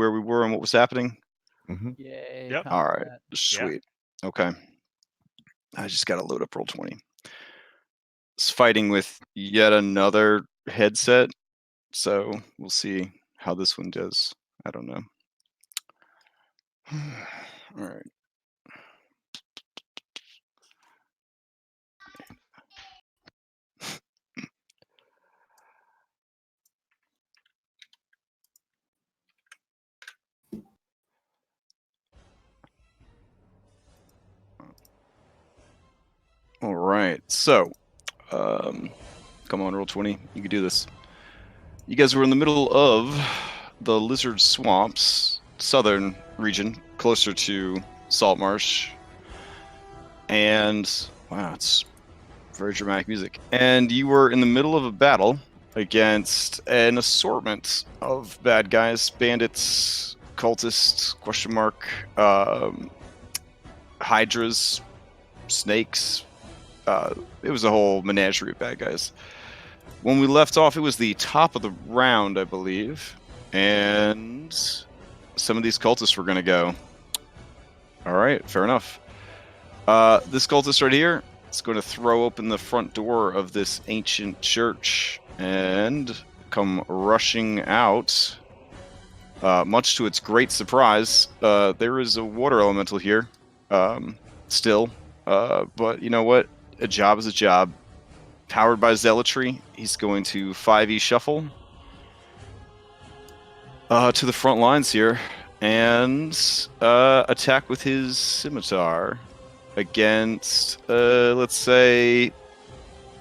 where we were and what was happening? Yay. Yep. All right. Sweet. Yeah. Okay. I just got to load up Roll20. It's fighting with yet another headset, so we'll see how this one does. I don't know. All right. All right. So, come on, Roll20. You can do this. You guys were in the middle of the lizard swamps, southern region, closer to Saltmarsh. And, wow, it's very dramatic music. And you were in the middle of a battle against an assortment of bad guys, bandits, cultists, hydras, snakes. It was a whole menagerie of bad guys. When we left off, it was the top of the round, I believe, and some of these cultists were going to go. All right, fair enough. This cultist right here is going to throw open the front door of this ancient church and come rushing out. Much to its great surprise, there is a water elemental here still, but you know what? A job is a job. Powered by zealotry, he's going to 5e shuffle to the front lines here and attack with his scimitar against, let's say,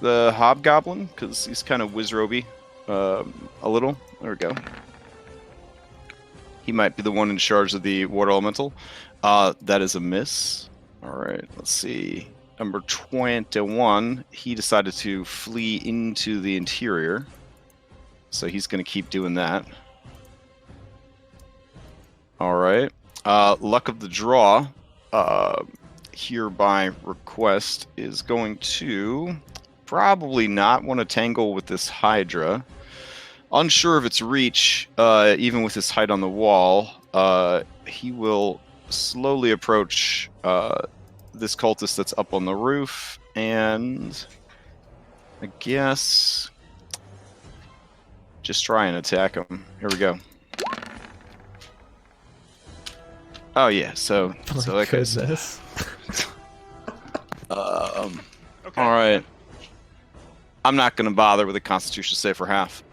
the hobgoblin, because he's kind of wizroby a little. There we go. He might be the one in charge of the water elemental. That is a miss. All right, let's see. Number 21, he decided to flee into the interior. So he's going to keep doing that. All right. Luck of the draw, here by request, is going to probably not want to tangle with this Hydra. Unsure of its reach, even with his height on the wall, he will slowly approach this cultist that's up on the roof, and I guess just try and attack him. Here we go. Oh yeah, so like I said. Okay. All right. I'm not gonna bother with a Constitution save for half.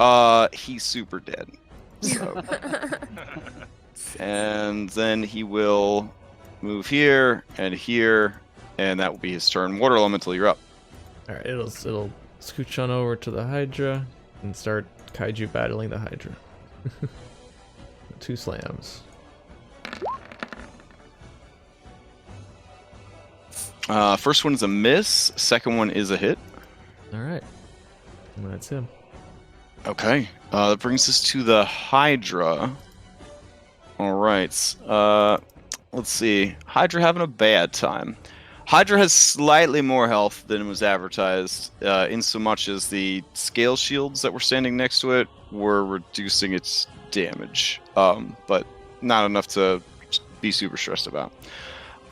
He's super dead. So. And then he will move here, and that will be his turn. Water Elemental, you're up. Alright, it'll scooch on over to the Hydra and start kaiju battling the Hydra. 2 slams. First one is a miss. Second one is a hit. Alright. And that's him. Okay. That brings us to the Hydra. Alright. Let's see. Hydra having a bad time. Hydra has slightly more health than was advertised, in so much as the scale shields that were standing next to it were reducing its damage, but not enough to be super stressed about.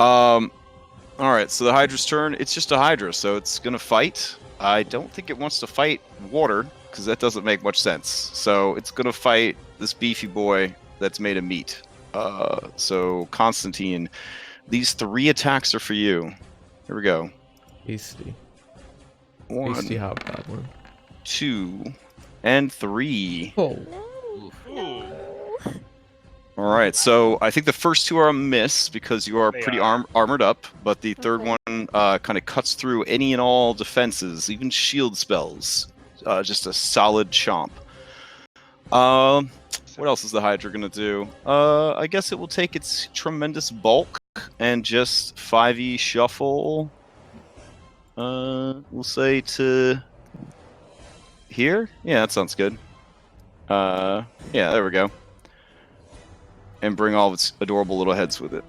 Alright, so the Hydra's turn. It's just a Hydra, so it's going to fight. I don't think it wants to fight water, because that doesn't make much sense. So it's going to fight this beefy boy that's made of meat. So Constantine, these 3 attacks are for you. Here we go. Beastie. 1, Beastie Hobgoblin. 2, and 3. Oh. Ooh. All right, so I think the first 2 are a miss because you are pretty armored up, but the third one kind of cuts through any and all defenses, even shield spells. Just a solid chomp. What else is the Hydra going to do? I guess it will take its tremendous bulk and just 5e shuffle. We'll say to here? Yeah, that sounds good. Yeah, there we go. And bring all of its adorable little heads with it.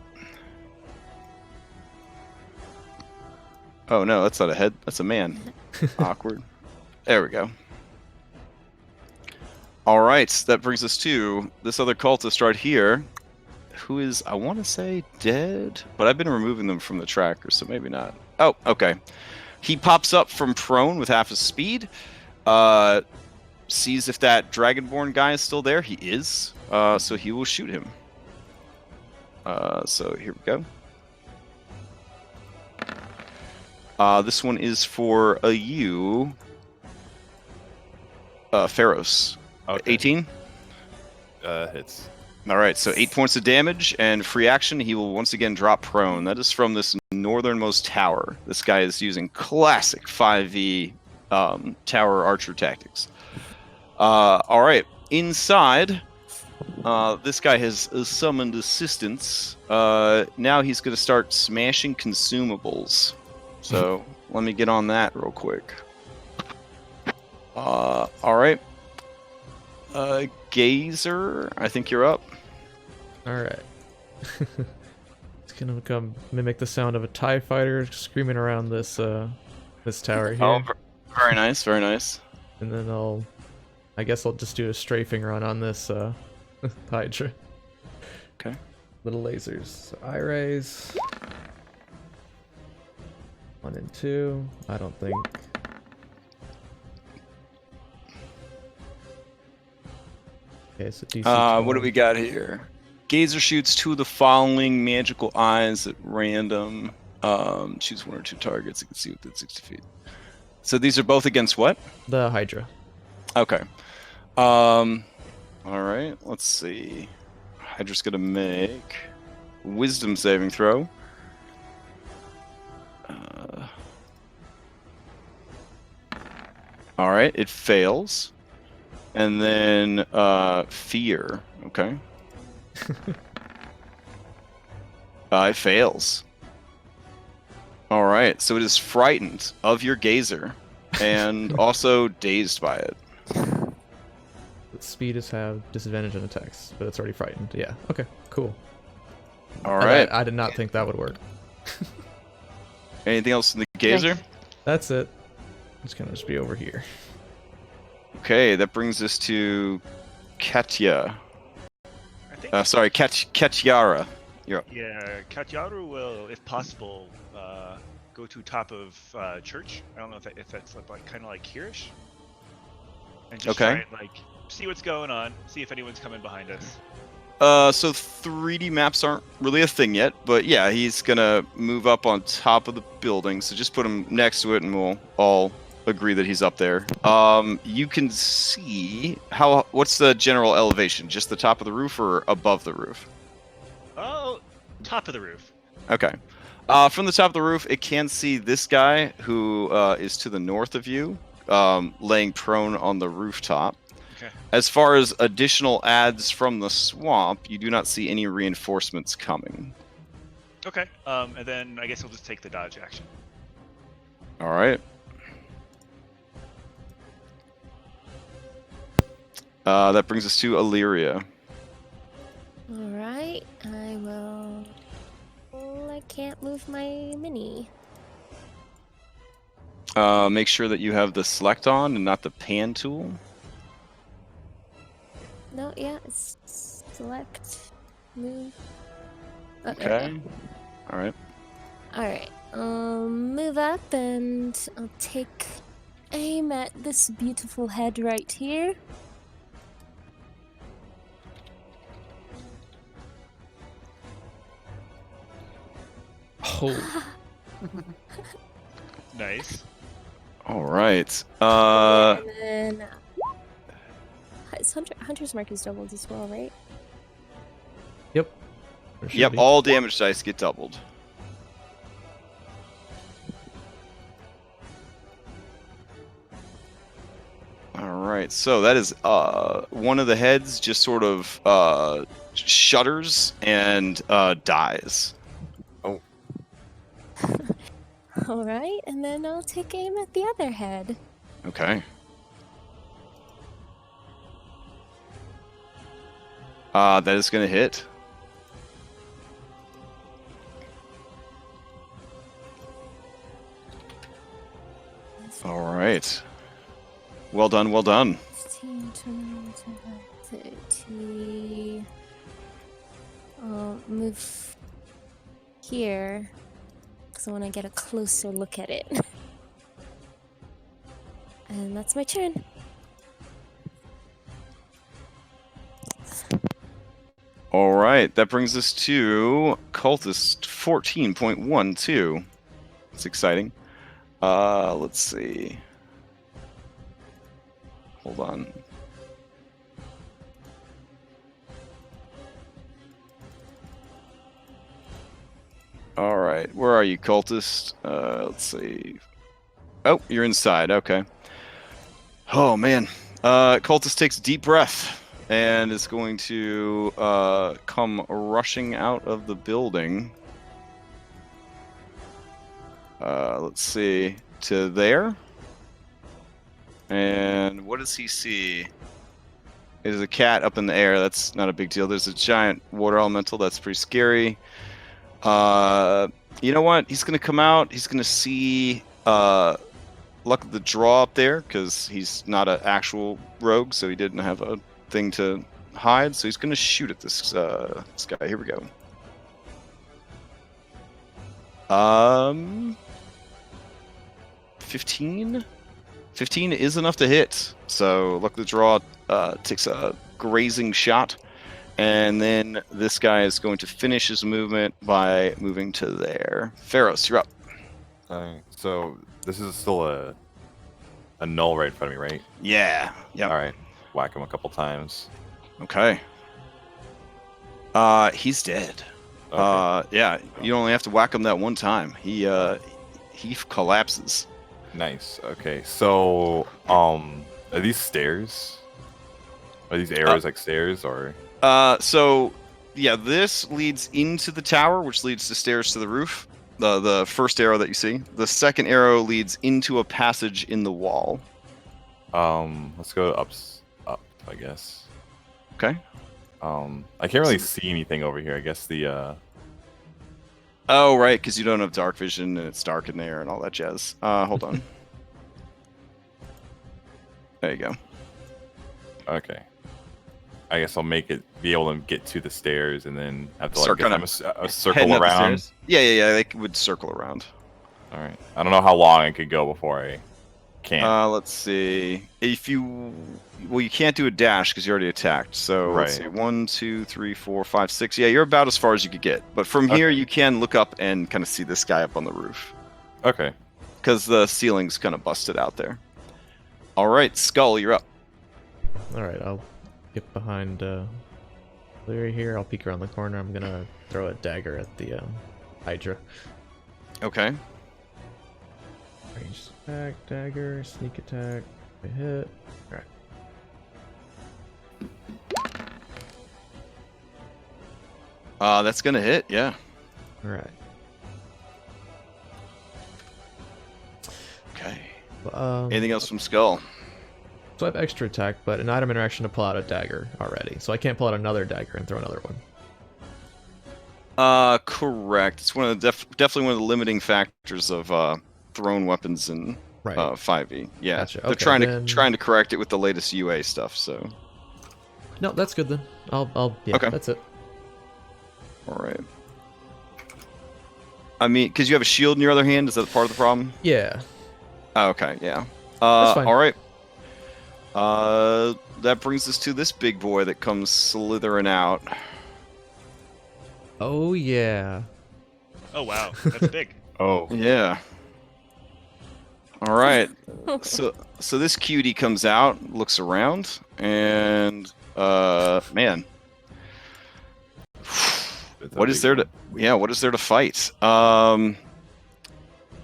Oh no, that's not a head. That's a man. Awkward. There we go. All right, that brings us to this other cultist right here, who is, I want to say, dead, but I've been removing them from the tracker, so maybe not. Oh, okay. He pops up from prone with half his speed, sees if that Dragonborn guy is still there. He is, so he will shoot him. So here we go. This one is for you, Pharos. Okay. 18? Hits. All right, so 8 points of damage, and free action, he will once again drop prone. That is from this northernmost tower. This guy is using classic 5e tower archer tactics. All right, inside, this guy has summoned assistance. Now he's going to start smashing consumables. So let me get on that real quick. All right. Gazer, I think you're up. Alright. It's gonna come mimic the sound of a TIE fighter screaming around this this tower here. Oh, very nice, very nice. And then I guess I'll just do a strafing run on this Hydra. Okay. Little lasers. So eye rays. 1 and 2. I don't think. Okay, so DC What do we got here? Gazer shoots 2 of the following magical eyes at random. Choose 1 or 2 targets. You can see within 60 feet. So these are both against what? The Hydra. Okay. All right. Let's see. Hydra's gonna make wisdom saving throw. All right. It fails. And then fear. Okay. It fails. All right. So it is frightened of your gazer and also dazed by it. Speed is have disadvantage on attacks, but it's already frightened. Yeah. Okay. Cool. All right. I did not think that would work. Anything else in the gazer? That's it. It's gonna just be over here. Okay, that brings us to Katya. I think. Sorry, Katyara. You're up. Yeah, Katyaru will, if possible, go to top of church. I don't know if that's like kind of like hereish. And just Okay. try and like see what's going on, see if anyone's coming behind us. So 3D maps aren't really a thing yet, but yeah, he's gonna move up on top of the building. So just put him next to it, and we'll all agree that he's up there. You can see what's the general elevation? Just the top of the roof or above the roof? Oh, top of the roof. Okay. From the top of the roof, it can see this guy who is to the north of you, laying prone on the rooftop. Okay. As far as additional adds from the swamp, you do not see any reinforcements coming. Okay. And then I guess I'll just take the dodge action. All right. That brings us to Illyria. Alright, I will. Well, I can't move my mini. Make sure that you have the select on and not the pan tool. No, yeah, it's select, move. Okay. All right. Alright, move up and I'll take aim at this beautiful head right here. Oh. Nice. All right. And then it's Hunter's Mark is doubled as well, right? Yep. There should Yep. be. All damage dice get doubled. All right. So that is one of the heads just sort of shudders and dies. Alright, and then I'll take aim at the other head. Okay. That is going to hit. All right. Well done, well done. 15, 20, 25, 30. I'll move here because I want to get a closer look at it. And that's my turn. All right, that brings us to cultist 14.12. It's exciting. Let's see. Hold on. All right, where are you, cultist? Let's see. Oh, you're inside. Okay. Oh man. Cultist takes a deep breath and is going to come rushing out of the building. Let's see, to there. And what does he see? There's a cat up in the air. That's not a big deal. There's a giant water elemental. That's pretty scary. You know what? He's gonna come out. He's gonna see Luck of the Draw up there because he's not an actual rogue, so he didn't have a thing to hide. So he's gonna shoot at this this guy. Here we go. 15? 15 is enough to hit. So Luck of the Draw takes a grazing shot. And then this guy is going to finish his movement by moving to there. Pharos, you're up. Alright, so this is still a null right in front of me, right? Yeah. Yep. Alright, whack him a couple times. Okay. He's dead. Okay. Yeah, you only have to whack him that one time. He collapses. Nice. Okay, so are these stairs? Are these arrows like stairs or? So yeah, this leads into the tower, which leads to stairs to the roof. The first arrow that you see. The second arrow leads into a passage in the wall. Let's go up, I guess. Okay. I can't really see anything over here. I guess the Oh, right, because you don't have dark vision and it's dark in there and all that jazz. Hold on. There you go. Okay. I guess I'll make it be able to get to the stairs and then have to Start like kinda circle Heading up the around. stairs. Yeah. They would circle around. All right. I don't know how long I could go before I can. Let's see. Well, you can't do a dash because you already attacked. So let's Right. see. 1, 2, 3, 4, 5, 6. Yeah, you're about as far as you could get. But from here, you can look up and kind of see this guy up on the roof Okay. because the ceiling's kind of busted out there. All right, Skull, you're up. Alright, I'll get behind Larry here. I'll peek around the corner. I'm gonna throw a dagger at the Hydra. Okay. Ranged attack, dagger, sneak attack, I hit. Alright. That's gonna hit. Yeah. Alright. Okay. Anything Anything else from Skull? So I have extra attack, but an item interaction to pull out a dagger already. So I can't pull out another dagger and throw another one. Correct. It's one of the definitely one of the limiting factors of thrown weapons in Right. 5e. Yeah, Gotcha. they're Okay, trying then- to correct it with the latest UA stuff. So, No, that's good then. Yeah, Okay. that's it. all right. I mean, because you have a shield in your other hand, is that part of the problem? Yeah. Oh, okay, yeah. That's fine. All right. That brings us to this big boy that comes slithering out. Oh yeah. Oh wow, that's big. Oh. Yeah. All right. So this cutie comes out, looks around, and man, what is there to fight?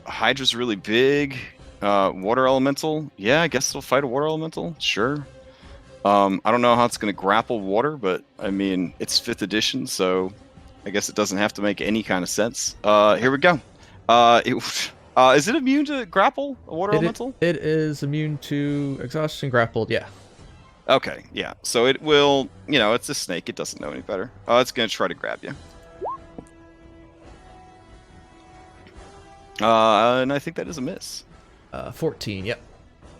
Hydra's really big. Water elemental. Yeah, I guess it'll fight a water elemental. Sure. I don't know how it's going to grapple water, but I mean, it's 5th edition, so I guess it doesn't have to make any kind of sense. Here we go. Is it immune to grapple, a water elemental? It is immune to exhaustion grappled, yeah. Okay, yeah. So it will, it's a snake. It doesn't know any better. It's going to try to grab you. And I think that is a miss. 14, yep.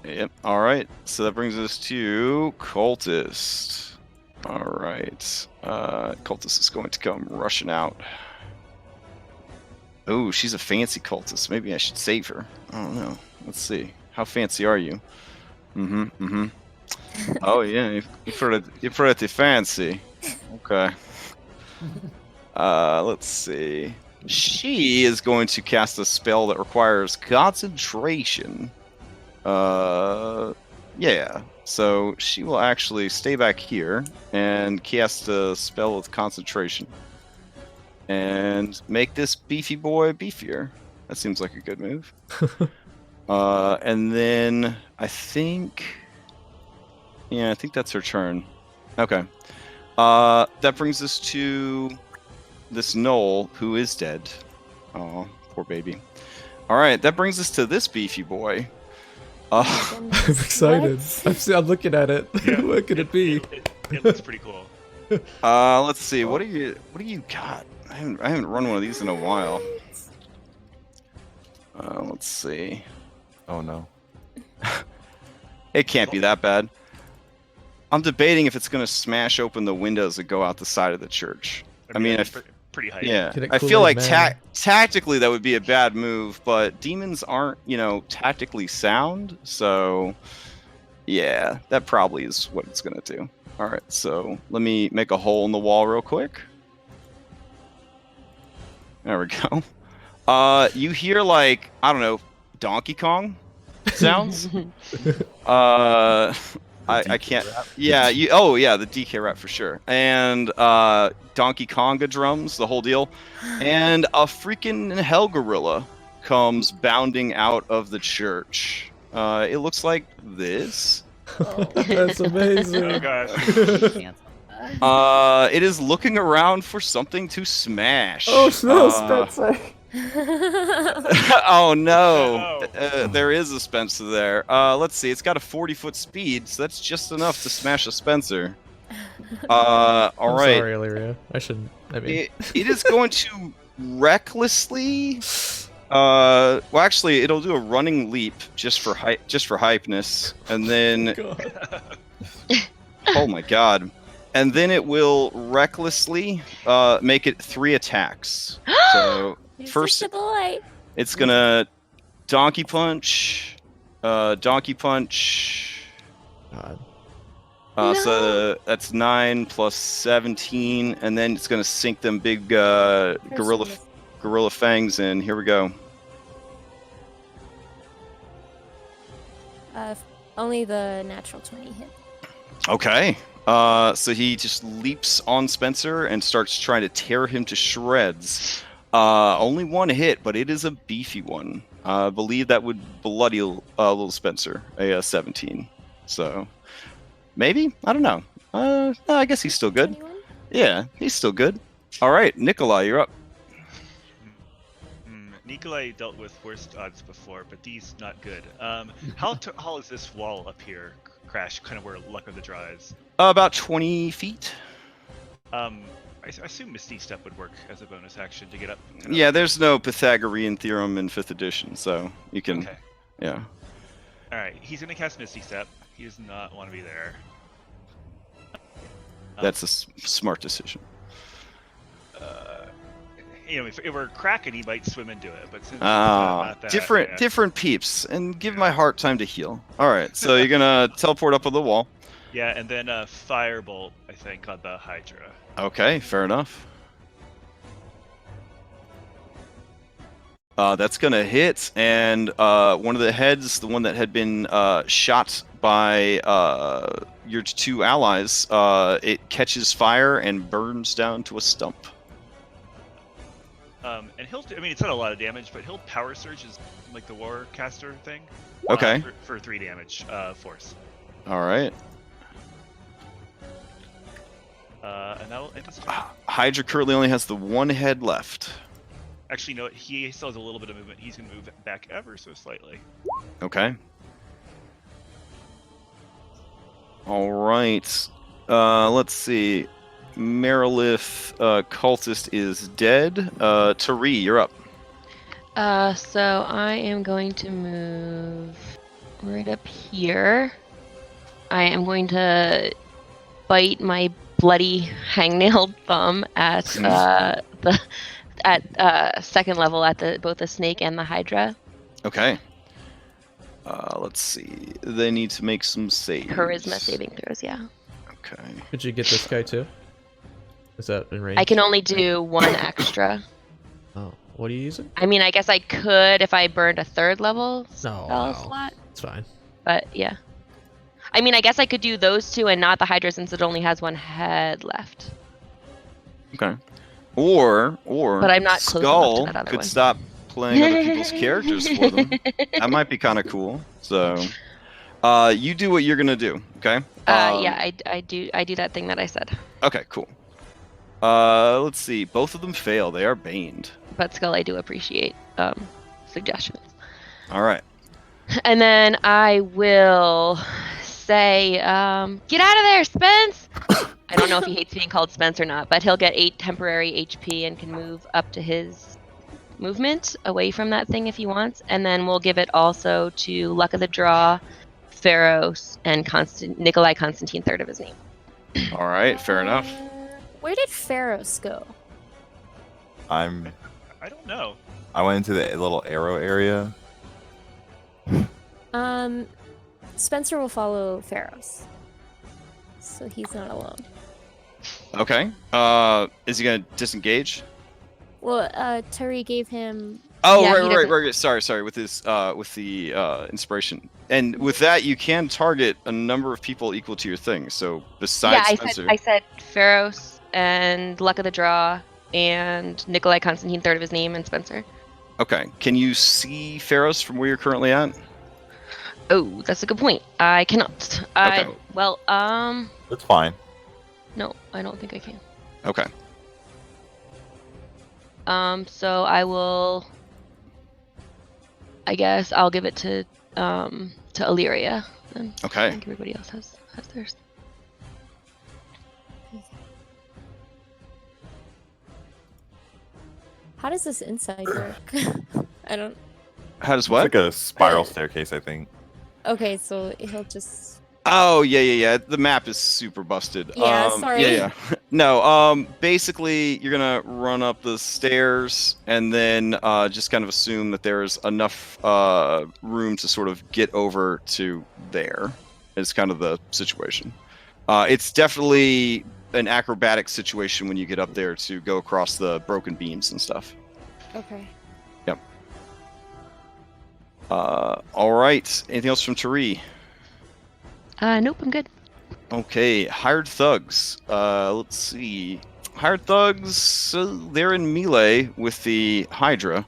Yep. All right. So that brings us to cultist. All right. Cultist is going to come rushing out. Oh, she's a fancy cultist. Maybe I should save her. I don't know. Let's see. How fancy are you? Oh yeah, you're pretty fancy. Okay. Let's see. She is going to cast a spell that requires concentration. Yeah. So she will actually stay back here and cast a spell with concentration. And make this beefy boy beefier. That seems like a good move. And then I think... Yeah, I think that's her turn. Okay. That brings us to this Knoll, who is dead. Oh, poor baby. Alright, that brings us to this beefy boy. I'm excited. I'm looking at it. Yeah. What could it be? It looks pretty cool. Let's see. What do you got? I haven't run one of these in a while. Let's see. Oh no. It can't be that bad. I'm debating if it's going to smash open the windows that go out the side of the church. I mean, that's pretty high. yeah, Get it, I feel like Kool-Aid Man. tactically that would be a bad move, but demons aren't, tactically sound, so yeah, that probably is what it's going to do. All right, so let me make a hole in the wall real quick. There we go. You hear like, I don't know, Donkey Kong sounds? I can't. Yeah, the DK rap for sure. And Donkey Konga drums, the whole deal. And a freaking hell gorilla comes bounding out of the church. It looks like this. That's amazing. Oh gosh. It is looking around for something to smash. Oh no, Spencer. Oh no, there is a Spencer there. Let's see, it's got a 40-foot speed, so that's just enough to smash a Spencer. All I'm right. sorry, Illyria. It is going to recklessly. Well, actually, it'll do a running leap just for hypeness, and then. God. Oh my god. And then it will recklessly make it 3 attacks. So You're first, such a boy. it's gonna donkey punch. God. So that's 9 plus 17, and then it's gonna sink them big gorilla fangs in. Here we go. Only the natural 20 hit. Okay. So he just leaps on Spencer and starts trying to tear him to shreds. Only 1 hit, but it is a beefy one. I believe that would bloody little Spencer, a 17. So maybe? I don't know. No, I guess he's still good. 21? Yeah, he's still good. All right, Nikolai, you're up. Nikolai dealt with worse odds before, but these not good. How tall is this wall up here, Crash? Kind of where Luck of the Draw is. About 20 feet. I assume Misty Step would work as a bonus action to get up. Yeah, there's no Pythagorean theorem in 5th edition, so you can. Okay. Yeah. All right, he's gonna cast Misty Step. He does not want to be there. That's a smart decision. If it were Kraken, he might swim into it, but since it's not that, different peeps, and give my heart time to heal. All right, so you're gonna teleport up on the wall. Yeah, and then Firebolt, I think, on the Hydra. Okay, fair enough. That's gonna hit, and one of the heads, the one that had been shot by your 2 allies, it catches fire and burns down to a stump. And he'll, it's not a lot of damage, but he'll Power Surge is like the Warcaster thing. Okay. For 3 damage, force. All right. And that'll end his turn. Hydra currently only has the 1 head left. Actually, no, he still has a little bit of movement. He's going to move back ever so slightly. Okay. All right. Let's see. Merilith, cultist is dead. Tari, you're up. So I am going to move right up here. I am going to bite my bloody hangnailed thumb at second level at both the snake and the hydra. Okay. Let's see. They need to make some saves. Charisma saving throws, yeah. Okay. Could you get this guy too? Is that in range? I can only do one extra. Oh, what are you using? I mean, I guess I could if I burned a third level spell slot. It's fine. But yeah. I mean, I guess I could do those two and not the hydra since it only has one head left. Okay. Or But I'm not close enough to Skull that other could one. stop playing other people's characters for them. That might be kind of cool. So, you do what you're gonna do. Okay. Yeah, I do that thing that I said. Okay. Cool. Let's see. Both of them fail. They are baned. But Skull, I do appreciate suggestions. All right. And then I will say, get out of there, Spence! I don't know if he hates being called Spence or not, but he'll get 8 temporary HP and can move up to his movement away from that thing if he wants. And then we'll give it also to Luck of the Draw, Pharos, and Nikolai Constantine, third of his name. All right. Fair enough. Where did Pharos go? I don't know. I went into the little arrow area. Spencer will follow Pharos, so he's not alone. Okay. Is he gonna disengage? Well, Tari gave him. Oh, Yeah, he right. doesn't- Sorry. With his, with the inspiration, and with that, you can target a number of people equal to your thing. So besides Yeah, Spencer, I said Pharos and Luck of the Draw and Nikolai Constantine, third of his name, and Spencer. okay. Can you see Pharos from where you're currently at? Oh, that's a good point. I cannot. Okay. Well, That's fine. no, I don't think I can. Okay. So I will. I guess I'll give it to Illyria. Then. I Okay. think everybody else has theirs. How does this inside work? I don't. How does It's what? like a spiral staircase, I think. Okay, so he'll just. Oh, yeah. The map is super busted. Yeah, sorry. Yeah. No, basically, you're gonna run up the stairs and then just kind of assume that there's enough room to sort of get over to there. Is kind of the situation. It's definitely an acrobatic situation when you get up there to go across the broken beams and stuff. Okay. All right. Anything else from Tari? Nope, I'm good. Okay, hired thugs. Let's see. Hired thugs, they're in melee with the Hydra.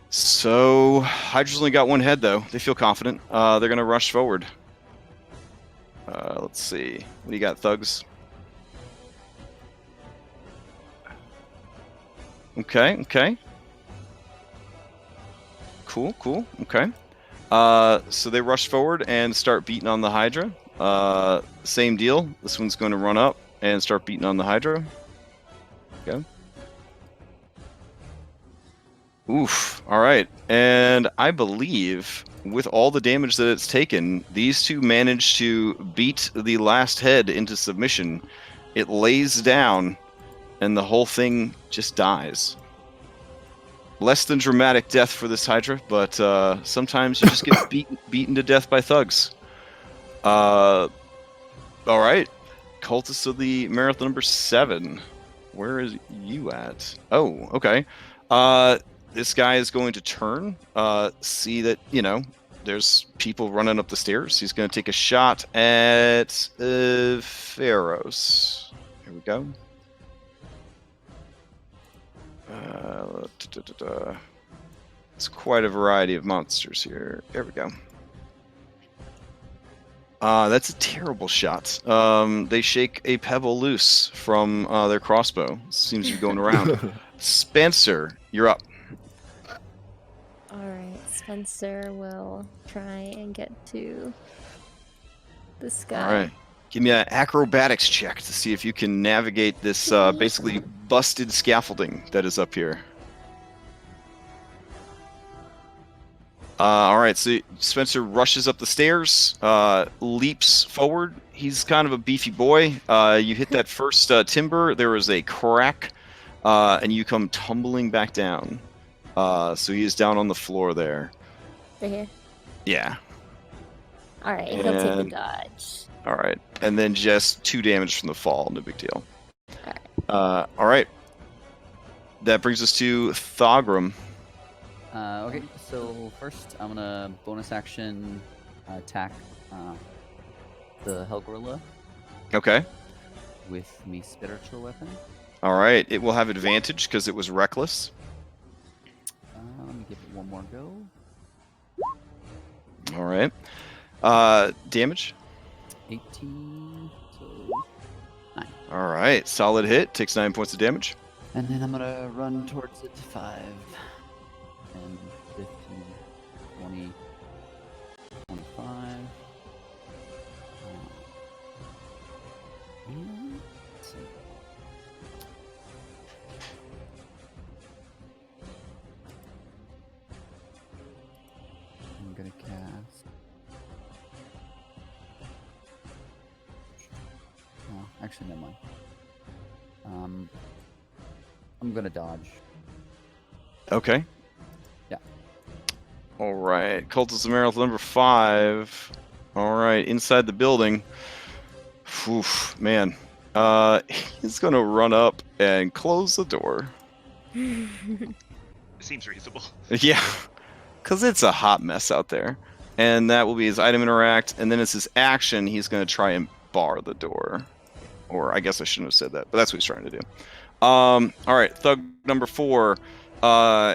So, Hydra's only got one head, though. They feel confident. They're going to rush forward. Let's see. What do you got, thugs? Okay. Cool. Okay. So they rush forward and start beating on the Hydra. Same deal. This one's going to run up and start beating on the Hydra. Okay. Oof. All right. And I believe with all the damage that it's taken, these two managed to beat the last head into submission. It lays down and the whole thing just dies. Less than dramatic death for this Hydra, but sometimes you just get beaten to death by thugs. All right. Cultists of the Marathon number 7. Where is you at? Oh, okay. This guy is going to turn, see that, there's people running up the stairs. He's going to take a shot at Pharos. Here we go. It's quite a variety of monsters here. There we go. That's a terrible shot. They shake a pebble loose from their crossbow. Seems to be going around. Spencer, you're up. Alright, Spencer will try and get to this guy. All right. Give me an acrobatics check to see if you can navigate this basically busted scaffolding that is up here. All right, so Spencer rushes up the stairs, leaps forward. He's kind of a beefy boy. You hit that first timber. There is a crack, and you come tumbling back down. So he is down on the floor there. Right here. Yeah. All right, he'll take the And- dodge. All right, and then just 2 damage from the fall. No big deal. Alright. All right. That brings us to Thogrum. Okay, so first I'm gonna bonus action attack the Hell Gorilla Okay. with me spiritual weapon. All right. It will have advantage because it was reckless. Let me give it one more go. All right. Damage. 18, so 9. All right. Solid hit. Takes 9 points of damage. And then I'm gonna run towards it 5, 10, 15, 20, 25. Let's see. I'm gonna cast. Oh, actually, never mind. I'm gonna dodge. Okay. Yeah. All right. Cultist of Meryl number 5. All right. Inside the building. Oof, man. He's going to run up and close the door. Seems reasonable. Yeah. Because it's a hot mess out there. And that will be his item interact. And then as his action, he's going to try and bar the door. Or I guess I shouldn't have said that, but that's what he's trying to do. All right, Thug number 4.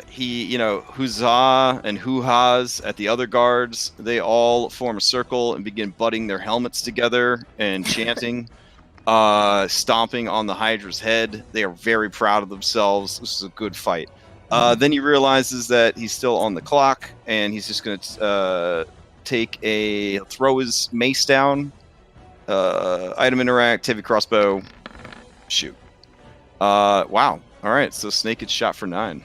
He, huzzah and hoo-has at the other guards. They all form a circle and begin butting their helmets together and chanting, stomping on the Hydra's head. They are very proud of themselves. This is a good fight. Then he realizes that he's still on the clock, and he's just going to throw his mace down. Item interact, heavy crossbow, shoot. Wow. All right, so Snake gets shot for 9.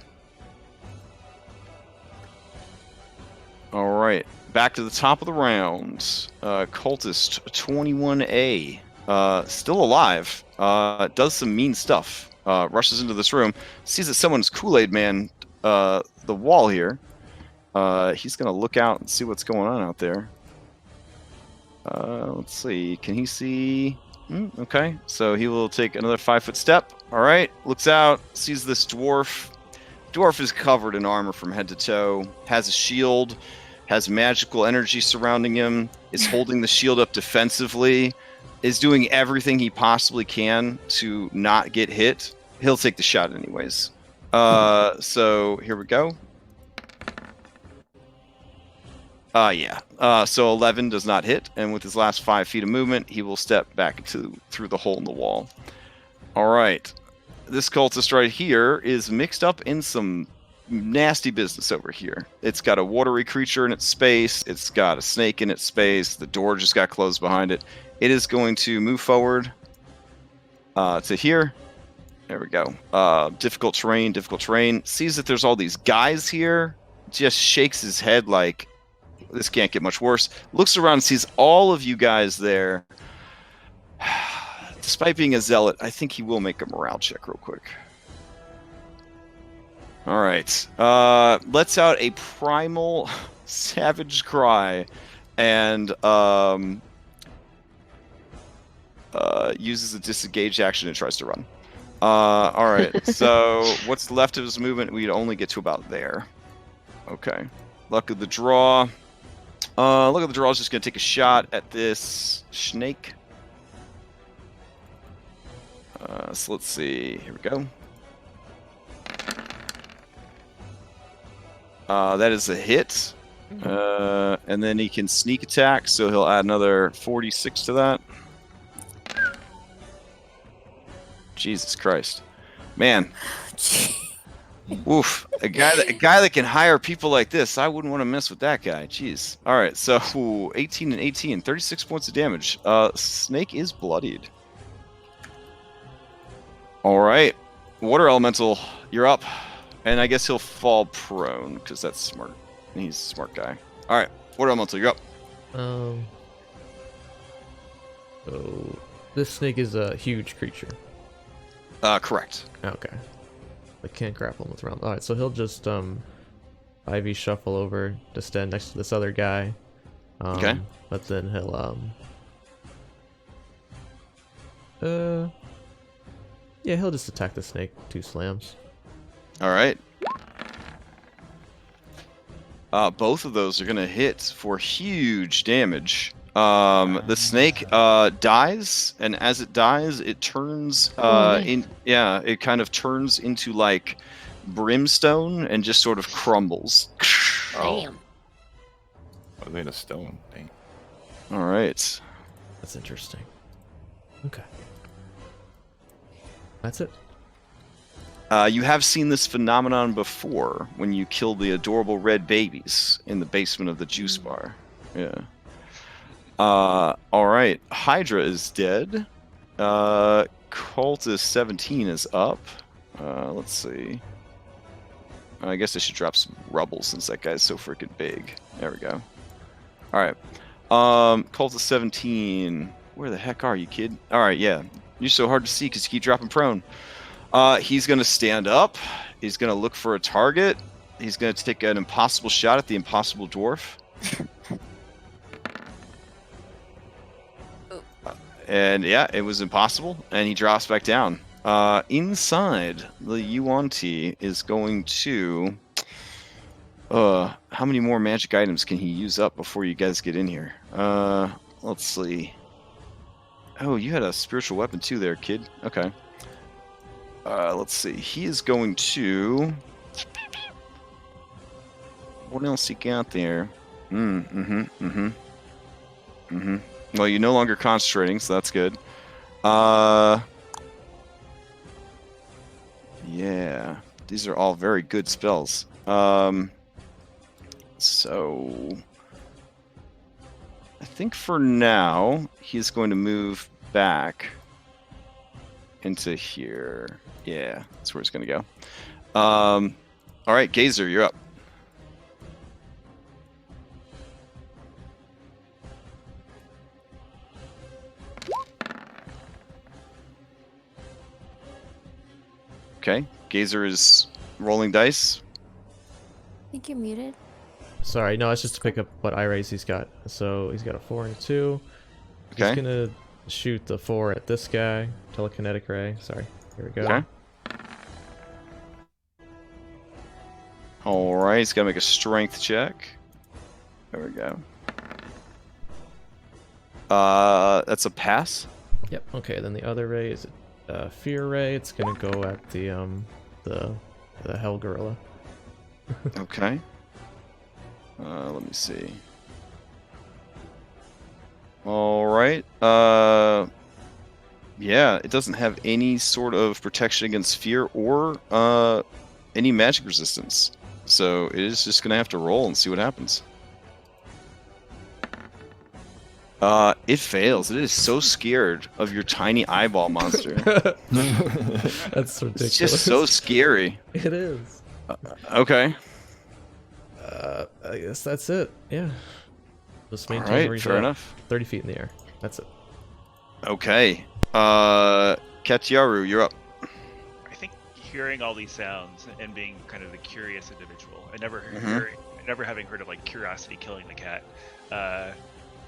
All right, back to the top of the round. Cultist 21A, still alive. Does some mean stuff. Rushes into this room, sees that someone's Kool-Aid Man, the wall here. He's gonna look out and see what's going on out there. Let's see. Can he see? Okay, so he will take another 5-foot step. All right, looks out, sees this dwarf. Dwarf is covered in armor from head to toe, has a shield, has magical energy surrounding him, is holding the shield up defensively, is doing everything he possibly can to not get hit. He'll take the shot anyways. So here we go. Yeah. So 11 does not hit, and with his last 5 feet of movement, he will step back through the hole in the wall. All right. This cultist right here is mixed up in some nasty business over here. It's got a watery creature in its space. It's got a snake in its space. The door just got closed behind it. It is going to move forward to here. There we go. Difficult terrain. Sees that there's all these guys here. Just shakes his head like, this can't get much worse. Looks around and sees all of you guys there. Despite being a zealot, I think he will make a morale check real quick. All right. Lets out a primal savage cry and uses a disengage action and tries to run. All right. So what's left of his movement, we'd only get to about there. Okay. Luck of the draw. Look at the draw. Is just going to take a shot at this snake. So let's see. Here we go. That is a hit. And then he can sneak attack, so he'll add another 46 to that. Jesus Christ. Man. Oof. A guy that can hire people like this, I wouldn't want to mess with that guy. Jeez. All right, so 18 and 18, 36 points of damage. Snake is bloodied. All right. Water Elemental, you're up. And I guess he'll fall prone, because that's smart. He's a smart guy. All right, what elemental you up? So this snake is a huge creature. Correct. Okay. I can't grapple him with round. Alright, so he'll just Ivy shuffle over to stand next to this other guy. Okay. But then he'll yeah, he'll just attack the snake. 2 slams. All right. Both of those are gonna hit for huge damage. The snake dies, and as it dies, it turns nice. it kind of turns into like brimstone and just sort of crumbles. Damn. I was made of stone. Dang. All right. That's interesting. Okay. That's it. You have seen this phenomenon before when you kill the adorable red babies in the basement of the juice bar. Yeah. All right. Hydra is dead. Cultist 17 is up. Let's see. I guess I should drop some rubble since that guy's so freaking big. There we go. All right. Cultist 17. Where the heck are you, kid? All right, yeah. You're so hard to see because you keep dropping prone. He's going to stand up. He's going to look for a target. He's going to take an impossible shot at the impossible dwarf. And yeah, it was impossible, and he drops back down. Inside, the Yuan-Ti is going to... how many more magic items can he use up before you guys get in here? Let's see. Oh, you had a spiritual weapon too there, kid. Okay. Let's see. He is going to... What else he got there? Well, you're no longer concentrating, so that's good. Yeah. These are all very good spells. So... I think for now, he's going to move back into here. Yeah, that's where it's going to go. All right, Gazer, you're up. Okay, Gazer is rolling dice. I think you're muted. Sorry, no, it's just to pick up what I-raise he's got. So he's got a 4 and a 2. Okay. He's gonna shoot the 4 at this guy. Telekinetic ray. Sorry. Here we go. Okay. All right, he's got to make a strength check. There we go. That's a pass. Yep. Okay. Then the other ray is a fear ray. It's gonna go at the hell gorilla. Okay. Let me see. All right. Yeah, it doesn't have any sort of protection against fear or any magic resistance. So it is just going to have to roll and see what happens. It fails. It is so scared of your tiny eyeball monster. That's ridiculous. It's just so scary. It is. Okay. I guess that's it. Yeah. Just maintain All where right, he's fair at. enough. 30 feet in the air. That's it. Okay. Katiaru, you're up. I think hearing all these sounds and being kind of the curious individual, and never having heard of like curiosity killing the cat,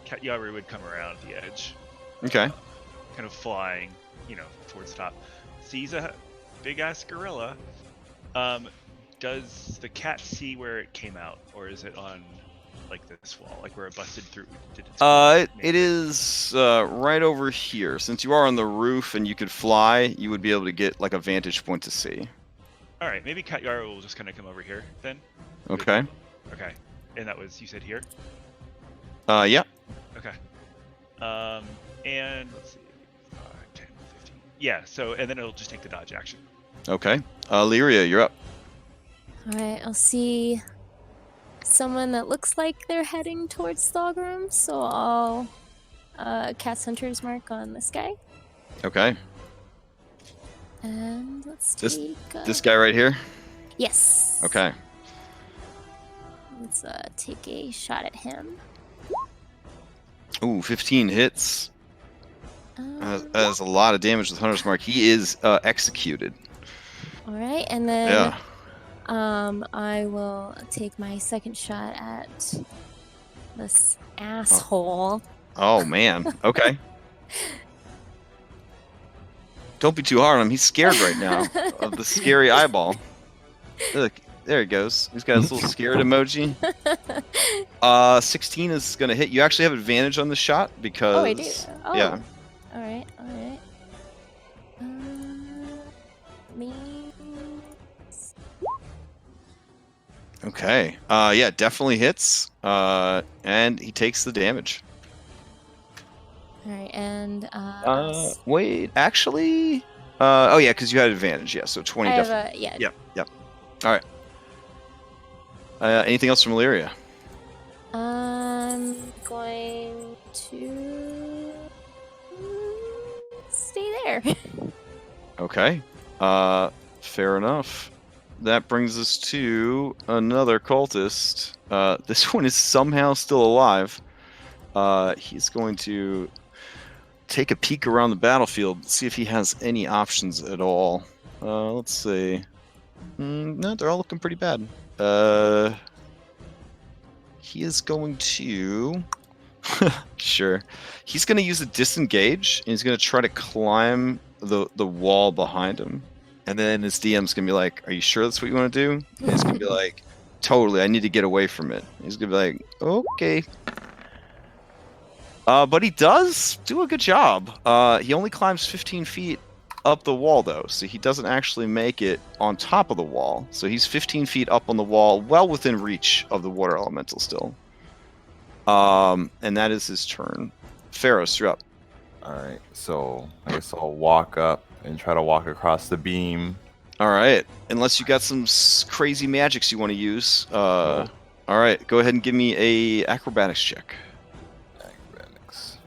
Katiaru would come around the edge, Okay. kind of flying, towards the top. Sees a big ass gorilla. Does the cat see where it came out, or is it on like this wall, like where it busted through? It is right over here. Since you are on the roof and you could fly, you would be able to get like a vantage point to see. All right, maybe Katiaru will just kind of come over here then. Okay. Okay, and that was, you said here. Yeah. Okay. And let's see, 10, 15. Yeah. So, and then it'll just take the dodge action. Okay. Lyria, you're up. Alright, I'll see someone that looks like they're heading towards Thogrum, so I'll cast Hunter's Mark on this guy. Okay. And let's This- take... This guy right here. Yes. Okay. let's take a shot at him. Ooh, 15 hits. That's a lot of damage with Hunter's Mark. He is executed. All right, and then Yeah. I will take my second shot at this asshole. Oh man. Okay. Don't be too hard on him. He's scared right now of the scary eyeball. Look, there he goes. He's got his little scared emoji. 16 is gonna hit. You actually have advantage on the shot because. Oh, I do. Oh. Yeah. All right. All right. Me. Okay. Yeah, definitely hits. And he takes the damage. All right, and Wait, actually. Oh yeah, because you had advantage. Yeah, so 20 I have definitely. a Yep. All right. Anything else from Illyria? I'm going to stay there. Okay. Fair enough. That brings us to another cultist. This one is somehow still alive. He's going to take a peek around the battlefield, see if he has any options at all. Let's see. No, they're all looking pretty bad. He is going to... Sure. He's going to use a disengage, and he's going to try to climb the wall behind him. And then his DM's going to be like, are you sure that's what you want to do? And he's going to be like, totally, I need to get away from it. He's going to be like, okay. But he does do a good job. He only climbs 15 feet up the wall, though, so he doesn't actually make it on top of the wall. So he's 15 feet up on the wall, well within reach of the water elemental still. And that is his turn. Pharaohs, you're up. Alright, so I guess I'll walk up and try to walk across the beam. All right, unless you got some crazy magics you want to use. All right, go ahead and give me a acrobatics check. Acrobatics.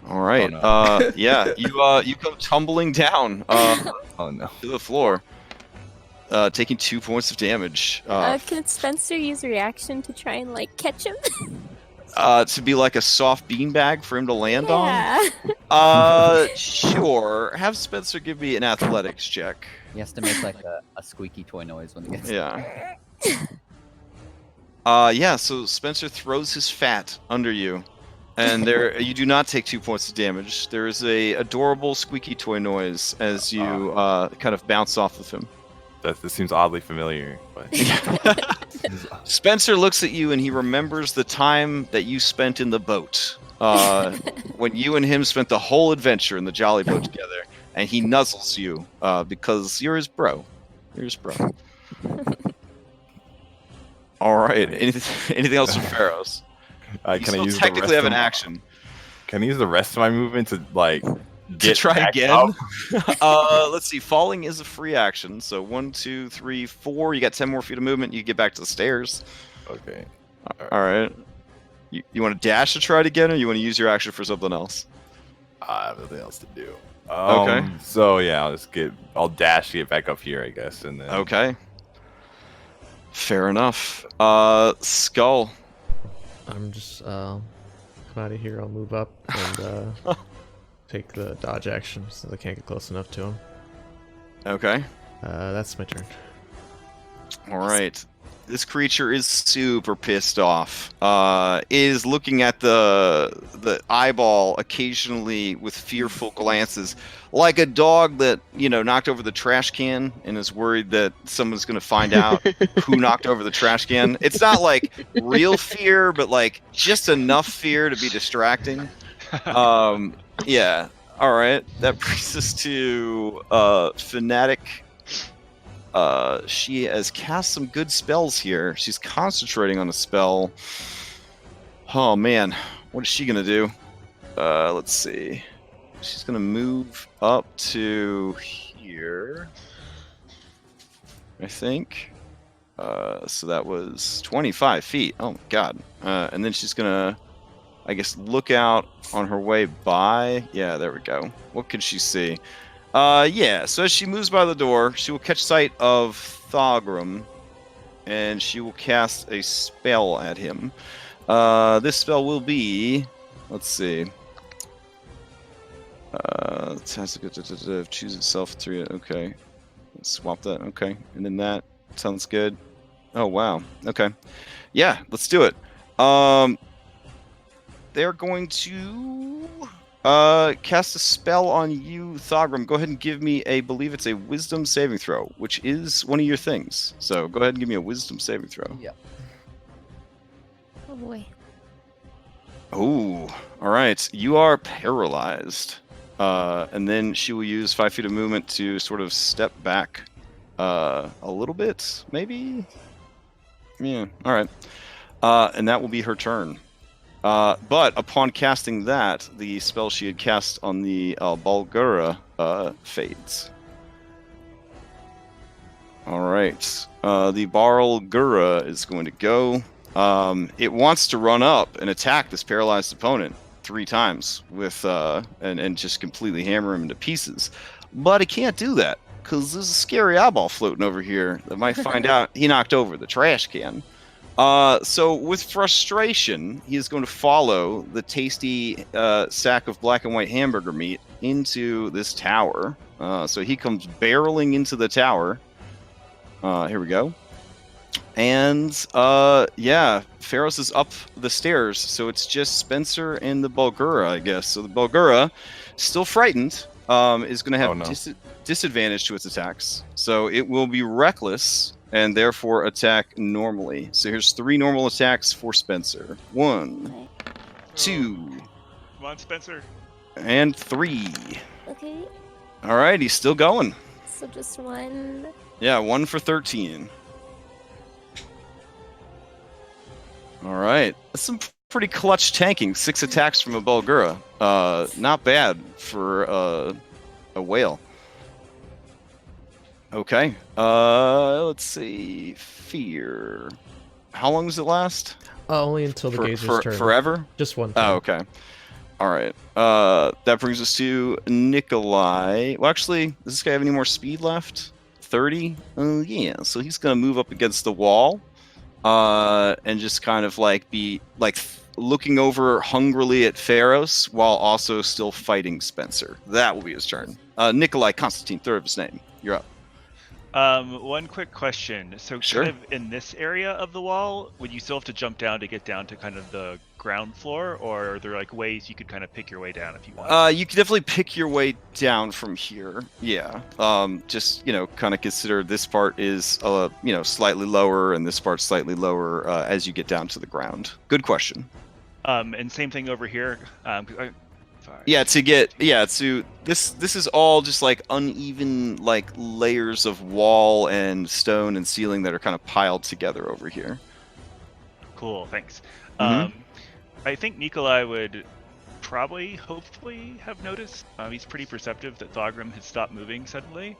All right. Oh, no. Yeah, you come tumbling down Oh no. to the floor, taking 2 points of damage. Can Spencer use a reaction to try and like catch him? To be like a soft beanbag for him to land Yeah. on. Sure. Have Spencer give me an athletics check. He has to make like a squeaky toy noise when he gets. Yeah. Yeah. So Spencer throws his fat under you, and there you do not take 2 points of damage. There is a adorable squeaky toy noise as you kind of bounce off of him. This seems oddly familiar, but Spencer looks at you and he remembers the time that you spent in the boat. When you and him spent the whole adventure in the jolly boat together, and he nuzzles you because you're his bro. You're his bro. All right. Anything else from Pharaohs? You can I still use technically the have rest an of action Can I use the rest of my movement to like to get try back again. up? Let's see. Falling is a free action. So 1, 2, 3, 4. You got 10 more feet of movement. You get back to the stairs. Okay. All right. You want to dash to try it again, or you want to use your action for something else? I have nothing else to do. Okay. So yeah, I'll dash to get back up here, I guess, and then. Okay. Fair enough. Skull. I'm just come out of here. I'll move up and take the dodge action since I can't get close enough to him. Okay. That's my turn. All right. This creature is super pissed off. Is looking at the eyeball occasionally with fearful glances, like a dog that knocked over the trash can and is worried that someone's going to find out who knocked over the trash can. It's not like real fear, but like just enough fear to be distracting. Yeah. All right. That brings us to Fanatic. She has cast some good spells here. She's concentrating on a spell. Oh man, what is she gonna do? Let's see. She's gonna move up to here, I think. So that was 25 feet. Oh my god. And then she's gonna, I guess, look out on her way by. Yeah, there we go. What can she see? Yeah, so as she moves by the door, she will catch sight of Thogrum. and she will cast a spell at him. This spell will be, let's see. It has to go to choose itself 3. Okay, swap that. Okay, and then that sounds good. Oh wow. Okay, yeah, let's do it. They're going to cast a spell on you, Thogrim. Go ahead and give me believe it's a Wisdom saving throw, which is one of your things. So go ahead and give me a Wisdom saving throw. Yep. Oh boy. Oh, all right. You are paralyzed. And then she will use 5 feet of movement to sort of step back a little bit, maybe? Yeah, all right. And that will be her turn. But upon casting that, the spell she had cast on the Balgura fades. All right. The Balgura is going to go. It wants to run up and attack this paralyzed opponent 3 times with and just completely hammer him to pieces. But it can't do that because there's a scary eyeball floating over here that might find out he knocked over the trash can. So with frustration, he is going to follow the tasty sack of black and white hamburger meat into this tower. So he comes barreling into the tower. Here we go. And yeah, Pharos is up the stairs, so it's just Spencer and the Bulgura, I guess. So the Bulgura, still frightened, is going to have disadvantage to its attacks. So it will be reckless and therefore attack normally. So here's 3 normal attacks for Spencer. 1, 2, Come on, Spencer. and 3. Okay. All right, he's still going. So just 1. Yeah, 1 for 13. All right. That's some pretty clutch tanking. 6 attacks from a Bulgura. Not bad for a whale. Okay. Let's see. Fear. How long does it last? Only until the gauger's turn. Forever? Just one time. Oh, okay. All right. That brings us to Nikolai. Well, actually, does this guy have any more speed left? 30? Yeah. So he's going to move up against the wall. And just kind of be looking over hungrily at Pharos while also still fighting Spencer. That will be his turn. Nikolai Constantine, third of his name. You're up. One quick question. So Sure. kind of in this area of the wall, would you still have to jump down to get down to kind of the ground floor, or are there ways you could kind of pick your way down if you want? You can definitely pick your way down from here. Yeah. Just kind of consider this part is slightly lower, and this part slightly lower as you get down to the ground. Good question. And same thing over here. Yeah, to this is all just uneven layers of wall and stone and ceiling that are kind of piled together over here. Cool, thanks. Mhm. I think Nikolai would hopefully have noticed. He's pretty perceptive that Thogrim has stopped moving suddenly.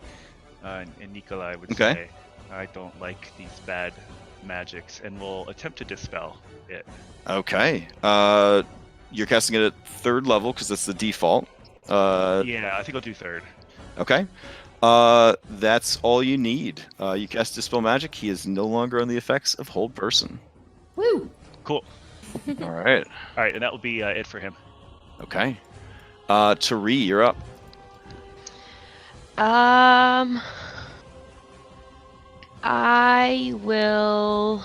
And Nikolai would say, I don't like these bad magics, and will attempt to dispel it. Okay. You're casting it at 3rd level because that's the default. Yeah, I think I'll do 3rd. Okay. That's all you need. You cast Dispel Magic. He is no longer on the effects of Hold Person. Woo! Cool. All right. All right, and that will be it for him. Okay. Tari, you're up. I will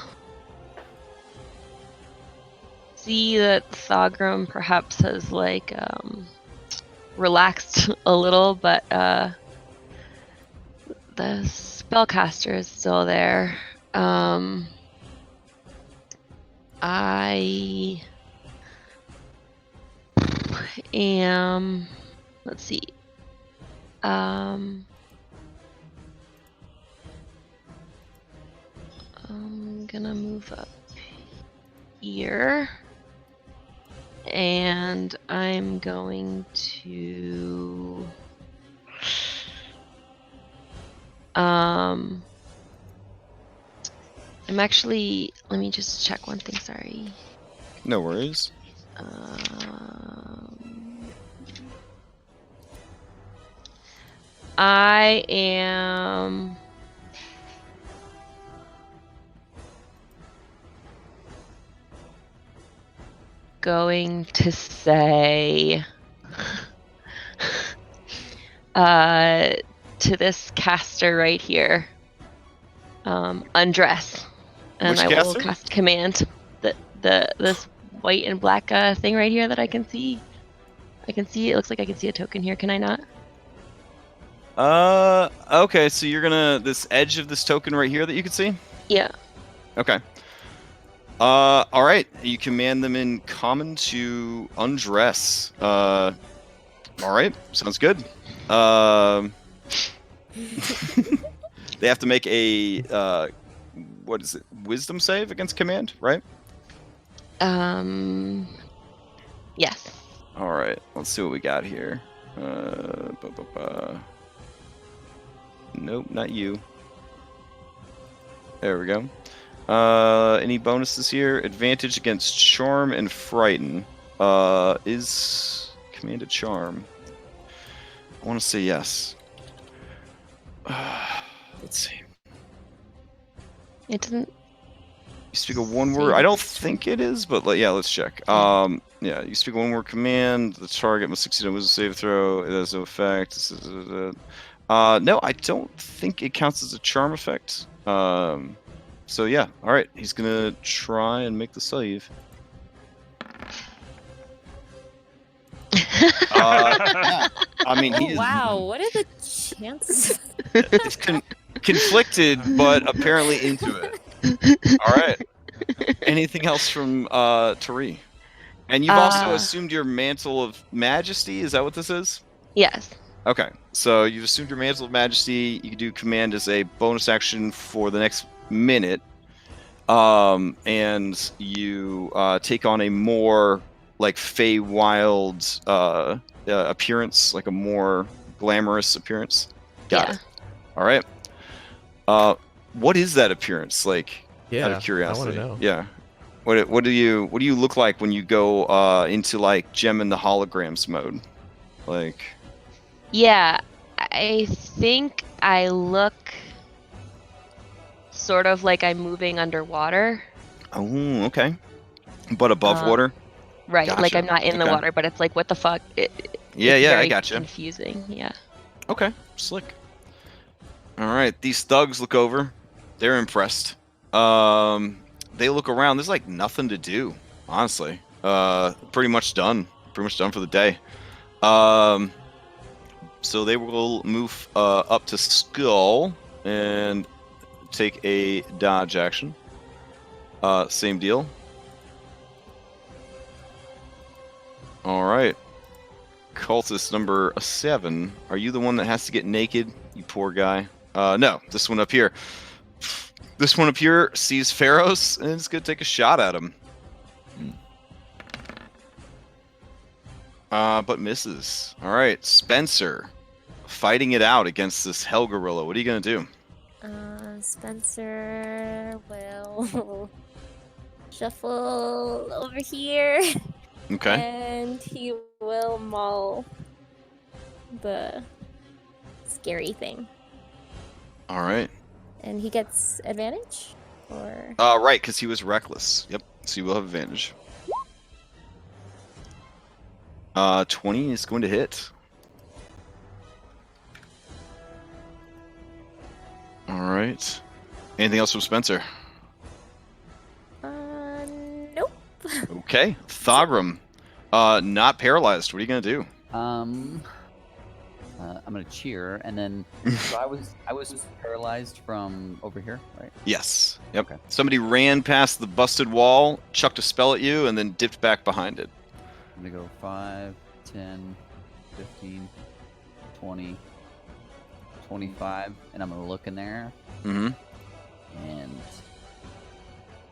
see that Thogrim perhaps has relaxed a little, but the spellcaster is still there. I am. Let's see. I'm gonna move up here, and I'm going to I'm actually, let me just check one thing, sorry. No worries. I am going to say to this caster right here, undress, and Which I will caster? cast command. This white and black thing right here that I can see. I can see. It looks like I can see a token here. Can I not? Okay, so you're gonna this edge of this token right here that you can see. Yeah. Okay. All right. You command them in common to undress. All right. Sounds good. They have to make a what is it? Wisdom save against command, right? Yes. All right. Let's see what we got here. Nope, not you. There we go. Any bonuses here? Advantage against charm and frighten. Is command a charm? I want to say yes. Let's see. It doesn't. You speak a one word. I don't think it is, but yeah, let's check. Yeah, you speak a one word command. The target must succeed on wisdom save throw. It has no effect. No, I don't think it counts as a charm effect. So yeah, all right. He's gonna try and make the save. I mean, he is, Wow, what are the chances? it's conflicted, but apparently into it. All right. Anything else from Tari? And you've also assumed your mantle of majesty. Is that what this is? Yes. Okay. So you've assumed your mantle of majesty. You can do command as a bonus action for the next minute. And you take on a more like Feywild appearance, like a more glamorous appearance. Got it. All right. What is that appearance like? Yeah, Out of curiosity. I want to know. Yeah. What do you look like when you go into like Gem and the Holograms mode? Like. Yeah, I think I look sort of like I'm moving underwater. Oh, okay. But above water. Right, like Gotcha. I'm not in the Okay. water, but it's like what the fuck. Yeah, it's I very gotcha. Confusing. Yeah. Okay, slick. All right, these thugs look over. They're impressed. They look around. There's like nothing to do, honestly. Pretty much done. Pretty much done for the day. So they will move up to Skull and take a dodge action. Same deal. All right. Cultist number 7. Are you the one that has to get naked? You poor guy. No, this one up here. This one up here sees Pharaohs and is going to take a shot at him. But misses. All right, Spencer. Fighting it out against this hell gorilla. What are you going to do? Spencer will shuffle over here. Okay. And he will maul the scary thing. All right. And he gets advantage? Or Right, because he was reckless. Yep. So you will have advantage. 20 is going to hit. All right. Anything else from Spencer? nope. Okay. Thogrum. Not paralyzed. What are you going to do? I'm gonna cheer, and then so I was paralyzed from over here, right? Yes. Yep. Okay. Somebody ran past the busted wall, chucked a spell at you, and then dipped back behind it. I'm gonna go 5, 10, 15, 20, 25, and I'm gonna look in there, Mm-hmm. and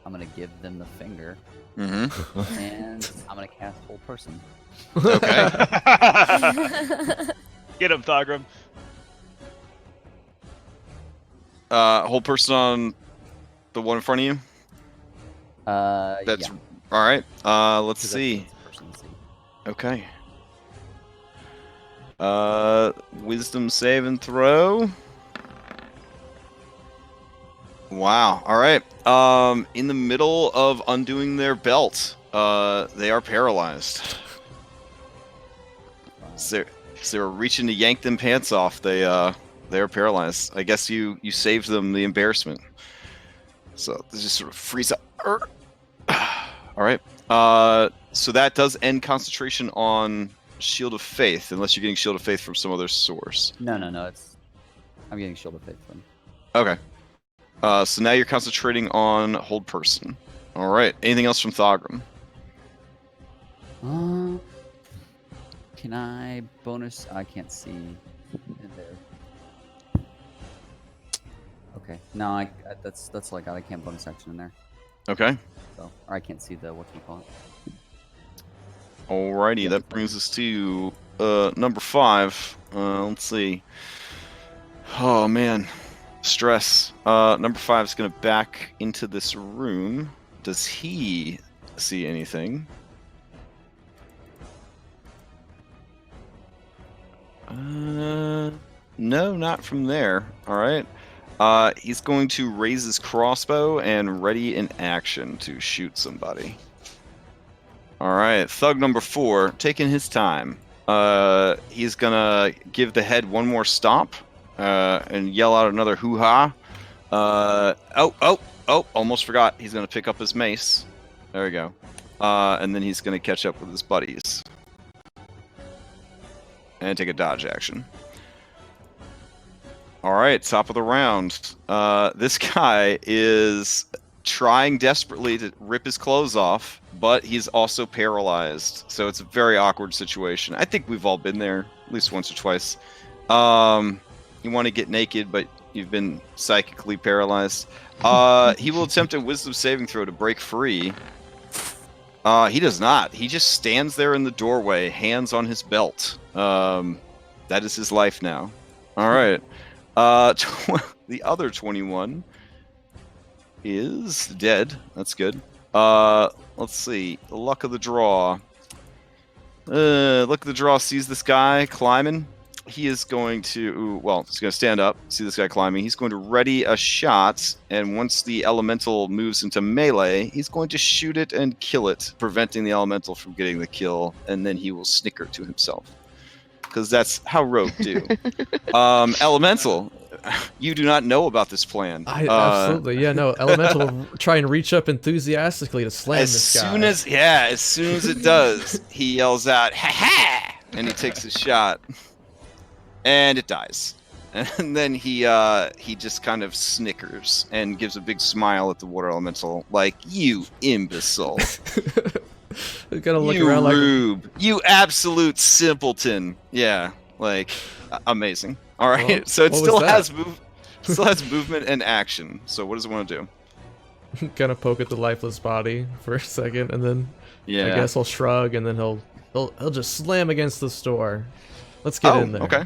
I'm gonna give them the finger, Mm-hmm. and I'm gonna cast whole person. Okay. Get him, Thogrum. Whole person on the one in front of you? That's yeah. all right. Let's 'cause see. that's person to see. Okay. Wisdom save and throw. Wow. All right. In the middle of undoing their belt, They are paralyzed. So they were reaching to yank them pants off. They are paralyzed. I guess you saved them the embarrassment. So they just sort of freeze up. All right. So that does end concentration on Shield of Faith, unless you're getting Shield of Faith from some other source. No. I'm getting Shield of Faith from. Okay. So now you're concentrating on Hold Person. All right. Anything else from Thogrim? Can I bonus? I can't see in there. Okay. No, that's all I got. I can't bonus action in there. Okay. So, or I can't see the whatchamacallit. Alrighty, that brings us to number 5. Let's see. Oh man, stress. Number 5 is gonna back into this room. Does he see anything? No, not from there. All right. He's going to raise his crossbow and ready in action to shoot somebody. All right, thug number 4, taking his time. He's gonna give the head one more stomp and yell out another hoo-ha. Almost forgot. He's gonna pick up his mace. There we go. And then he's gonna catch up with his buddies and take a dodge action. All right, top of the round. This guy is trying desperately to rip his clothes off, but he's also paralyzed. So it's a very awkward situation. I think we've all been there at least once or twice. You want to get naked, but you've been psychically paralyzed. He will attempt a wisdom saving throw to break free. He does not. He just stands there in the doorway, hands on his belt. That is his life now. All right. The other 21 is dead. That's good. Let's see. The luck of the draw. Luck of the draw sees this guy climbing. He is going to, well, he's going to stand up, see this guy climbing. He's going to ready a shot, and once the elemental moves into melee, he's going to shoot it and kill it, preventing the elemental from getting the kill, and then he will snicker to himself. Because that's how rogue do. Elemental, you do not know about this plan. Absolutely, yeah, no. Elemental will try and reach up enthusiastically to slam this guy. As soon as it does, he yells out, "Ha ha!" and he takes a shot. And it dies. And then he just kind of snickers and gives a big smile at the water elemental, like, "You imbecile. He's gonna look You around rube. You absolute simpleton." Yeah, like, amazing. All right, Well, so it what still was has movement and action. So what does it want to do? like gonna poke at the lifeless body for a second, and then Yeah. I guess he'll shrug, and then he'll just slam against the door. Let's get in there. Okay.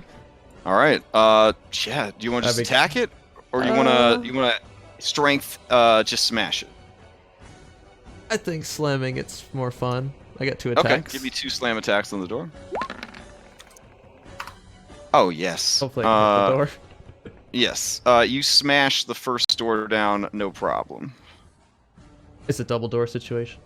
All right. Yeah. Do you want to just That'd be- attack it, or you wanna strength just smash it? I think slamming it's more fun. I got 2 Okay. attacks. Give me 2 slam attacks on the door. Oh yes. Hopefully I can hit the door. Yes. You smash the first door down, no problem. It's a double door situation.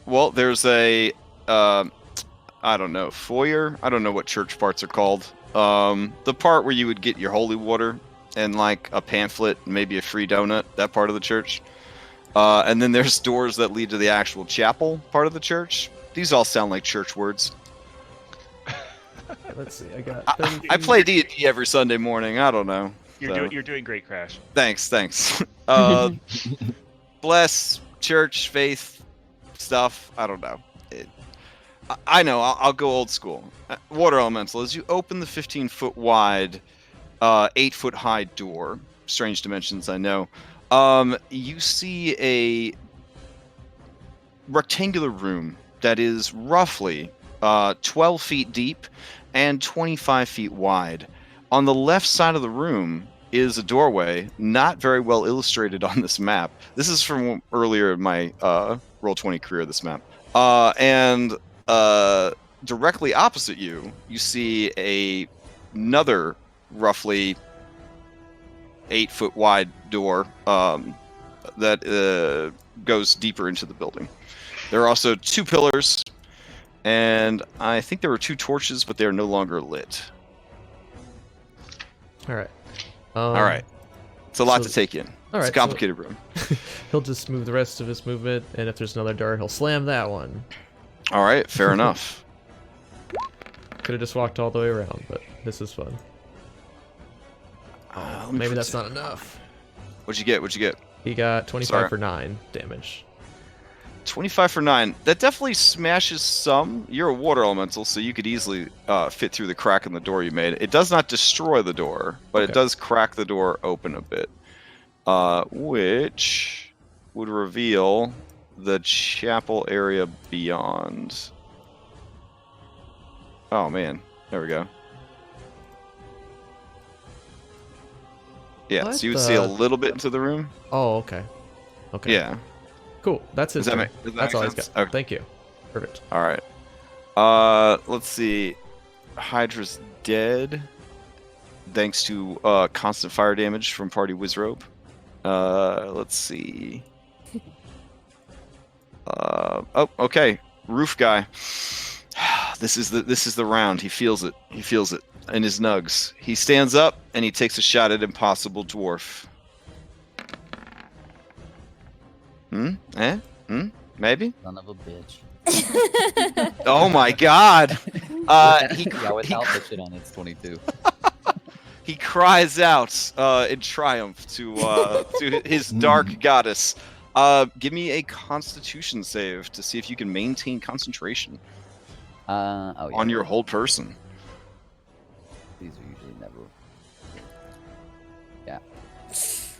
Well, there's a I don't know, foyer. I don't know what church parts are called. The part where you would get your holy water and like a pamphlet, maybe a free donut. That part of the church. And then there's doors that lead to the actual chapel part of the church. These all sound like church words. Let's see. I got. I play D&D every Sunday morning. I don't know. You're doing great, Crash. Thanks. Bless, church, faith, stuff. I don't know. I know. I'll go old school. Water elemental. As you open the 15-foot wide, 8-foot high door, strange dimensions, I know. You see a rectangular room that is roughly 12 feet deep and 25 feet wide. On the left side of the room is a doorway, not very well illustrated on this map. This is from earlier in my Roll20 career, this map. And directly opposite you, you see another roughly 8-foot wide door that goes deeper into the building. There are also 2 pillars, and I think there were 2 torches, but they are no longer lit. All right. All right. It's a lot so- to take in. all It's a right, so- complicated room. He'll just move the rest of his movement, and if there's another door, he'll slam that one. All right, fair enough. Could have just walked all the way around, but this is fun. Let me Maybe put that's some- not enough. What'd you get? What'd you get? He got 25 Sorry. for 9 damage. 25 for 9. That definitely smashes some. You're a water elemental, so you could easily fit through the crack in the door you made. It does not destroy the door, but Okay. it does crack the door open a bit, which would reveal the chapel area beyond. Oh man, there we go. Yeah, What so you would see a the- little bit into the room. Oh, okay. Okay. Yeah. Cool. That's his Does that turn. make- does that That's make all he's sense? got. Okay. Thank you. Perfect. All right. Let's see. Hydra's dead, thanks to constant fire damage from Party Wizrobe. Let's see. Oh, okay. Roof guy. This is the round. He feels it. He feels it in his nugs. He stands up and he takes a shot at Impossible Dwarf. Maybe? Son of a bitch. Oh my god! Yeah, without the shit on it's 22. He cries out in triumph to his dark goddess. Give me a Constitution save to see if you can maintain concentration Oh, yeah. on your whole person. These are usually never.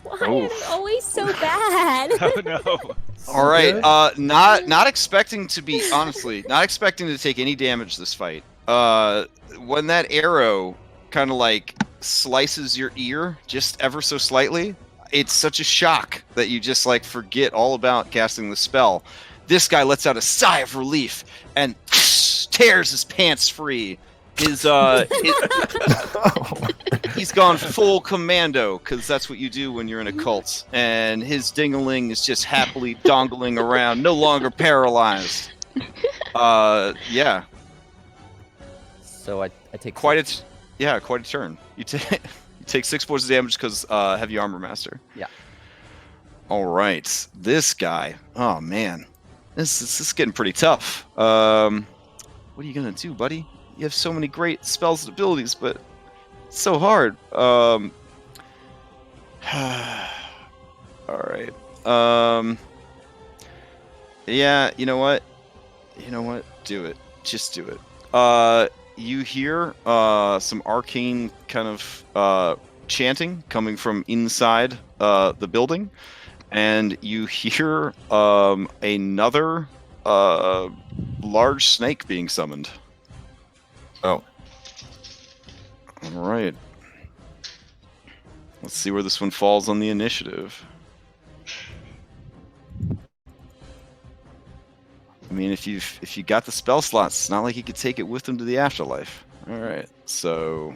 Why are they always so bad? Oh no. All right. Good. Not expecting to be honestly, not expecting to take any damage this fight. When that arrow kind of like slices your ear just ever so slightly, it's such a shock that you just like forget all about casting the spell. This guy lets out a sigh of relief and tears his pants free. He's gone full commando, because that's what you do when you're in a cult. And his ding-a-ling is just happily dongling around, no longer paralyzed. Yeah, So I take quite a turn. You take 6 points of damage because heavy armor master. Yeah. All right, this guy. Oh man, this is getting pretty tough. What are you gonna do, buddy? You have so many great spells and abilities, but it's so hard. All right. Yeah, you know what? Do it. Just do it. You hear some arcane kind of chanting coming from inside the building, and you hear another large snake being summoned. Oh. All right. Let's see where this one falls on the initiative. I mean, if you got the spell slots, it's not like you could take it with him to the afterlife. All right. So,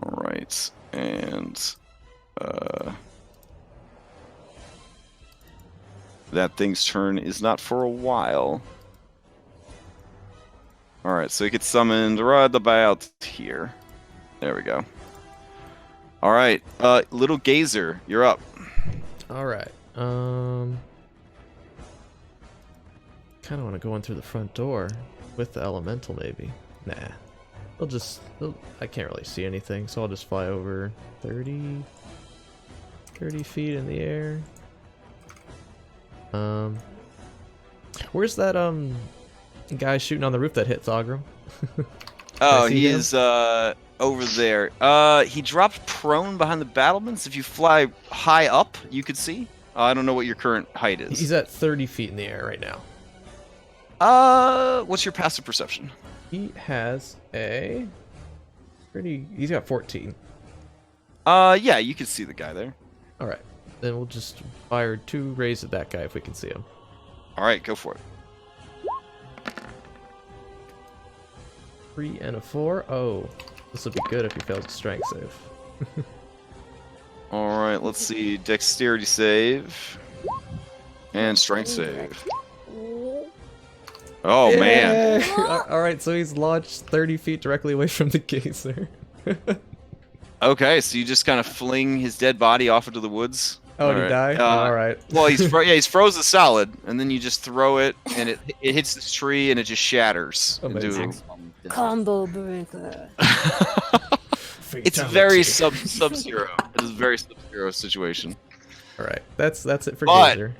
all right, and that thing's turn is not for a while. Alright, so he gets summoned right about here. There we go. Alright, Little Gazer, you're up. All right. Kind of want to go in through the front door with the elemental, maybe. Nah. I can't really see anything, so I'll just fly over 30 feet in the air. Where's that guy shooting on the roof that hit Thogrum? Oh, I see he him. is over there. He dropped prone behind the battlements. If you fly high up, you could see. I don't know what your current height is. He's at 30 feet in the air right now. What's your passive perception? He has he's got 14. Yeah, you can see the guy there. All right. Then we'll just fire 2 rays at that guy if we can see him. All right, go for it. 3 and a 4. Oh, this would be good if he fails a strength save. All right, let's see. Dexterity save and strength save. Oh man. All right, so he's launched 30 feet directly away from the geyser. Okay, so you just kind of fling his dead body off into the woods. Oh, did he die? All right. Well, he's frozen solid, and then you just throw it, and it hits this tree, and it just shatters. Amazing. Into... Combo breaker. It's very sub-zero. It is a very sub-zero situation. All right, that's it for But- geyser.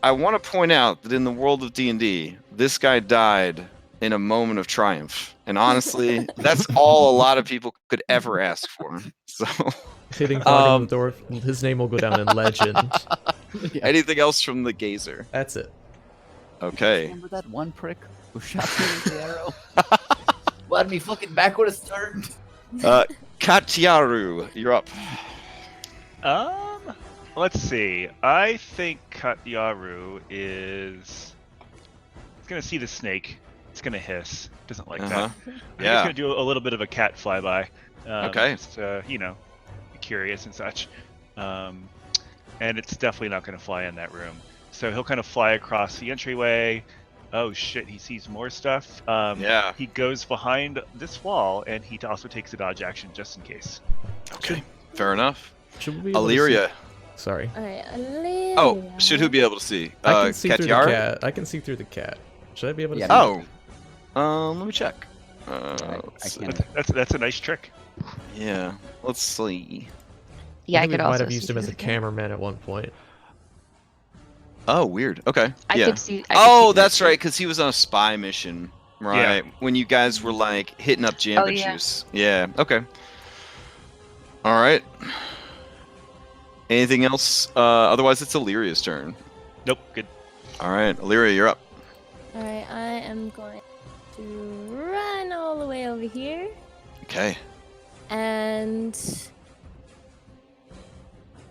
I want to point out that in the world of D&D, this guy died in a moment of triumph. And honestly, that's all a lot of people could ever ask for. So, Hitting Clog on the door, his name will go down in legend. anything else from the gazer? That's it. Okay. Remember that one prick who shot me with the arrow? Let me fucking back with a start. Katyaru, you're up. Let's see. I think Katyaru is. It's gonna see the snake. It's gonna hiss. Doesn't like that. I'm Yeah. just gonna do a little bit of a cat flyby. Okay. Just, be curious and such. And it's definitely not gonna fly in that room. So he'll kind of fly across the entryway. Oh shit! He sees more stuff. Yeah. He goes behind this wall, and he also takes a dodge action just in case. Okay. Fair enough. Should we be able to Illyria. see- Sorry. Alright, Oh, should who be able to see? I can see through the Katyaru? cat. I can see through the cat. Should I be able to Yeah. see? Oh. Let me check. I Let's see. can't. That's a nice trick. Yeah. Let's see. Yeah, I think could we also might have see used him as a through the cat. cameraman at one point. Oh, weird. Okay. I yeah. could see. I could see Oh, through that's the- right, because he was on a spy mission, right? When you guys were like hitting up Jamba Oh, yeah. Juice. Yeah. Okay. All right. Anything else? Otherwise, it's Illyria's turn. Nope. Good. All right, Illyria, you're up. Alright, I am going to run all the way over here. Okay. And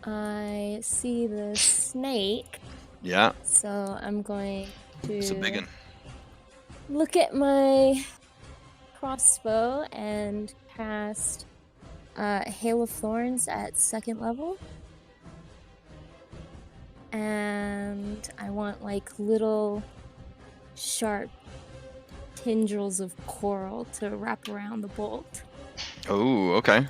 I see the snake, Yeah, so I'm going to it's a big one. look at my crossbow and cast Hail of Thorns at 2nd level. And I want like little sharp tendrils of coral to wrap around the bolt. Oh, okay.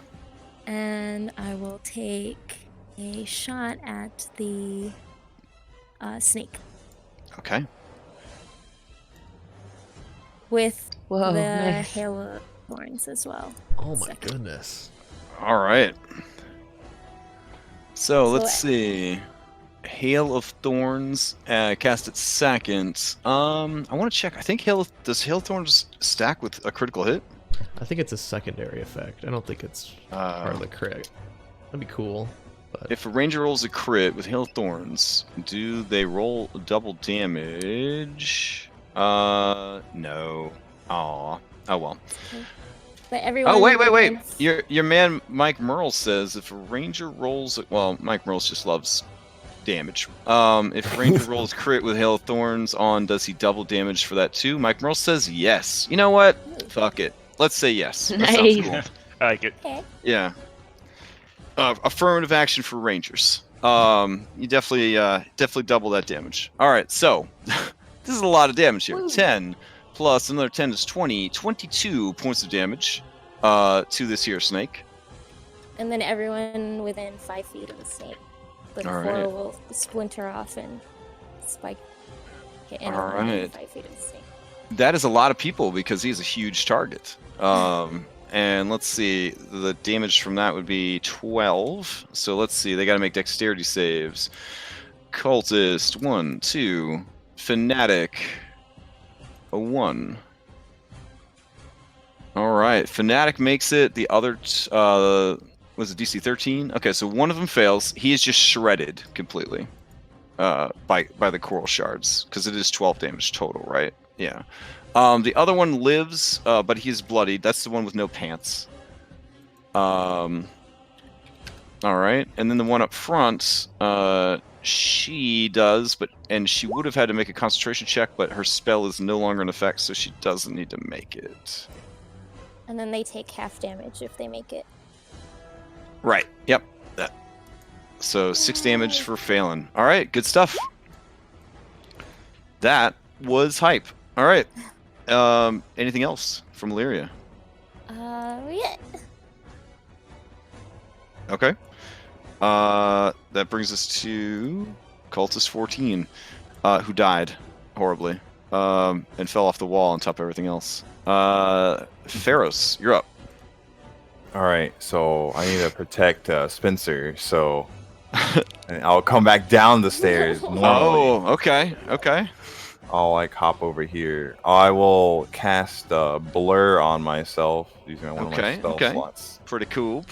And I will take a shot at the snake Okay. with Whoa, the nice. Hail of Thorns as well. Oh my Second. goodness. All right. So let's So- see. Hail of Thorns, cast at 2nd. I want to check. I think does Hail of Thorns stack with a critical hit? I think it's a secondary effect. I don't think it's part of the crit. That'd be cool. But If a ranger rolls a crit with Hail of Thorns, do they roll double damage? No. Aw. Oh well. But everyone. Oh wait. within- Your man Mike Merle says if a ranger rolls, well, Mike Merle just loves damage. If a ranger rolls crit with Hail of Thorns on, does he double damage for that too? Mike Merle says yes. You know what? Fuck it. Let's say yes. That sounds Nice. cool. I like it. Okay. Yeah. Affirmative action for rangers. You definitely double that damage. All right, so this is a lot of damage here. 10 plus another 10 is 20. 22 points of damage to this here snake. And then everyone within 5 feet of the snake. The All coral right. will splinter off and spike hit All anyone within right. 5 feet of the snake. That is a lot of people because he's a huge target. And let's see, the damage from that would be 12. So let's see, they got to make dexterity saves. Cultist, 1, 2. Fanatic, a 1. All right, Fanatic makes it. The other, was it DC 13? Okay, so one of them fails. He is just shredded completely by the coral shards because it is 12 damage total, right? Yeah. The other one lives, but he's bloodied. That's the one with no pants. All right, and then the one up front, she does, and she would have had to make a concentration check, but her spell is no longer in effect, so she doesn't need to make it. And then they take half damage if they make it. Right. Yep. That So 6 damage for failing. All right, good stuff. That was hype. All right. Anything else from Lyria? Yeah. Okay. That brings us to Cultist 14, who died horribly, and fell off the wall on top of everything else. Pharos, you're up. All right, so I need to protect Spencer, so and I'll come back down the stairs normally. Oh, okay. I'll like hop over here. I will cast blur on myself using one of my spell slots. Pretty cool.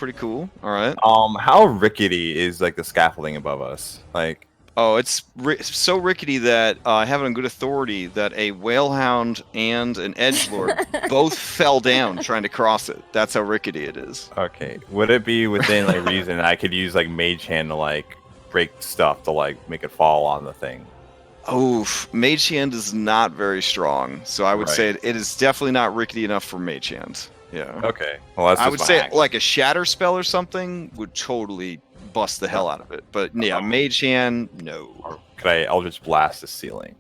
All right. How rickety is like the scaffolding above us? Like, oh, it's so rickety that I have it on good authority that a whalehound and an edgelord both fell down trying to cross it. That's how rickety it is. okay, would it be within like reason I could use like mage hand to like break stuff to like make it fall on the thing? Oh, Mage Hand is not very strong, so I would say it is definitely not rickety enough for Mage Hand. Yeah. Okay. Well, that's I just would my say action. like a Shatter spell or something would totally bust the hell out of it. But yeah, Mage Hand, no. Or could I Eldritch Blast the ceiling?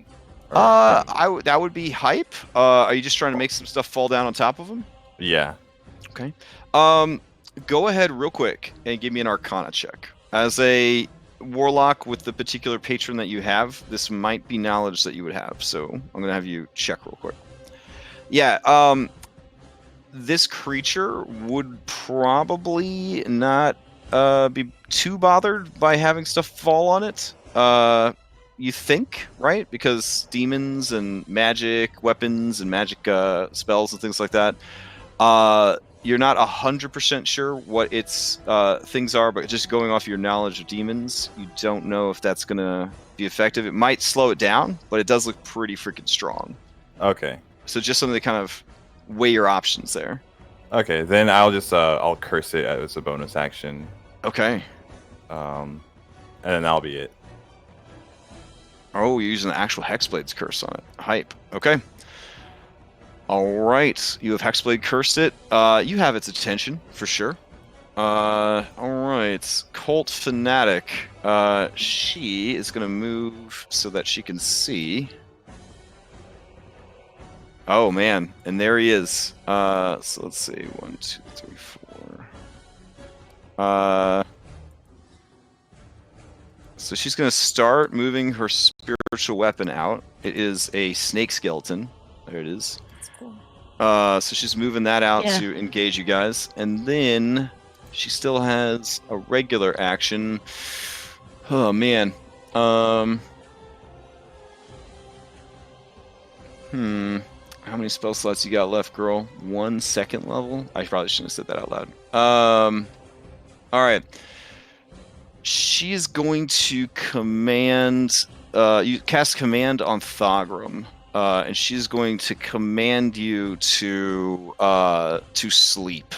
Or- that would be hype. Are you just trying to make some stuff fall down on top of them? yeah. Okay. Go ahead real quick and give me an Arcana check. As a warlock with the particular patron that you have, this might be knowledge that you would have. So I'm gonna have you check real quick. Yeah. This creature would probably not be too bothered by having stuff fall on it. You think, right? Because demons and magic weapons and magic spells and things like that. You're not 100% sure what its things are, but just going off your knowledge of demons, you don't know if that's gonna be effective. It might slow it down, but it does look pretty freaking strong. Okay. So just something to kind of weigh your options there. Okay. Then I'll just I'll curse it as a bonus action. Okay. And then that'll be it. Oh, you're using the actual Hexblade's curse on it. Hype. Okay. All right. You have Hexblade cursed it. You have its attention, for sure. All right. Cult Fanatic. She is going to move so that she can see. Oh, man. And there he is. So let's see. 1, 2, 3, 4. So she's going to start moving her spiritual weapon out. It is a snake skeleton. There it is. That's cool. So she's moving that out Yeah. to engage you guys. And then she still has a regular action. Oh, man. How many spell slots you got left, girl? 1 second level? I probably shouldn't have said that out loud. All right. She is going to command. You cast command on Thogrum, and she's going to command you to sleep.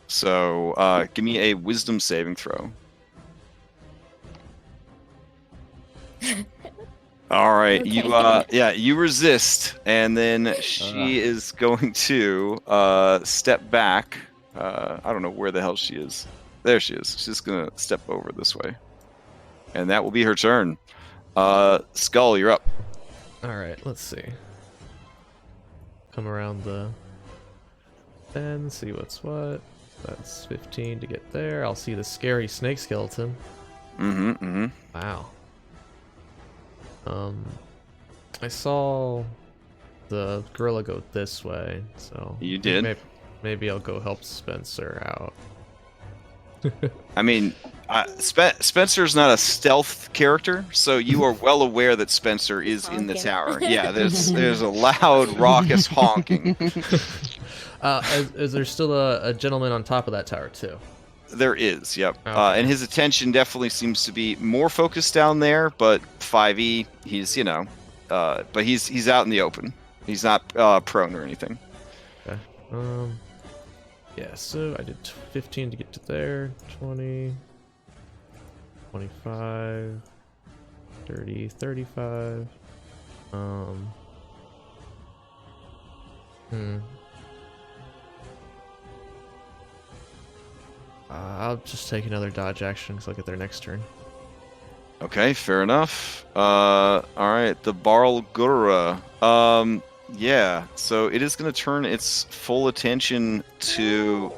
So give me a Wisdom saving throw. All right, Okay. you resist, and then she is going to step back. I don't know where the hell she is. There she is. She's gonna step over this way, and that will be her turn. Skull, you're up. Alright, let's see. Come around the bend, see what's what. That's 15 to get there. I'll see the scary snake skeleton. Wow. I saw the gorilla go this way, so You did? Maybe I'll go help Spencer out. I mean, Spencer's not a stealth character, so you are well aware that Spencer is in the Honking. tower. Yeah, there's a loud, raucous honking. Is there still a gentleman on top of that tower too? There is, yep. Okay. And his attention definitely seems to be more focused down there, but 5e, he's, but he's out in the open. He's not prone or anything. Okay. Yeah, so I did 15 to get to there, 20, 25, 30, 35. I'll I'll just take another dodge action because I'll get their next turn. Okay, fair enough. All right, the Barlgura. Yeah, so it is going to turn its full attention to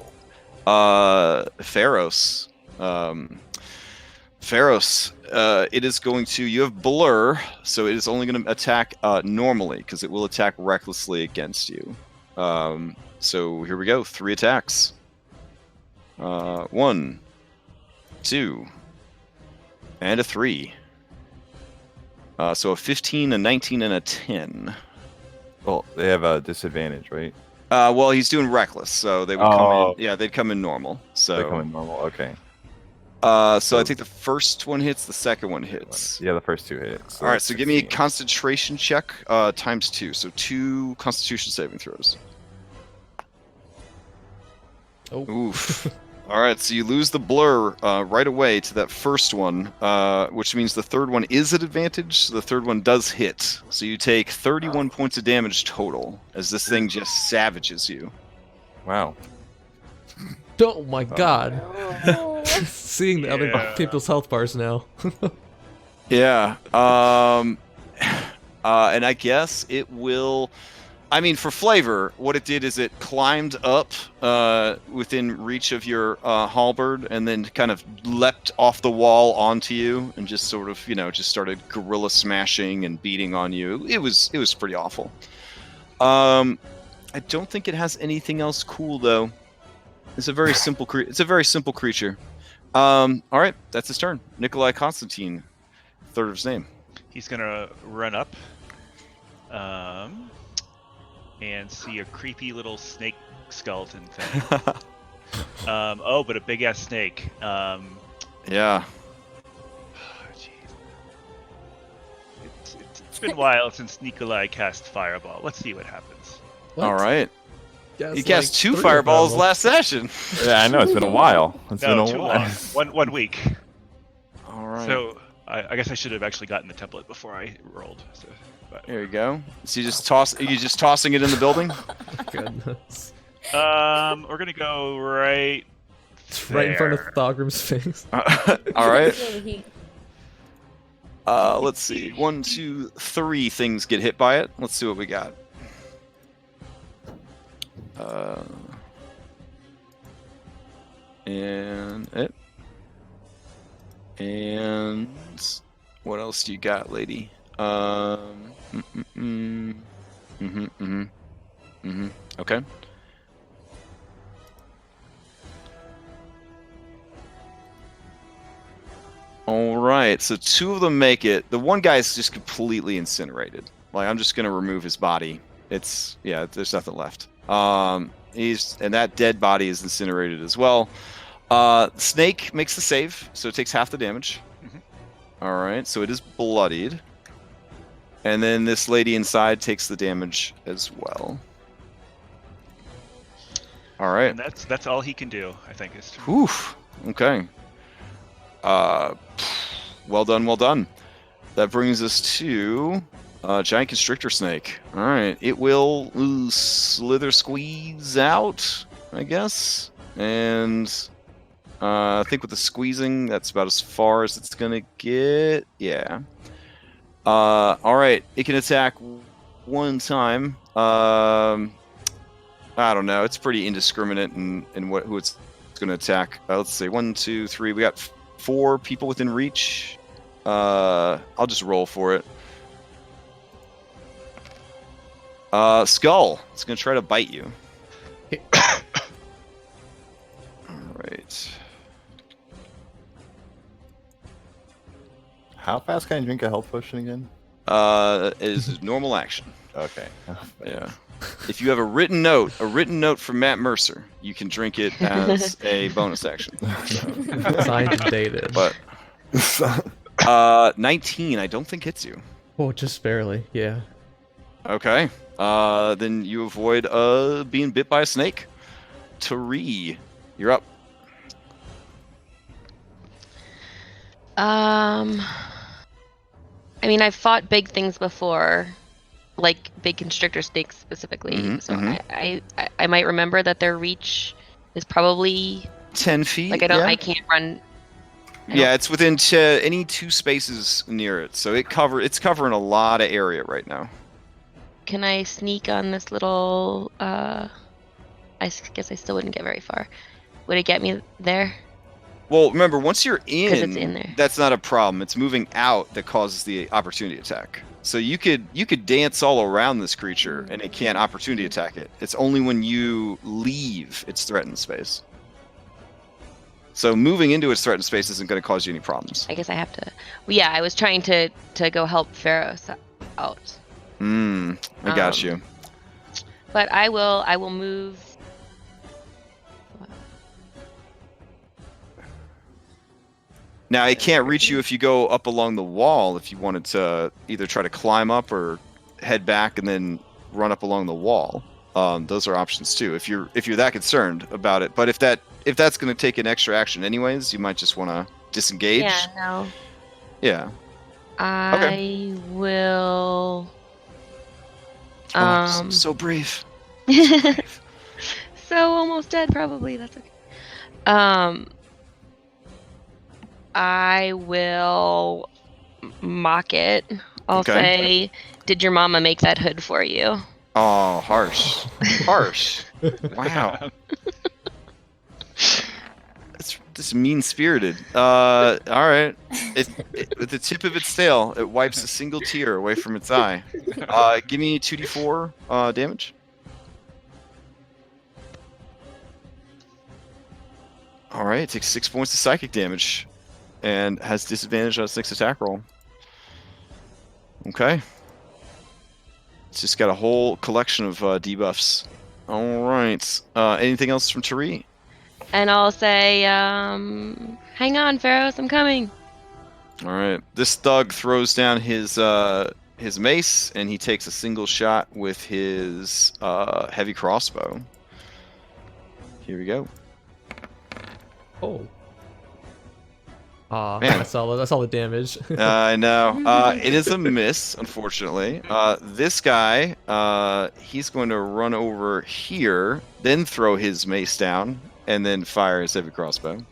Pharos. Pharos, it is going to. You have Blur, so it is only going to attack normally because it will attack recklessly against you. So here we go. 3 attacks. 1, 2, and a 3. So a 15, a 19, and a 10. Well, they have a disadvantage, right? Well, he's doing reckless, so they would come in. Yeah, they'd come in normal. So they come in normal. Okay. So I think the first one hits, the second one hits. Yeah, the first 2 hits. All right, so give me a concentration check times 2. So 2 Constitution saving throws. Oh. Oof. All right, so you lose the blur right away to that first one, which means the third one is at advantage. So the third one does hit. So you take 31 points of damage total as this thing just savages you. Wow. Oh my god. Seeing the other people's health bars now. Yeah. And I guess it will... I mean, for flavor, what it did is it climbed up within reach of your halberd and then kind of leapt off the wall onto you and just sort of, just started gorilla smashing and beating on you. It was pretty awful. I don't think it has anything else cool though. It's a very simple creature. All right, that's his turn. Nikolai Constantine, third of his name. He's gonna run up. And see a creepy little snake skeleton thing. But a big ass snake. Yeah. Jeez. It's been a while since Nikolai cast Fireball. Let's see what happens. What? All right. Yeah, He it's cast like 2 3 fireballs fireballs. last session. Yeah, I know. It's been a while. It's been a too while. long. One week. All right. So I guess I should have actually gotten the template before I rolled. So, There you go. So you just tossing it in the building? Goodness. we're gonna go right. It's right in front of there. Thogrim's face. All right. He- Let's see. 1, 2, 3 things get hit by it. Let's see what we got. And it. And what else do you got, lady? Okay. All right, so 2 of them make it. The one guy's just completely incinerated. Like, I'm just gonna remove his body. There's nothing left. And that dead body is incinerated as well. Snake makes the save, so it takes half the damage. All right, so it is bloodied. And then this lady inside takes the damage as well. All right. And that's all he can do, I think. Is Whew. Okay. Well done. That brings us to giant constrictor snake. All right. It will slither squeeze out, I guess. And I think with the squeezing, that's about as far as it's going to get. Yeah. All right. It can attack one time. I don't know. It's pretty indiscriminate in who it's going to attack. Let's see. 1, 2, 3. We got 4 people within reach. I'll just roll for it. Skull. It's going to try to bite you. All right. How fast can I drink a health potion again? It is normal action. Okay. Yeah. If you have a written note from Matt Mercer, you can drink it as a bonus action. Signed and dated. But 19, I don't think hits you. Oh, just barely. Yeah. Okay. Then you avoid being bit by a snake. Tari, you're up. I mean, I've fought big things before, like big constrictor snakes specifically. Mhm, so mhm. I might remember that their reach is probably 10 feet. Like I can't run. Yeah, it's within any 2 spaces near it, so it's covering a lot of area right now. Can I sneak on this little? I guess I still wouldn't get very far. Would it get me there? Well, remember, once you're 'Cause it's in there. that's not a problem. It's moving out that causes the opportunity attack. So you could dance all around this creature, and it can't opportunity attack it. It's only when you leave its threatened space. So moving into its threatened space isn't going to cause you any problems. I guess I have to. Well, yeah, I was trying to go help Pharaohs out. I got you. But I will move. Now, it can't reach you if you go up along the wall. If you wanted to either try to climb up or head back and then run up along the wall, those are options too. If you're that concerned about it, but if that's going to take an extra action anyways, you might just want to disengage. Yeah, no. Yeah. I will. So brave. So almost dead, probably. That's okay. I will mock it. I'll say, "Did your mama make that hood for you?" Oh, harsh. Harsh. Wow. That's mean-spirited. All right. With the tip of its tail, it wipes a single tear away from its eye. Give me 2d4 damage. All right, it takes 6 points of psychic damage and has disadvantage on its next attack roll. Okay. It's just got a whole collection of debuffs. All right. Anything else from Tari? And I'll say, "Hang on, Pharaohs, I'm coming." All right. This thug throws down his mace, and he takes a single shot with his heavy crossbow. Here we go. Oh. Aw, Man. that's all the damage. I know. It is a miss, unfortunately. This guy, he's going to run over here, then throw his mace down, and then fire his heavy crossbow.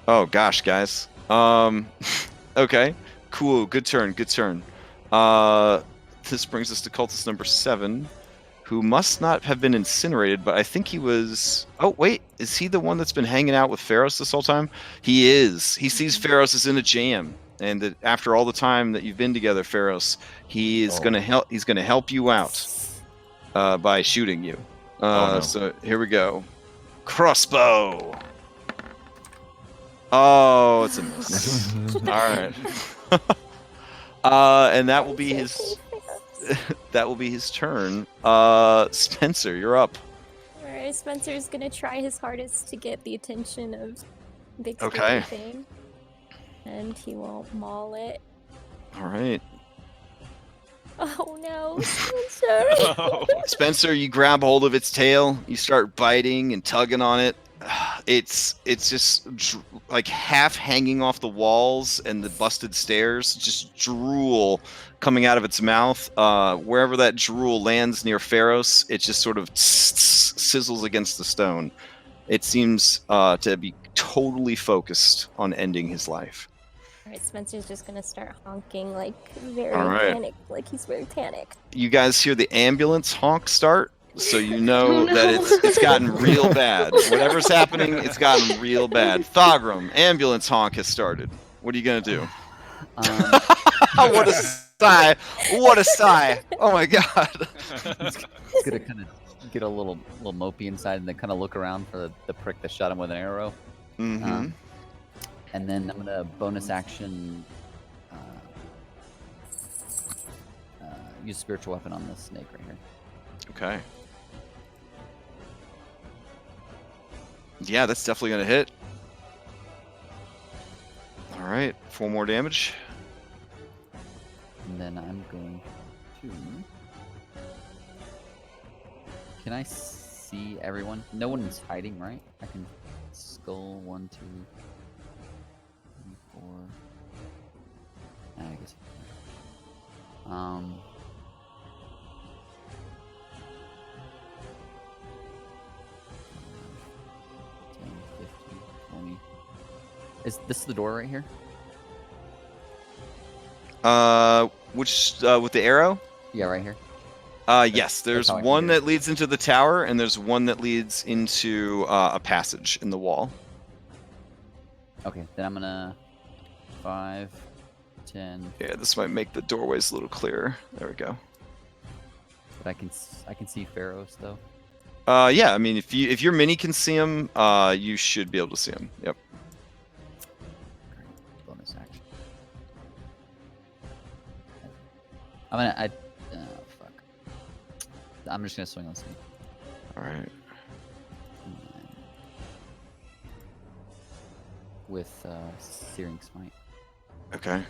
Oh gosh, guys. Okay. Cool. Good turn. Good turn. This brings us to cultist number 7, who must not have been incinerated, but I think he was... Oh, wait. Is he the one that's been hanging out with Pharos this whole time? He is. He sees Pharos is in a jam, and that after all the time that you've been together, Pharos, he is going to help. He's going to help you out by shooting you. No. So here we go. Crossbow. Oh, it's a miss. All right. And that will be his... that will be his turn. Spencer, you're up. Alright, Spencer's gonna try his hardest to get the attention of Big Okay. Thing. And he won't maul it. Alright. Oh no, Spencer! Spencer, you grab hold of its tail, you start biting and tugging on it. It's just like half hanging off the walls and the busted stairs, just drool coming out of its mouth. Wherever that drool lands near Pharos, it just sort of sizzles against the stone. It seems to be totally focused on ending his life. Alright, Spencer's just gonna start honking like very Alright. panicked, like he's very panicked. You guys hear the ambulance honk start, so you know that it's gotten real bad. Whatever's happening, it's gotten real bad. Thogrum, ambulance honk has started. What are you gonna do? What a sigh! What a sigh! Oh my god! He's gonna kind of get a little mopey inside and then kind of look around for the prick that shot him with an arrow. Mm-hmm. And then I'm gonna bonus action use spiritual weapon on this snake right here. Okay. Yeah, that's definitely gonna hit. All right, 4 more damage. And then I'm going to. Can I see everyone? No one is hiding, right? I can skull 1, 2, 3, 4. I guess. 5, Is this the door right here? Which with the arrow? Yeah, right here. Yes. There's how I one figured. that leads into the tower, and there's one that leads into a passage in the wall. Okay, then I'm gonna 5, 10. Yeah, this might make the doorways a little clearer. There we go. But I can see Pharaohs though. Yeah. I mean, if your mini can see him, you should be able to see him. Yep. Bonus action. Fuck. I'm just gonna swing on something. All right. With Searing Smite. Okay.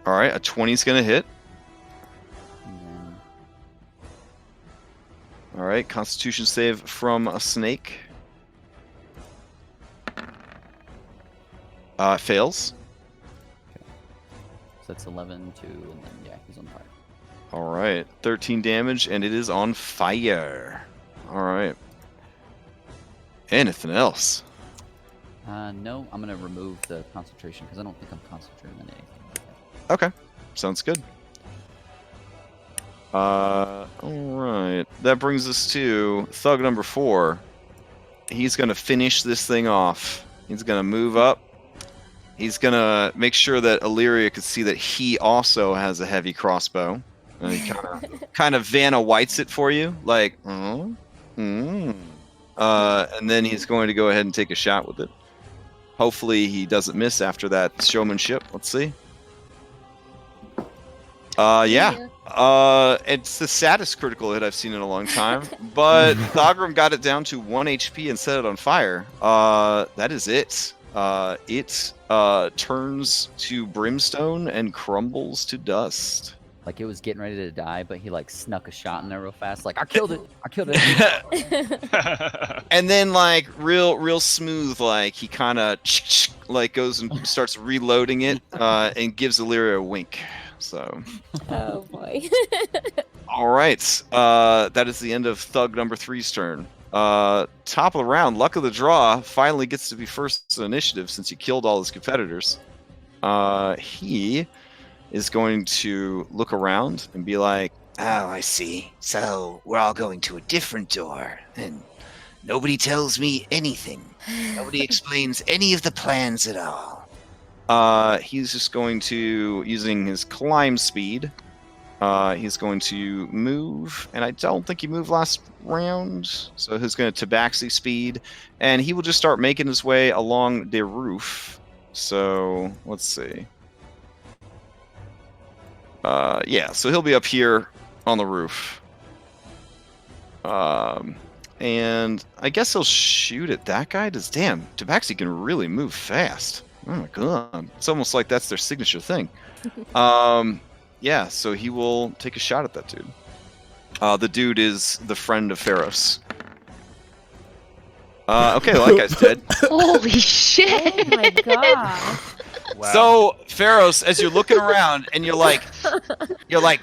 All right. A 20's gonna hit. And then All right. Constitution save from a snake. Fails. so that's 11, 2, and then yeah, he's on fire. All right. 13 damage, and it is on fire. All right. Anything else? No, I'm gonna remove the concentration because I don't think I'm concentrating on anything. Okay. Sounds good. All right. That brings us to thug number 4. He's going to finish this thing off. He's going to move up. He's going to make sure that Illyria could see that he also has a heavy crossbow. And he kind of Vanna Whites it for you, like, oh, and then he's going to go ahead and take a shot with it. Hopefully he doesn't miss after that showmanship. Let's see. Yeah. It's the saddest critical hit I've seen in a long time. But Thogrim got it down to 1 HP and set it on fire. That is it. It turns to brimstone and crumbles to dust. Like it was getting ready to die, but he like snuck a shot in there real fast. Like I killed it. I killed it. And then like real smooth, like he kind of like goes and starts reloading it and gives Illyria a wink. So. Oh boy. All right. That is the end of thug number 3's turn. Top of the round, luck of the draw, finally gets to be first in initiative since he killed all his competitors. He is going to look around and be like, oh, I see. So we're all going to a different door, and nobody tells me anything. Nobody explains any of the plans at all. He's just going to, using his climb speed, he's going to move, and I don't think he moved last round, so he's going to tabaxi speed, and he will just start making his way along the roof. So, let's see. Yeah, so he'll be up here on the roof. And I guess he'll shoot at that guy. Damn, tabaxi can really move fast. Oh my god. It's almost like that's their signature thing. Yeah, so he will take a shot at that dude. The dude is the friend of Pharos. Okay, well, that guy's dead. Holy shit! Oh my god. Wow. So, Pharos, as you're looking around and you're like,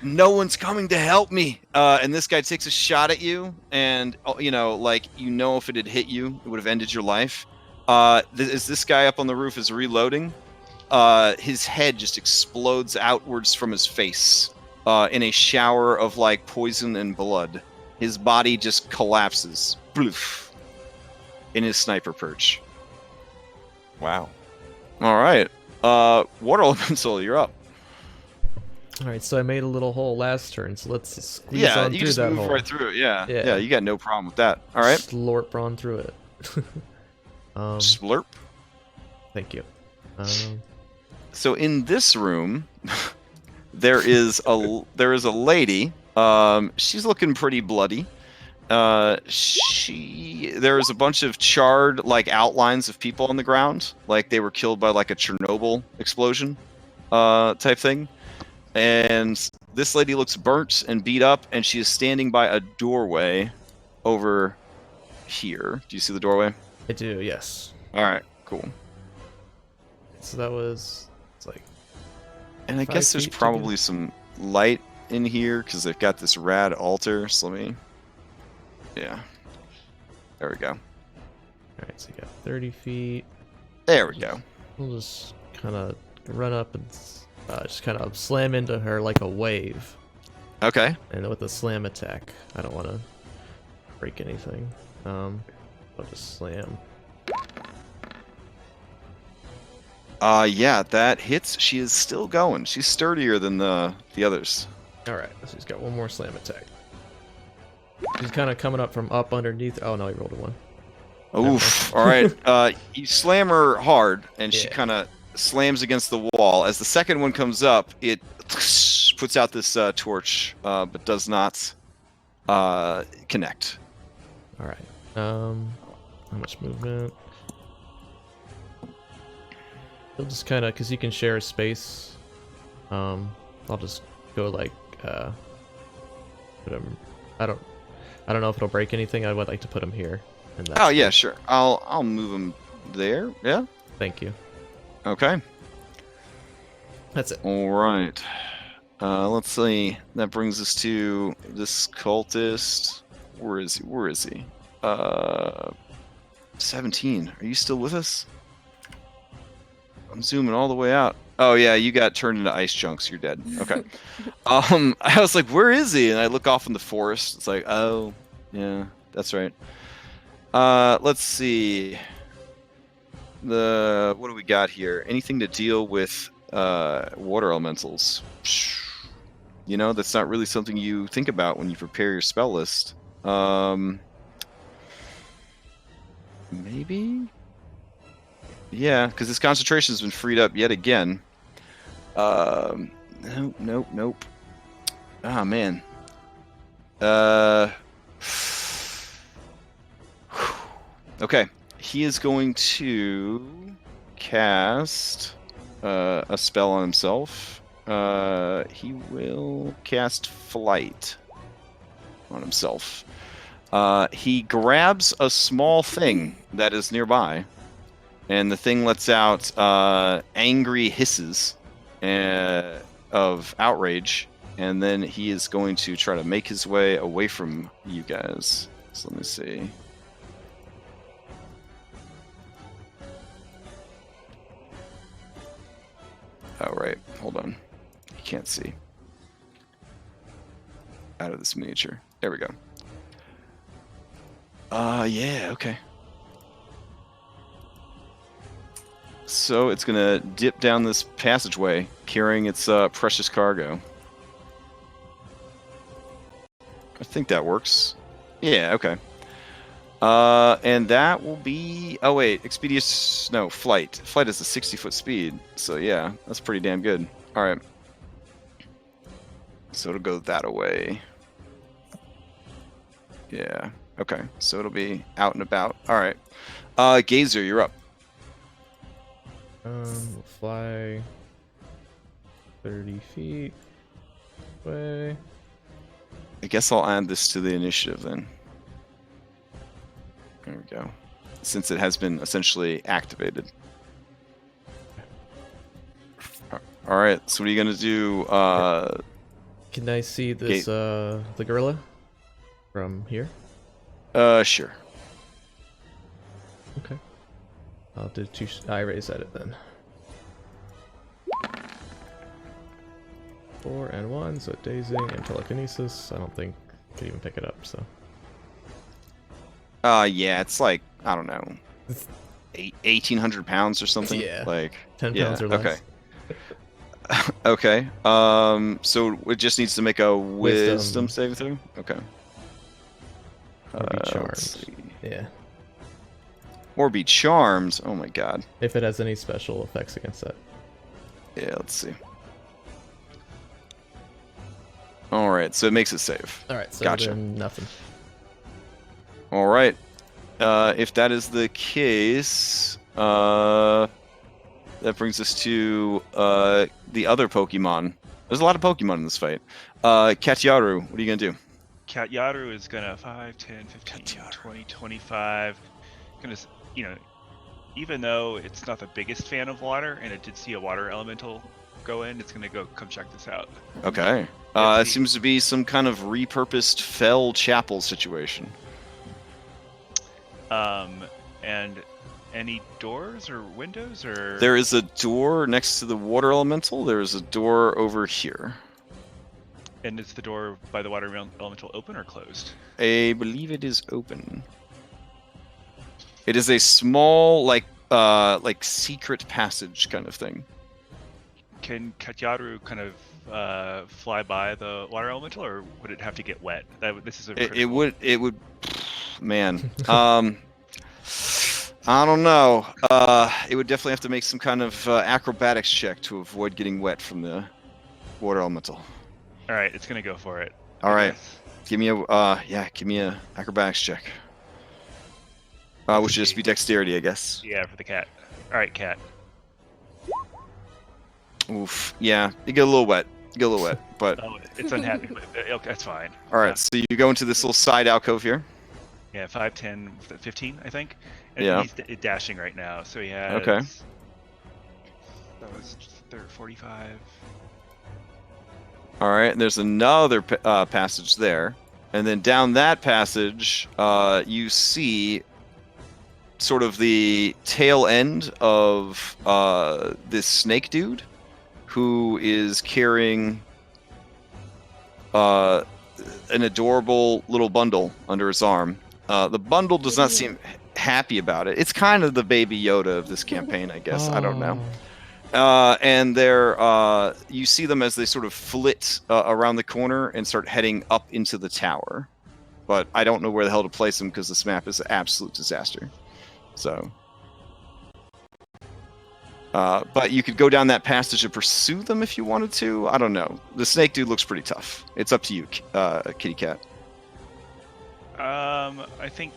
no one's coming to help me. And this guy takes a shot at you, and if it had hit you, it would have ended your life. As this guy up on the roof is reloading, his head just explodes outwards from his face in a shower of like poison and blood. His body just collapses, bloof, in his sniper perch. Wow. All right, Water Elemental, you're up. All right, so I made a little hole last turn, so let's squeeze Yeah, on you through just that move hole. right through it. Yeah, Yeah. yeah, you got no problem with that. All right, Slurp on through it. slurp. Thank you. So in this room, there is a lady. She's looking pretty bloody. There is a bunch of charred like outlines of people on the ground, like they were killed by like a Chernobyl explosion, type thing. And this lady looks burnt and beat up, and she is standing by a doorway over here. Do you see the doorway? I do, yes. All right, cool. So that was, it's like, And I 5 guess there's feet to probably some light in here because they've got this rad altar. So let me. Yeah. There we go. Alright, so you got 30 feet. There we go. We'll just kind of run up and just kind of slam into her like a wave. Okay. And with a slam attack, I don't want to break anything. I'll just slam. Yeah, that hits. She is still going. She's sturdier than the others. Alright, so she's got one more slam attack. She's kind of coming up from up underneath. Oh no, he rolled a 1. Oof. All right. You slam her hard, and she Yeah. kind of slams against the wall. As the second one comes up, it puts out this torch, but does not connect. Alright. How much movement? He'll just kind of, because you can share a space. I'll just go like, put him. I don't know if it'll break anything. I would like to put him here. And Oh yeah, sure. I'll move him there. Yeah. Thank you. Okay. That's it. All right. Let's see. That brings us to this cultist. Where is he? Where is he? 17. Are you still with us? I'm zooming all the way out. Oh yeah, you got turned into ice chunks. You're dead. Okay. I was like, where is he? And I look off in the forest. It's like, oh, yeah, that's right. Let's see. What do we got here? Anything to deal with water elementals? You know, that's not really something you think about when you prepare your spell list. Maybe? Yeah, because his concentration has been freed up yet again. Nope. Ah, man. Okay. He is going to cast a spell on himself. He will cast Flight on himself. He grabs a small thing that is nearby, and the thing lets out angry hisses of outrage, and then he is going to try to make his way away from you guys. So let me see. Oh, right. Hold on. You can't see. Out of this miniature. There we go. Yeah, okay. So it's gonna dip down this passageway, carrying its precious cargo. I think that works. Yeah, okay. And that will be... Oh, wait. Expedious... No, Flight. Flight is a 60-foot speed. So, yeah, that's pretty damn good. All right. So it'll go that away. Yeah. Okay. So it'll be out and about. All right. Gazer, you're up. We'll fly 30 feet away. I guess I'll add this to the initiative then. There we go. Since it has been essentially activated. All right. So what are you gonna do? Can I see this the gorilla from here? Sure. Okay. I'll do 2 eye rays at it then. 4 and 1, so dazing and telekinesis. I don't think I could even pick it up, so. Yeah, it's like, I don't know, 1,800 pounds or something. Yeah. Like 10 pounds or less. Okay. So it just needs to make a wisdom saving throw? Okay. Or be let's charmed. see. Yeah. Or be charmed. Oh my god. If it has any special effects against that. Yeah, let's see. Alright, so it makes it save. Alright, so Gotcha. then nothing. Alright. If that is the case, that brings us to the other Pokemon. There's a lot of Pokemon in this fight. Katyaru, what are you going to do? Katyaru is gonna 5, 10, 15, 20, 25. Gonna, even though it's not the biggest fan of water, and it did see a water elemental go in, it's gonna go come check this out. Okay. It seems to be some kind of repurposed fell chapel situation. And any doors or windows or? There is a door next to the water elemental. There is a door over here. And is the door by the water elemental open or closed? I believe it is open. It is a small, like secret passage kind of thing. Can Katyaru kind of fly by the water elemental, or would it have to get wet? This is a. It would. Man. I don't know. It would definitely have to make some kind of acrobatics check to avoid getting wet from the water elemental. All right, it's gonna go for it. All right, give me a acrobatics check. Which should just be dexterity, I guess. Yeah, for the cat. All right, cat. Oof. Yeah, you get a little wet. But Oh, it's unhappy, but that's fine. all right. So you go into this little side alcove here. Yeah, 5, 10, 15, I think. And Yeah. he's dashing right now, so he has. Okay. That was 45. All right. And there's another passage there, and then down that passage, you see sort of the tail end of this snake dude, who is carrying an adorable little bundle under his arm. The bundle does not seem happy about it. It's kind of the baby Yoda of this campaign, I guess. I don't know. And they're you see them as they sort of flit around the corner and start heading up into the tower. But I don't know where the hell to place them because this map is an absolute disaster. So, but you could go down that passage and pursue them if you wanted to. I don't know. The snake dude looks pretty tough. It's up to you, kitty cat. I think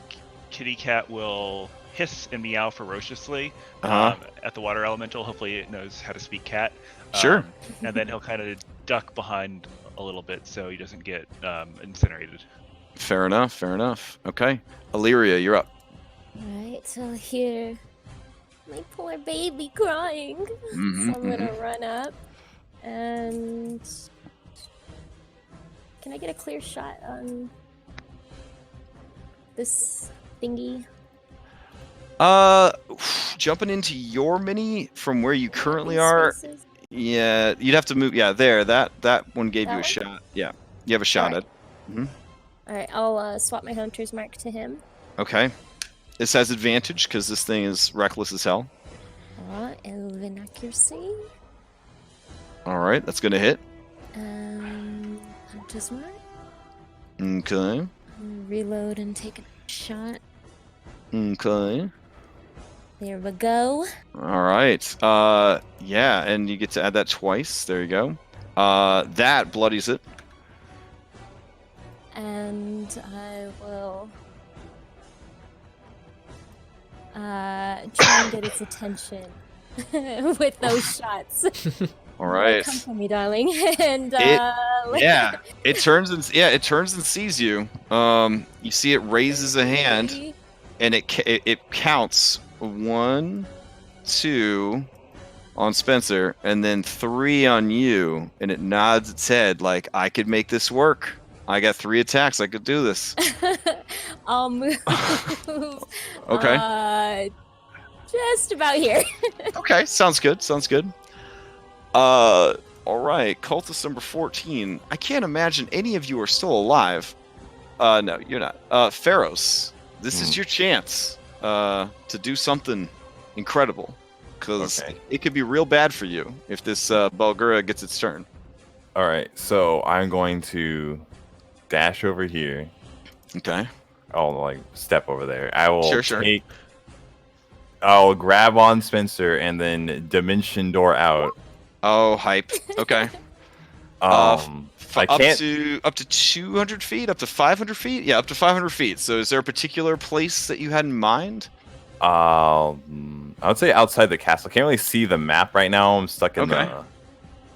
Kitty Cat will hiss and meow ferociously at the water elemental. Hopefully it knows how to speak cat. Sure. And then he'll kind of duck behind a little bit so he doesn't get incinerated. Fair enough. Okay. Illyria, you're up. Alright, so I'll hear my poor baby crying. So I'm gonna run up and can I get a clear shot on this thingy? Jumping into your mini from where you currently are. Spaces? Yeah, you'd have to move. Yeah, there. That one gave That you a one? shot. Yeah, you have a shot Alright. at. Alright, I'll swap my hunter's mark to him. Okay. This has advantage because this thing is reckless as hell. Elven accuracy. All right, that's gonna hit. Hunter's mark. Okay. Reload and take a shot. Okay. There we go. All right. Yeah, and you get to add that twice. There you go. That bloodies it. And I will try and get its attention with those shots. All right. Come for me, darling. And it turns and sees you. You see it raises a hand, and it counts 1, 2 on Spencer, and then 3 on you, and it nods its head like, I could make this work. I got 3 attacks. I could do this. I'll move. Okay. Just about here. Okay, sounds good. All right, cultist number 14. I can't imagine any of you are still alive. No, you're not. Pharaohs, this is your chance to do something incredible, because it could be real bad for you if this Bulgura gets its turn. All right, so I'm going to dash over here. Okay. I'll step over there. I will Sure. I'll grab on Spencer and then dimension door out. Oh, hype. Okay. I can't. Up to 200 feet, up to 500 feet. Yeah, up to 500 feet. So, is there a particular place that you had in mind? I would say outside the castle. I can't really see the map right now. I'm stuck in the.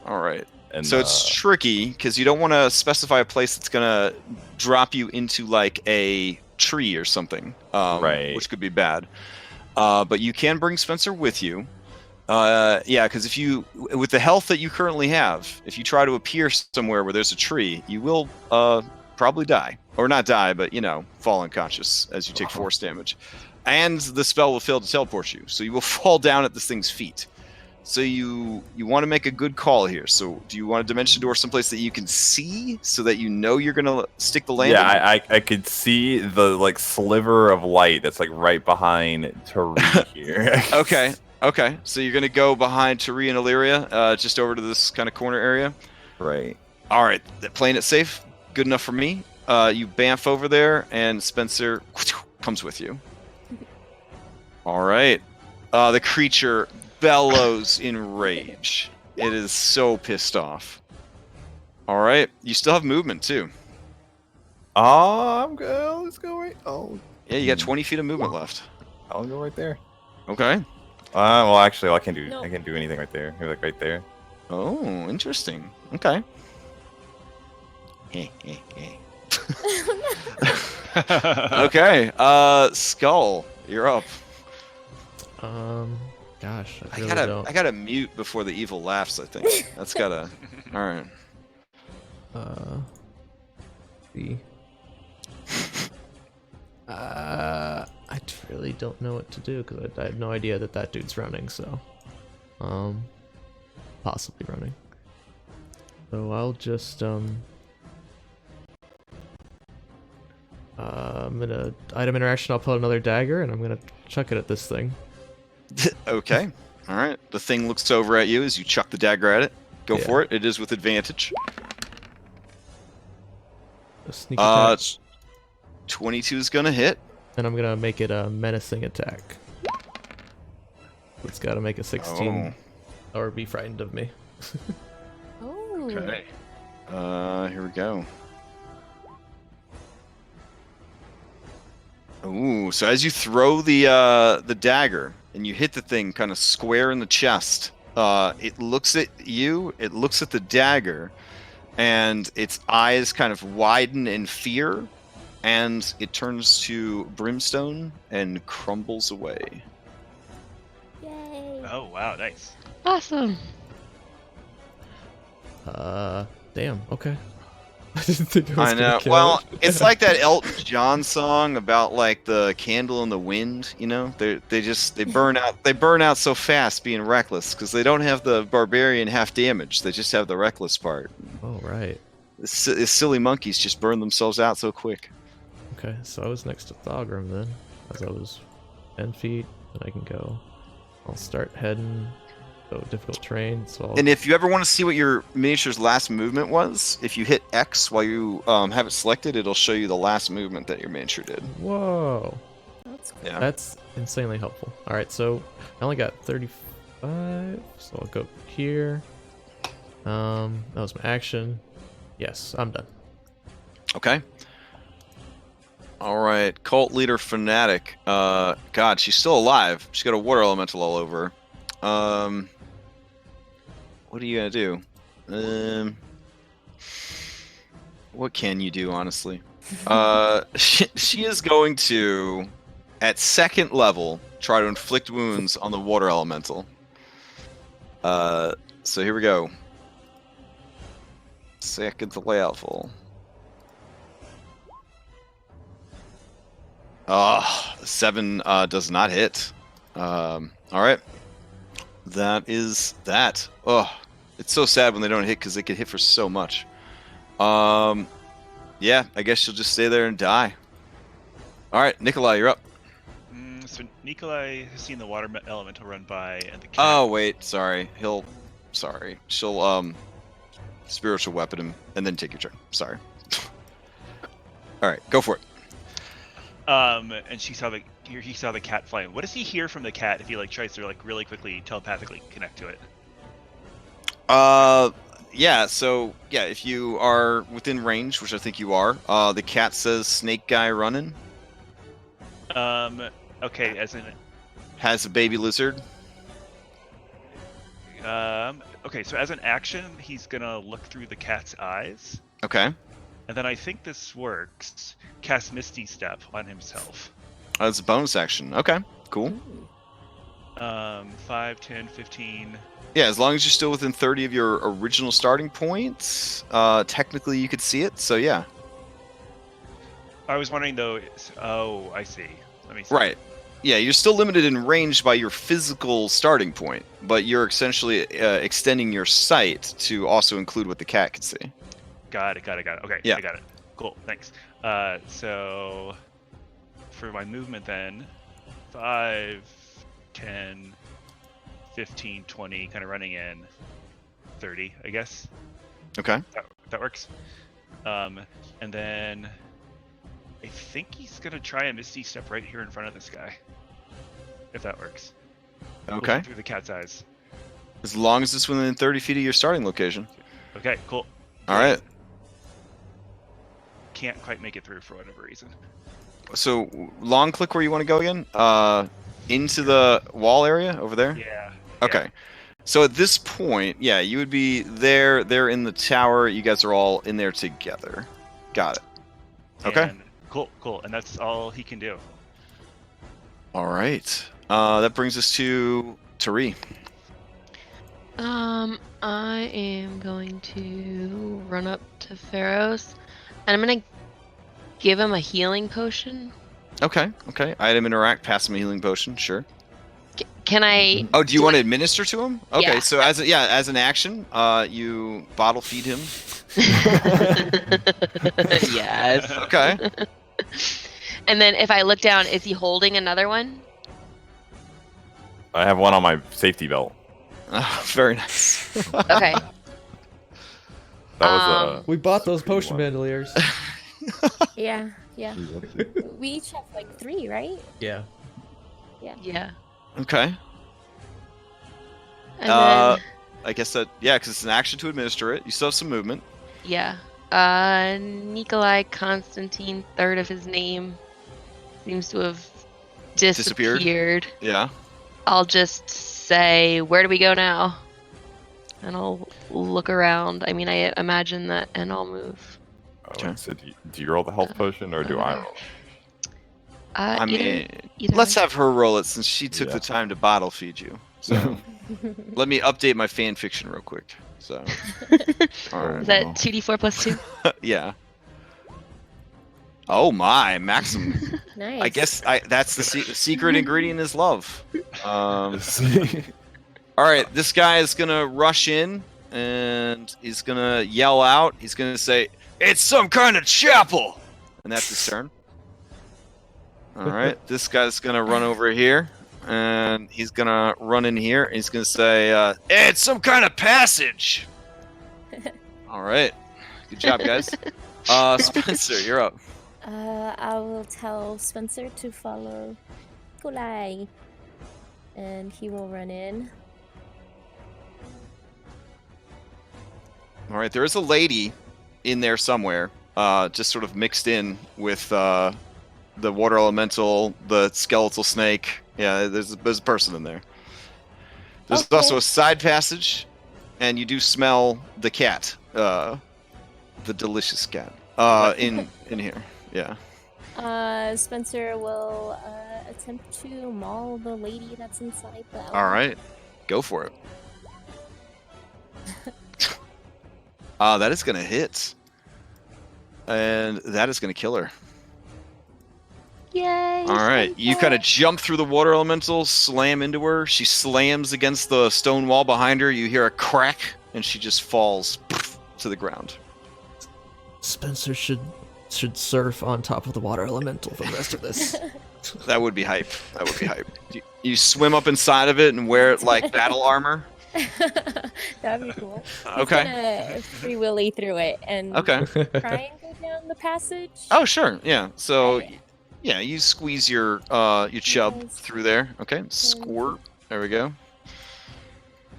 All right. And, so it's tricky because you don't want to specify a place that's gonna drop you into like a tree or something, right? Which could be bad. But you can bring Spencer with you. Yeah, because if you, with the health that you currently have, if you try to appear somewhere where there's a tree, you will probably die, or not die, but fall unconscious as you take force damage, and the spell will fail to teleport you, so you will fall down at this thing's feet. So you want to make a good call here. So do you want a dimension door someplace that you can see, so that you're gonna stick the landing? Yeah, I could see the sliver of light that's right behind Tari here. Okay, so you're gonna go behind Tari and Illyria, just over to this kind of corner area. Right. All right, playing it safe, good enough for me. You bamf over there, and Spencer comes with you. All right, the creature bellows in rage. It is so pissed off. All right, you still have movement too. I'm good. Let's go right. Oh, yeah, you got 20 feet of movement left. I'll go right there. Okay. Well, actually, I can't do. No. I can't do anything right there. You're right there. Oh, interesting. Okay. Okay. Skull, you're up. Gosh, I I really gotta don't. I gotta mute before the evil laughs. I think that's gotta. All right. See. I really don't know what to do because I have no idea that dude's running. So, possibly running. So I'll just I'm gonna item interaction. I'll put another dagger and I'm gonna chuck it at this thing. Okay. All right. The thing looks over at you as you chuck the dagger at it. Go Yeah. for it. It is with advantage. A sneak attack. 22 is gonna hit. And I'm gonna make it a menacing attack. It's gotta make a 16 or be frightened of me. Oh. Okay. Here we go. Ooh, so as you throw the dagger and you hit the thing kind of square in the chest, it looks at you, it looks at the dagger, and its eyes kind of widen in fear, and it turns to brimstone and crumbles away. Yay. Oh wow, nice. Awesome. Damn. Okay. I didn't think I was I gonna know. kill Well, it. it's like that Elton John song about the candle in the wind. They burn out so fast being reckless because they don't have the barbarian half damage. They just have the reckless part. Oh right. The silly monkeys just burn themselves out so quick. Okay, so I was next to Thogrim then, as I was 10 feet, and I can go. I'll start heading. So difficult terrain. So I'll... And if you ever want to see what your miniature's last movement was, if you hit X while you have it selected, it'll show you the last movement that your miniature did. Whoa. That's cool. Yeah. That's insanely helpful. All right, so I only got 35, so I'll go here. That was my action. Yes, I'm done. Okay. All right, cult leader fanatic. God, she's still alive. She's got a water elemental all over her. What are you gonna do? What can you do, honestly? She is going to, at second level, try to inflict wounds on the water elemental. So here we go. Second level. 7 does not hit. All right. That is that. Oh, it's so sad when they don't hit because they can hit for so much. Yeah, I guess she'll just stay there and die. All right, Nikolai, you're up. So Nikolai has seen the water elemental run by, and the cat. Oh wait, sorry. She'll spiritual weapon him and then take your turn. Sorry. All right, go for it. And he saw the cat flying. What does he hear from the cat if he tries to really quickly telepathically connect to it? Yeah, so yeah, if you are within range, which I think you are, the cat says snake guy running. Okay, as in Has a baby lizard. okay, so as an action, he's gonna look through the cat's eyes. Okay. And then I think this works. Cast Misty Step on himself. That's a bonus action. Okay, cool. 5, 10, 15. Yeah, as long as you're still within 30 of your original starting points, technically you could see it. So yeah. I was wondering though. Oh, I see. Let me see. Right. Yeah, you're still limited in range by your physical starting point, but you're essentially extending your sight to also include what the cat can see. Got it. Okay, Yeah. I got it. Cool, thanks. So for my movement then, 5, 10, 15, 20, kind of running in 30, I guess. Okay. That works. And then I think he's gonna try a Misty Step right here in front of this guy, if that works. Okay. Looking through the cat's eyes. As long as it's within 30 feet of your starting location. Okay, cool. All right. Can't quite make it through for whatever reason. So long click where you want to go again? Into the wall area over there? Yeah. Okay. So at this point, yeah, you would be there. They're in the tower. You guys are all in there together. Got it. Okay. And cool. And that's all he can do. All right. That brings us to Tari. I am going to run up to Pharaohs, and I'm gonna give him a healing potion. Okay. Item interact, pass him a healing potion. Sure. Can I? Oh, do you want to administer to him? Okay, Yeah. so as an action, you bottle feed him. Yes. Okay. And then if I look down, is he holding another one? I have one on my safety belt. Very nice. Okay. That was We bought those potion bandoliers. Yeah. We each have like 3, right? Yeah. Yeah. Okay. And then, I guess that because it's an action to administer it. You still have some movement. yeah. Nikolai Constantine, third of his name, seems to have disappeared. Yeah. I'll just say, where do we go now? And I'll look around. I mean, I imagine that, and I'll move. Okay. So do you roll the health potion, or do I roll? I mean, either let's way. have her roll it since she took Yeah. the time to bottle feed you. So let me update my fan fiction real quick. So all right. Is that 2d4 plus 2? Yeah. Oh my, maximum. Nice. I guess that's the secret ingredient is love. All right, this guy is gonna rush in and he's gonna yell out. He's gonna say, "It's some kind of chapel," and that's his turn. All right, this guy's gonna run over here and he's gonna run in here. And he's gonna say, "It's some kind of passage." All right, good job, guys. Spencer, you're up. I will tell Spencer to follow Nikolai, and he will run in. All right, there is a lady in there somewhere, just sort of mixed in with the water elemental, the skeletal snake. Yeah, there's a person in there. There's Okay. also a side passage, and you do smell the cat, the delicious cat, in here. Yeah. Spencer will attempt to maul the lady that's inside the All right, go for it. That is gonna hit, and that is gonna kill her. Yay! All right, you kind of jump through the water elemental, slam into her. She slams against the stone wall behind her. You hear a crack, and she just falls to the ground. Spencer should surf on top of the water elemental for the rest of this. That would be hype. That would be hype. You swim up inside of it and wear it like battle armor. That'd be cool. Okay. He's gonna free willy through it and Okay. try and go down the passage. Oh, sure. Yeah. So, Okay. yeah, you squeeze your chub Nice. through there. Okay. Squirt. There we go.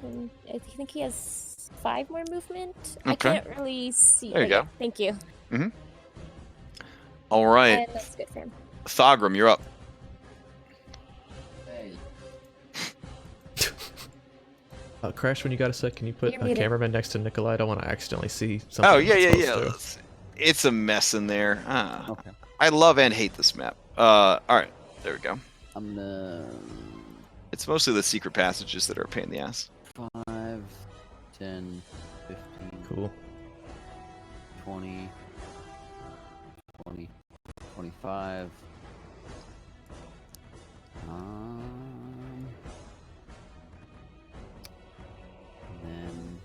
And I think he has 5 more movement. Okay. I can't really see. There you Okay, go. Thank you. All right. And that's good for him. Thogrum, you're up. Hey, Crash, when you got a sec, can you put You're a muted. cameraman next to Nikolai? I don't want to accidentally see something. Oh, yeah, I'm yeah, supposed yeah. to. It's a mess in there. okay. I love and hate this map. All right. There we go. I'm gonna It's mostly the secret passages that are a pain in the ass. 5, 10, 15, Cool. 20, 20, 25. And then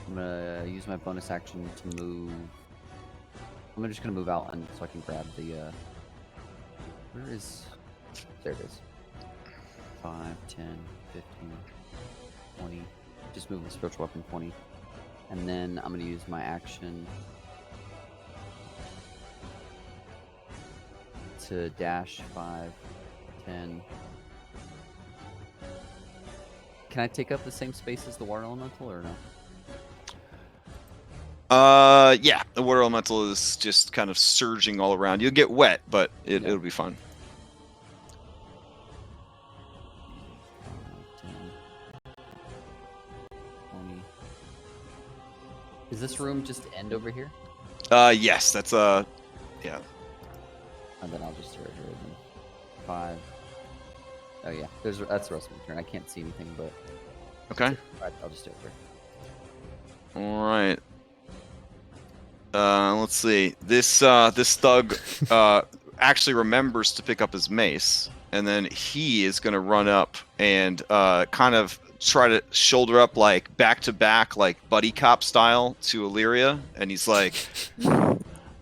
I'm gonna use my bonus action to move. I'm just gonna move out and so I can grab the. Where is? There it is. 5, 10, 15, 20. Just move the spiritual weapon 20. And then I'm gonna use my action to dash 5, 10. Can I take up the same space as the water elemental or no? Yeah, the water elemental is just kind of surging all around. You'll get wet, but it'll be fun. 5, 10, 20. Is this room just end over here? Yes, that's yeah. And then I'll just stay right here. Then 5. Oh yeah, that's the rest of my turn. I can't see anything, but Okay. I'll just stay over here. All right. Let's see. This thug actually remembers to pick up his mace, and then he is going to run up and kind of try to shoulder up like back to back, like buddy cop style to Illyria, and he's like,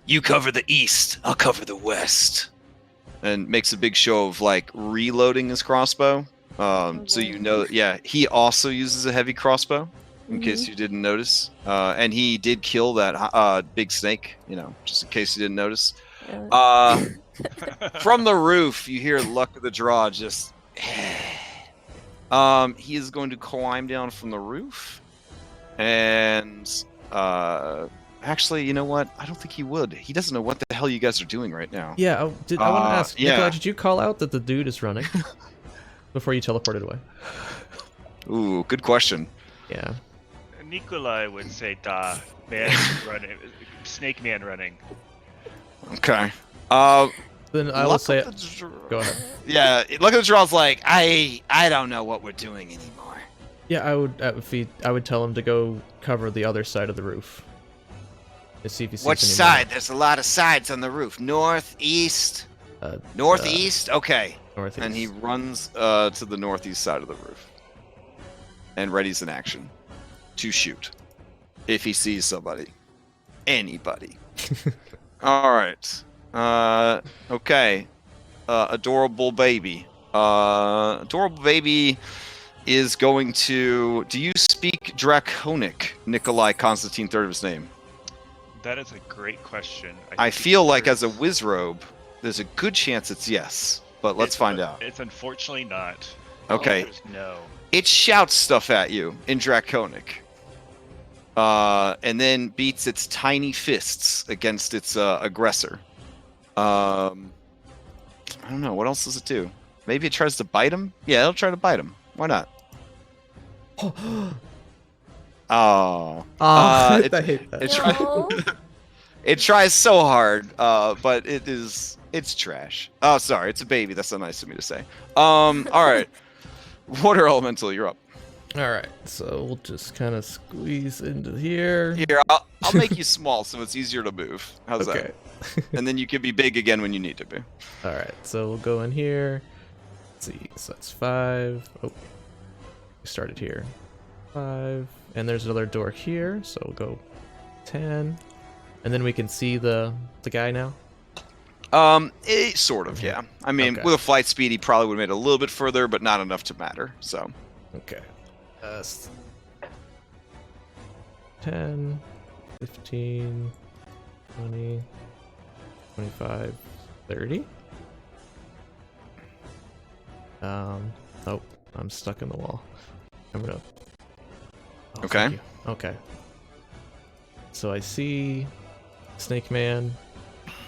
"You cover the east, I'll cover the west," and makes a big show of like reloading his crossbow. So you know, yeah, he also uses a heavy crossbow. In case you didn't notice, and he did kill that big snake. You know, just in case you didn't notice. From the roof, you hear Luck of the Draw just. He is going to climb down from the roof, and actually, you know what? I don't think he would. He doesn't know what the hell you guys are doing right now. Yeah, I want to ask, Nikolai, did you call out that the dude is running before you teleported away? Ooh, good question. Yeah. Nikolai would say, "Da, man running, snake man running." Okay. Then I will say, go ahead. Yeah, Luck of the Draw's like, I don't know what we're doing anymore. Yeah, I would tell him to go cover the other side of the roof. To see if he sees Which any side? There's a lot of sides on the roof. North, east, northeast. Okay. Northeast. And he runs to the northeast side of the roof, and readies an action to shoot if he sees somebody, anybody. All right. Okay. Adorable baby. Adorable baby is going to. Do you speak Draconic, Nikolai Constantine, third of his name? That is a great question. I feel like as a wizrobe, there's a good chance it's yes, but let's find out. It's unfortunately not. Okay. No. It shouts stuff at you in Draconic. And then beats its tiny fists against its aggressor. I don't know. What else does it do? Maybe it tries to bite him? Yeah, it'll try to bite him. Why not? Oh. I hate that. It tries so hard, but it's trash. Oh, sorry. It's a baby. That's so nice of me to say. All right. Water Elemental, you're up. All right, so we'll just kind of squeeze into here. Here, I'll make you small so it's easier to move. How's that? And then you can be big again when you need to be. All right, so we'll go in here. Let's see, so that's 5. Oh, we started here. 5, and there's another door here, so we'll go 10, and then we can see the guy now. Sort of, yeah. I mean, with a flight speed, he probably would have made it a little bit further, but not enough to matter. So. Okay. 10, 15, 20, 25, 30. Oh, I'm stuck in the wall. I'm gonna. Oh, okay. Okay. So I see Snake Man,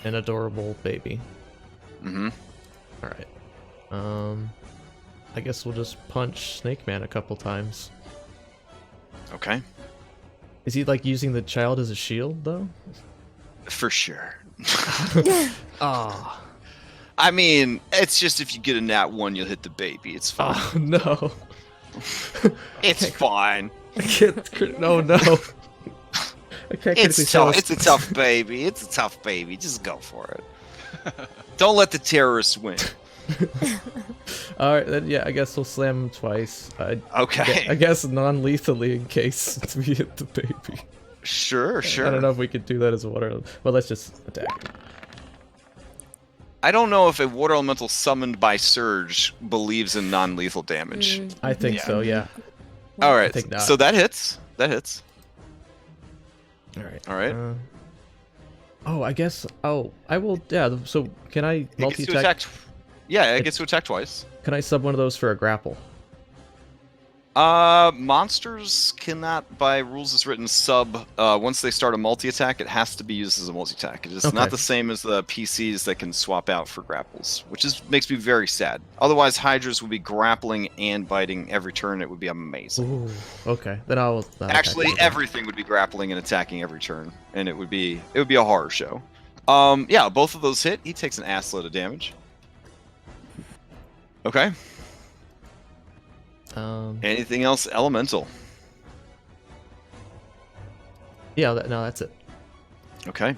an adorable baby. Mm-hmm. All right. I guess we'll just punch Snake Man a couple times. Okay. Is he like using the child as a shield though? For sure. Oh. I mean, it's just if you get a nat 1, you'll hit the baby. It's fine. Oh no. It's fine. I can't. No. I can't It's tough. It's a tough baby. It's a tough baby. Just go for it. Don't let the terrorists win. All right, then yeah, I guess we'll slam him twice. Okay. I guess non-lethally in case we hit the baby. Sure. I don't know if we could do that as a water. Well, let's just attack. I don't know if a water elemental summoned by Surge believes in non-lethal damage. I think so. Yeah. All right. think not. So that hits. All right. All right. Oh, I guess. Oh, I will. Yeah. So can I multi-attack? Yeah, it gets to attack twice. Can I sub one of those for a grapple? Monsters cannot, by rules as written, sub. Once they start a multi-attack, it has to be used as a multi-attack. It is not the same as the PCs that can swap out for grapples, which makes me very sad. Otherwise, Hydras would be grappling and biting every turn. It would be amazing. Ooh, okay, then I'll actually everything would be grappling and attacking every turn, and it would be a horror show. Yeah, both of those hit. He takes an assload of damage. Okay. Anything else elemental? Yeah, no, that's it. Okay.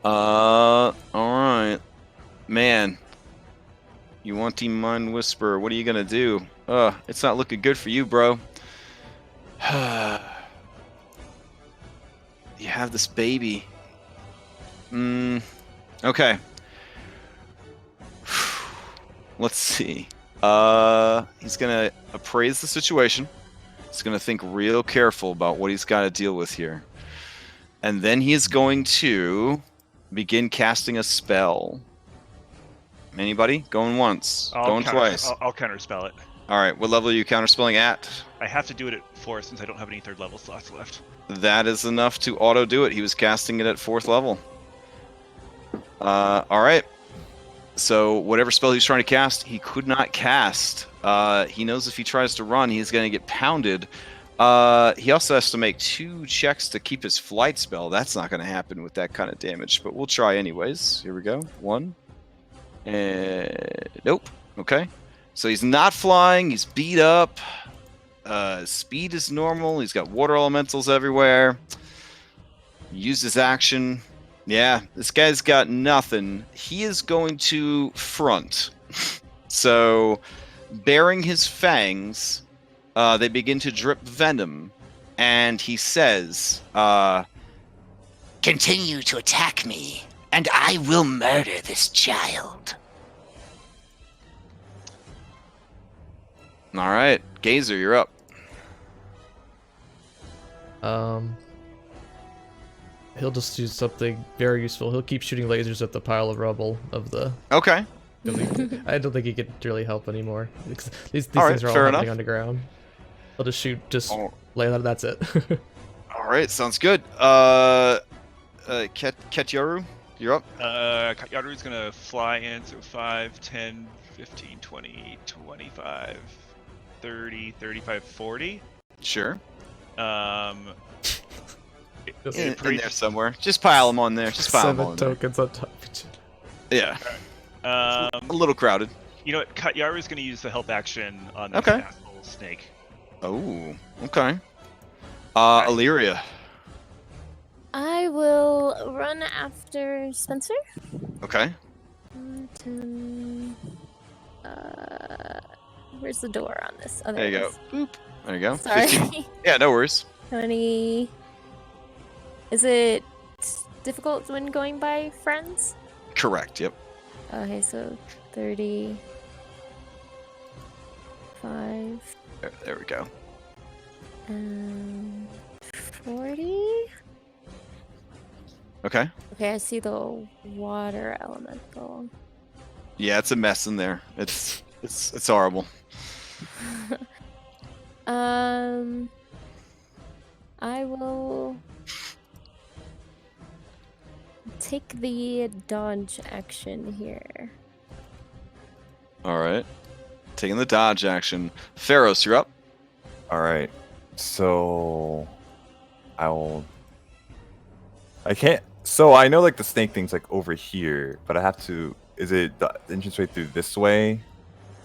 All right. Man, you want the Mind Whisper. What are you going to do? It's not looking good for you, bro. You have this baby. Okay. Let's see. He's gonna appraise the situation. He's gonna think real careful about what he's got to deal with here. And then he is going to begin casting a spell. Anybody? Going once. Going twice. I'll counterspell it. Alright, what level are you counterspelling at? I have to do it at 4 since I don't have any 3rd level slots left. That is enough to auto do it. He was casting it at 4th level. Alright. So whatever spell he's trying to cast, he could not cast. He knows if he tries to run, he's going to get pounded. He also has to make 2 checks to keep his flight spell. That's not going to happen with that kind of damage, but we'll try anyways. Here we go. 1. And nope. Okay. So he's not flying. He's beat up. Speed is normal. He's got water elementals everywhere. Used his action. Yeah, this guy's got nothing. He is going to front. So, bearing his fangs, they begin to drip venom, and he says, "Continue to attack me, and I will murder this child." All right, Gazer, you're up. He'll just do something very useful. He'll keep shooting lasers at the pile of rubble of the... Okay. I don't think he could really help anymore. These all things right, are all fair happening enough. on the ground. He'll just shoot, lay that, that's it. All right, sounds good. Ketyaru, you're up. Ketyaru's gonna fly in, so 5, 10, 15, 20, 25, 30, 35, 40. Sure. In there somewhere. Just pile them on there. Just pile them on 7 tokens on top of each other. Yeah. A little crowded. You know what? Ketyaru's going to use the help action on this asshole snake. Oh, okay. Illyria. I will run after Spencer. Okay. Where's the door on this? Oh, there you go. Boop. There you go. Sorry. 15. Yeah, no worries. 20. Is it difficult when going by friends? Correct, yep. Okay, so 30. 5. There we go. 40. Okay. Okay, I see the water elemental. Yeah, it's a mess in there. It's horrible. I will take the dodge action here. All right. Taking the dodge action. Pharos, you're up. All right. So I can't. So I know like the snake thing's like over here, but I have to is it the entranceway through this way?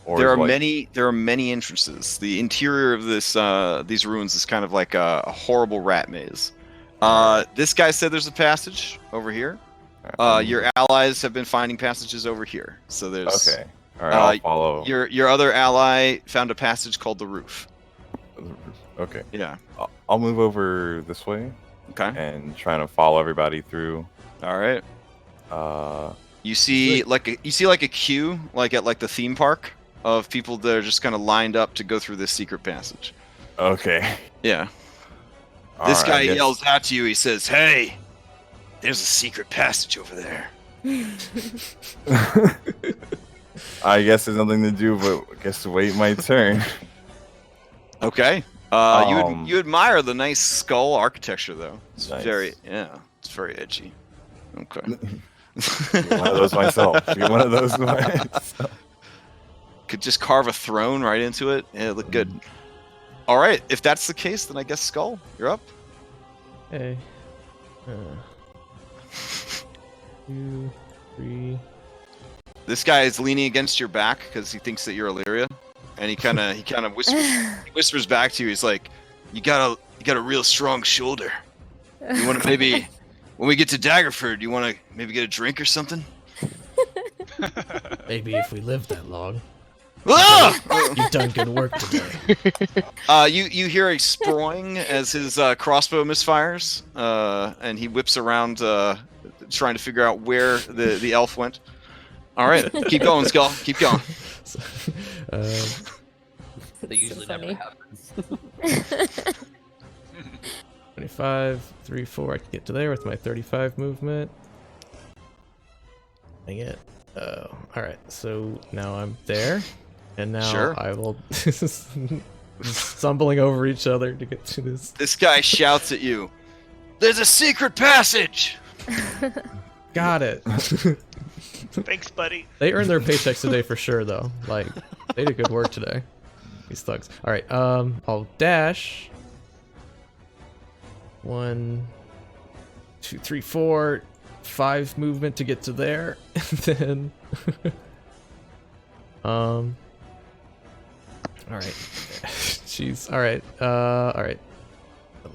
Or There is are it, like... many entrances. The interior of these ruins is kind of like a horrible rat maze. This guy said there's a passage over here. Your allies have been finding passages over here. So there's Okay. All right, I'll follow. Your other ally found a passage called the roof. Okay. Yeah. I'll move over this way. Okay. And trying to follow everybody through. All right. You see like a queue like at like the theme park of people that are just kind of lined up to go through this secret passage. Okay. Yeah. All This right, guy yells out to you. He says, "Hey, there's a secret passage over there." I guess there's nothing to do but I guess to wait my turn. Okay. You admire the nice skull architecture though. It's nice. It's very edgy. Okay. Get one of those myself. Get one of those myself. Could just carve a throne right into it. Yeah, it look good. All right, if that's the case, then I guess Skull, you're up. Hey. 2, 3. This guy is leaning against your back because he thinks that you're Illyria, and he kind of whispers back to you. He's like, "You got a real strong shoulder. You want to maybe, when we get to Daggerford, you want to maybe get a drink or something?" Maybe if we live that long. Ah! You've done good work today. You hear a sproing as his crossbow misfires, and he whips around, trying to figure out where the elf went. All right, keep going, Skull. Keep going. That usually never happens. 25, 3, 4. I can get to there with my 35 movement. Dang it. Oh, all right. So now I'm there, and now I will stumbling over each other to get to this. This guy shouts at you, "There's a secret passage!" Got it. Thanks, buddy. They earned their paychecks today for sure, though. Like, they did good work today. These thugs. All right. I'll dash. 1, 2, 3, 4, 5 movement to get to there, and then. All right. Jeez. All right. All right.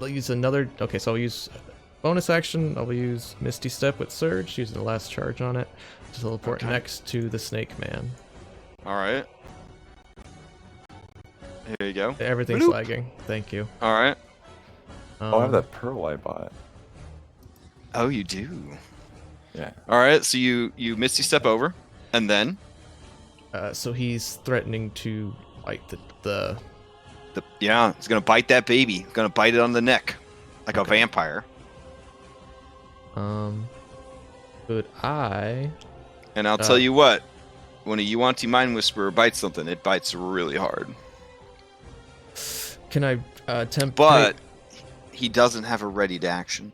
I'll use another. Okay, so I'll use bonus action. I'll use Misty Step with Surge, using the last charge on it to teleport next to the Snake Man. All right. Here you go. Everything's lagging. Thank you. All right. I have that pearl I bought. Oh, you do. Yeah. All right. So you Misty Step over, and then. So he's threatening to bite the. Yeah, he's gonna bite that baby. He's gonna bite it on the neck, like a vampire. Could I? And I'll tell you what, when a Yuanti Mind Whisperer bites something, it bites really hard. Can I attempt? But he doesn't have a ready to action.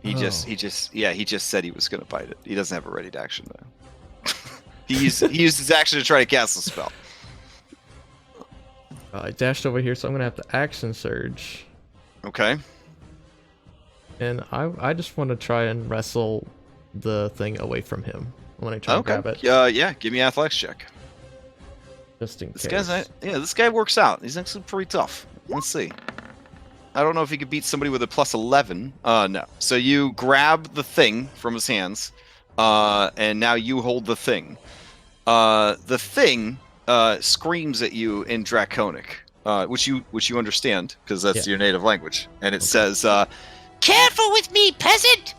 He just said he was gonna bite it. He doesn't have a ready to action though. he used his action to try to cast a spell. I dashed over here, so I'm gonna have to action surge. Okay. And I just want to try and wrestle the thing away from him when I try to grab it. Yeah, give me an athletics check. Just in case. This guy works out. He's actually pretty tough. Let's see. I don't know if he could beat somebody with a plus 11. No. So you grab the thing from his hands, and now you hold the thing. The thing screams at you in Draconic, which you understand because that's your native language, and it says, "Careful with me, peasant!"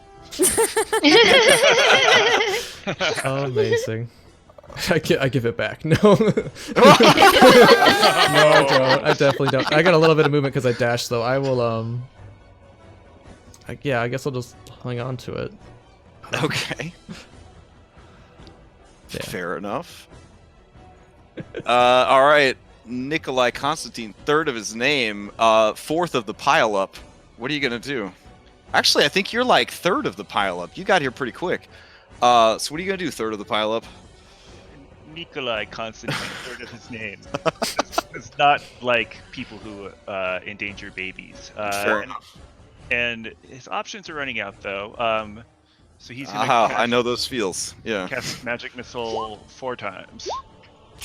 Oh, amazing. I give it back. No. No, I don't. I definitely don't. I got a little bit of movement because I dashed, though. I will, I guess I'll just hang on to it. Okay. Yeah. Fair enough. All right. Nikolai Constantine, third of his name, fourth of the pileup. What are you going to do? Actually, I think you're like third of the pileup. You got here pretty quick. So what are you going to do, third of the pileup? Nikolai Constantine, third of his name. It's not like people who endanger babies. Fair enough. And his options are running out, though. So he's gonna I know those feels. Yeah. cast magic missile 4 times.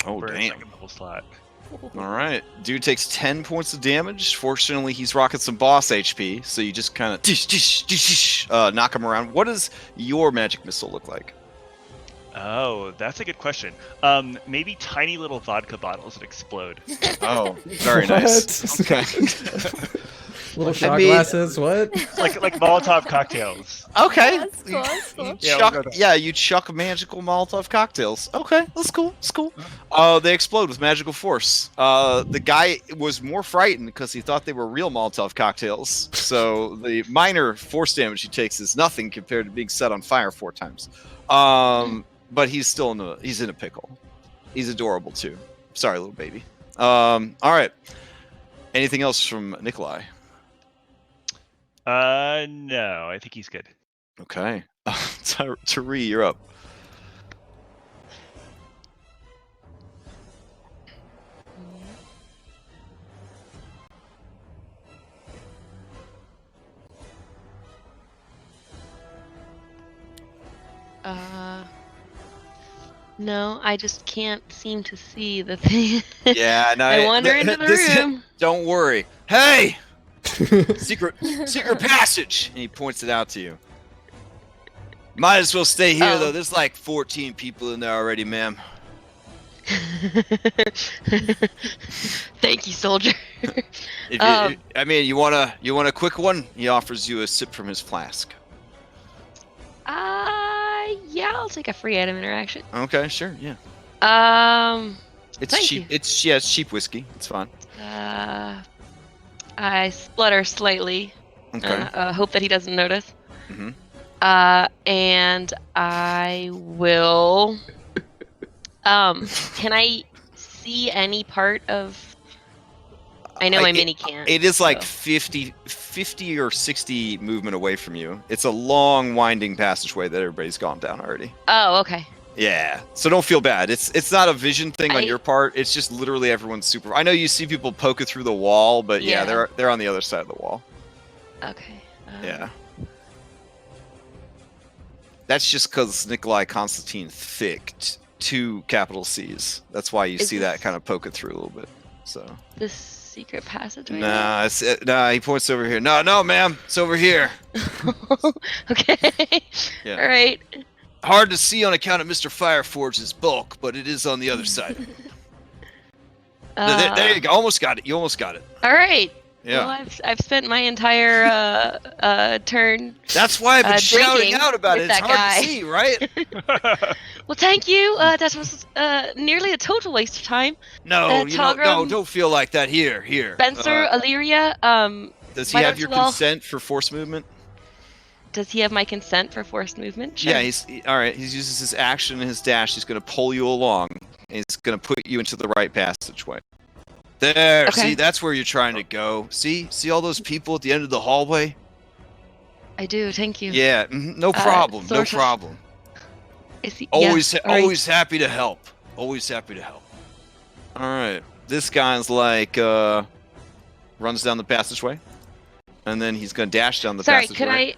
Oh, for a damn. second level slot. All right. Dude takes 10 points of damage. Fortunately, he's rocking some boss HP, so you just kind of knock him around. What does your magic missile look like? Oh, that's a good question. Maybe tiny little vodka bottles that explode. Oh, very nice. What? Okay. Little shot glasses, what? like Molotov cocktails. Okay. That's cool. That's cool. You chuck magical Molotov cocktails. Okay, that's cool. That's cool. They explode with magical force. The guy was more frightened because he thought they were real Molotov cocktails. So the minor force damage he takes is nothing compared to being set on fire 4 times. But he's still in a pickle. He's adorable too. Sorry, little baby. All right. Anything else from Nikolai? No, I think he's good. Okay. Tari, you're up. No, I just can't seem to see the thing. Yeah, no. I wander into the room. Don't worry. Hey! Secret passage! And he points it out to you. Might as well stay here, though. There's like 14 people in there already, ma'am. Thank you, soldier. You want a quick one? He offers you a sip from his flask. Yeah, I'll take a free item interaction. Okay, sure, yeah. It's Thank cheap. you. It's cheap whiskey. It's fine. I splutter slightly. Okay. Hope that he doesn't notice. Mm-hmm. And I will. Can I see any part of? I know my mini can't. It is like 50 or 60 movement away from you. It's a long, winding passageway that everybody's gone down already. Oh, okay. Yeah, so don't feel bad. It's not a vision thing on your part. It's just literally everyone's super. I know you see people poking through the wall, but yeah, they're on the other side of the wall. Okay. Yeah. That's just because Nikolai Constantine thick, 2 capital C's. That's why you see that kind of poking through a little bit. So. This secret passageway. Nah, he points over here. No, ma'am, it's over here. Okay. Yeah. All right. Hard to see on account of Mr. Fireforge's bulk, but it is on the other side. There you go. Almost got it. You almost got it. All right. Yeah. Well, I've spent my entire turn. That's why I've been shouting out about it. It's hard guy. to see, right? Well, thank you. That was nearly a total waste of time. No, don't feel like that. Here. Spencer, Illyria. Does he have your consent for force movement? Does he have my consent for forced movement? Sure. Yeah, all right. He uses his action and his dash. He's going to pull you along. He's going to put you into the right passageway. There. Okay. See, that's where you're trying to go. See all those people at the end of the hallway? I do. Thank you. Yeah. No problem. No problem. Is he, always happy to help. Always happy to help. All right. This guy's like runs down the passageway, and then he's going to dash down the passageway. Sorry, could I?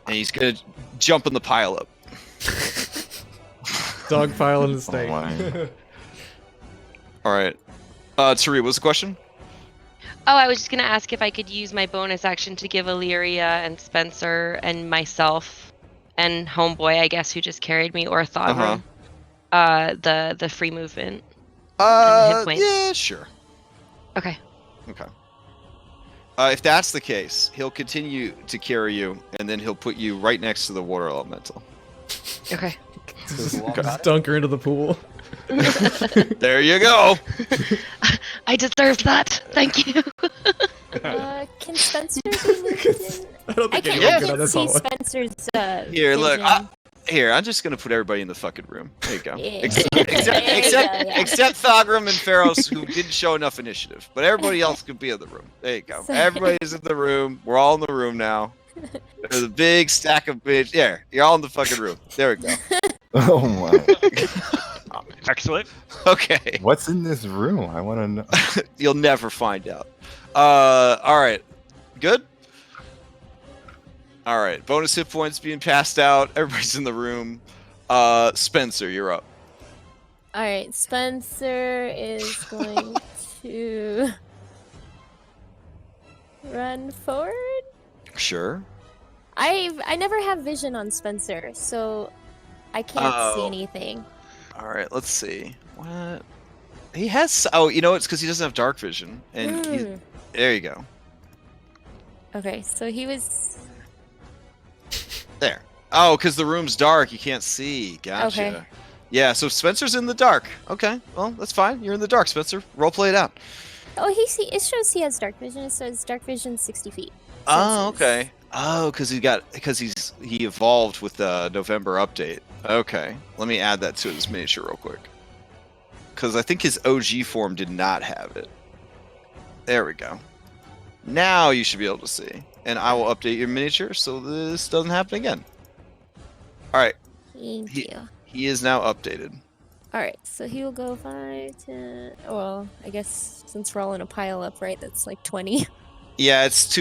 And he's gonna jump in the pile up. Dog pile in the snake. All right. Tari, what's the question? Oh, I was just gonna ask if I could use my bonus action to give Illyria and Spencer and myself and Homeboy, I guess, who just carried me, or Thogrum, the free movement. And hit points. Yeah, sure. Okay. If that's the case, he'll continue to carry you, and then he'll put you right next to the water elemental. Okay. Just dunk her into the pool. There you go. I deserved that. Thank you. Can Spencer be moved in? I don't think I anyone can't see Spencer's Here, look. vision. I'm just gonna put everybody in the fucking room. There you go. Yeah. Except Thogrum and Pharos, who didn't show enough initiative. But everybody else could be in the room. There you go. Everybody's in the room. We're all in the room now. There's a big stack of bitch. Yeah, you're all in the fucking room. There we go. Oh my. Excellent. Okay. What's in this room? I want to know. You'll never find out. All right. Good? All right, bonus hit points being passed out. Everybody's in the room. Spencer, you're up. All right, Spencer is going to run forward. Sure. I never have vision on Spencer, so I can't see anything. All right, let's see. What? He has. Oh, you know it's because he doesn't have dark vision. And there you go. Okay, so he was there. Oh, because the room's dark, you can't see. Gotcha. Okay. Yeah, so Spencer's in the dark. Okay, well that's fine. You're in the dark, Spencer. Roleplay it out. Oh, it shows he has dark vision. It says dark vision 60 feet. Oh, okay. Oh, because he evolved with the November update. Okay, let me add that to his miniature real quick. Because I think his OG form did not have it. There we go. Now you should be able to see. And I will update your miniature so this doesn't happen again. Alright. Thank you. He is now updated. Alright, so he will go 5, 10... Well, I guess since we're all in a pile up, right? That's like 20. Yeah, it's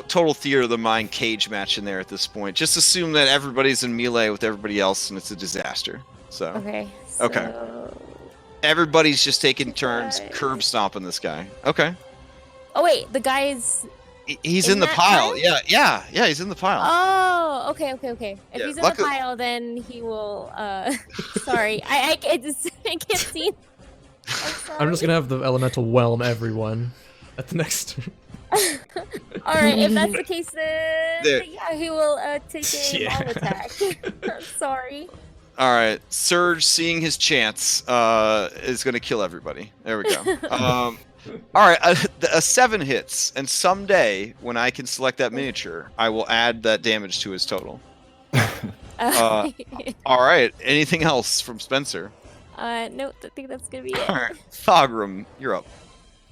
total theater of the mind cage match in there at this point. Just assume that everybody's in melee with everybody else and it's a disaster. So Okay. Okay. Everybody's just taking turns curb stomping this guy. Okay. Oh wait, the guy's he's in the pile. Yeah, he's in the pile. Oh, okay. If Yeah, he's in the pile, then he will. Sorry, I can't see. I'm just gonna have the elemental whelm everyone at the next. All right, if that's the case, then yeah, he will take a maul attack. I'm sorry. All right, Surge, seeing his chance, is going to kill everybody. There we go. All right, a 7 hits, and someday when I can select that miniature, I will add that damage to his total. All right, anything else from Spencer? No, I think that's gonna be it. All right, Thogrum, you're up.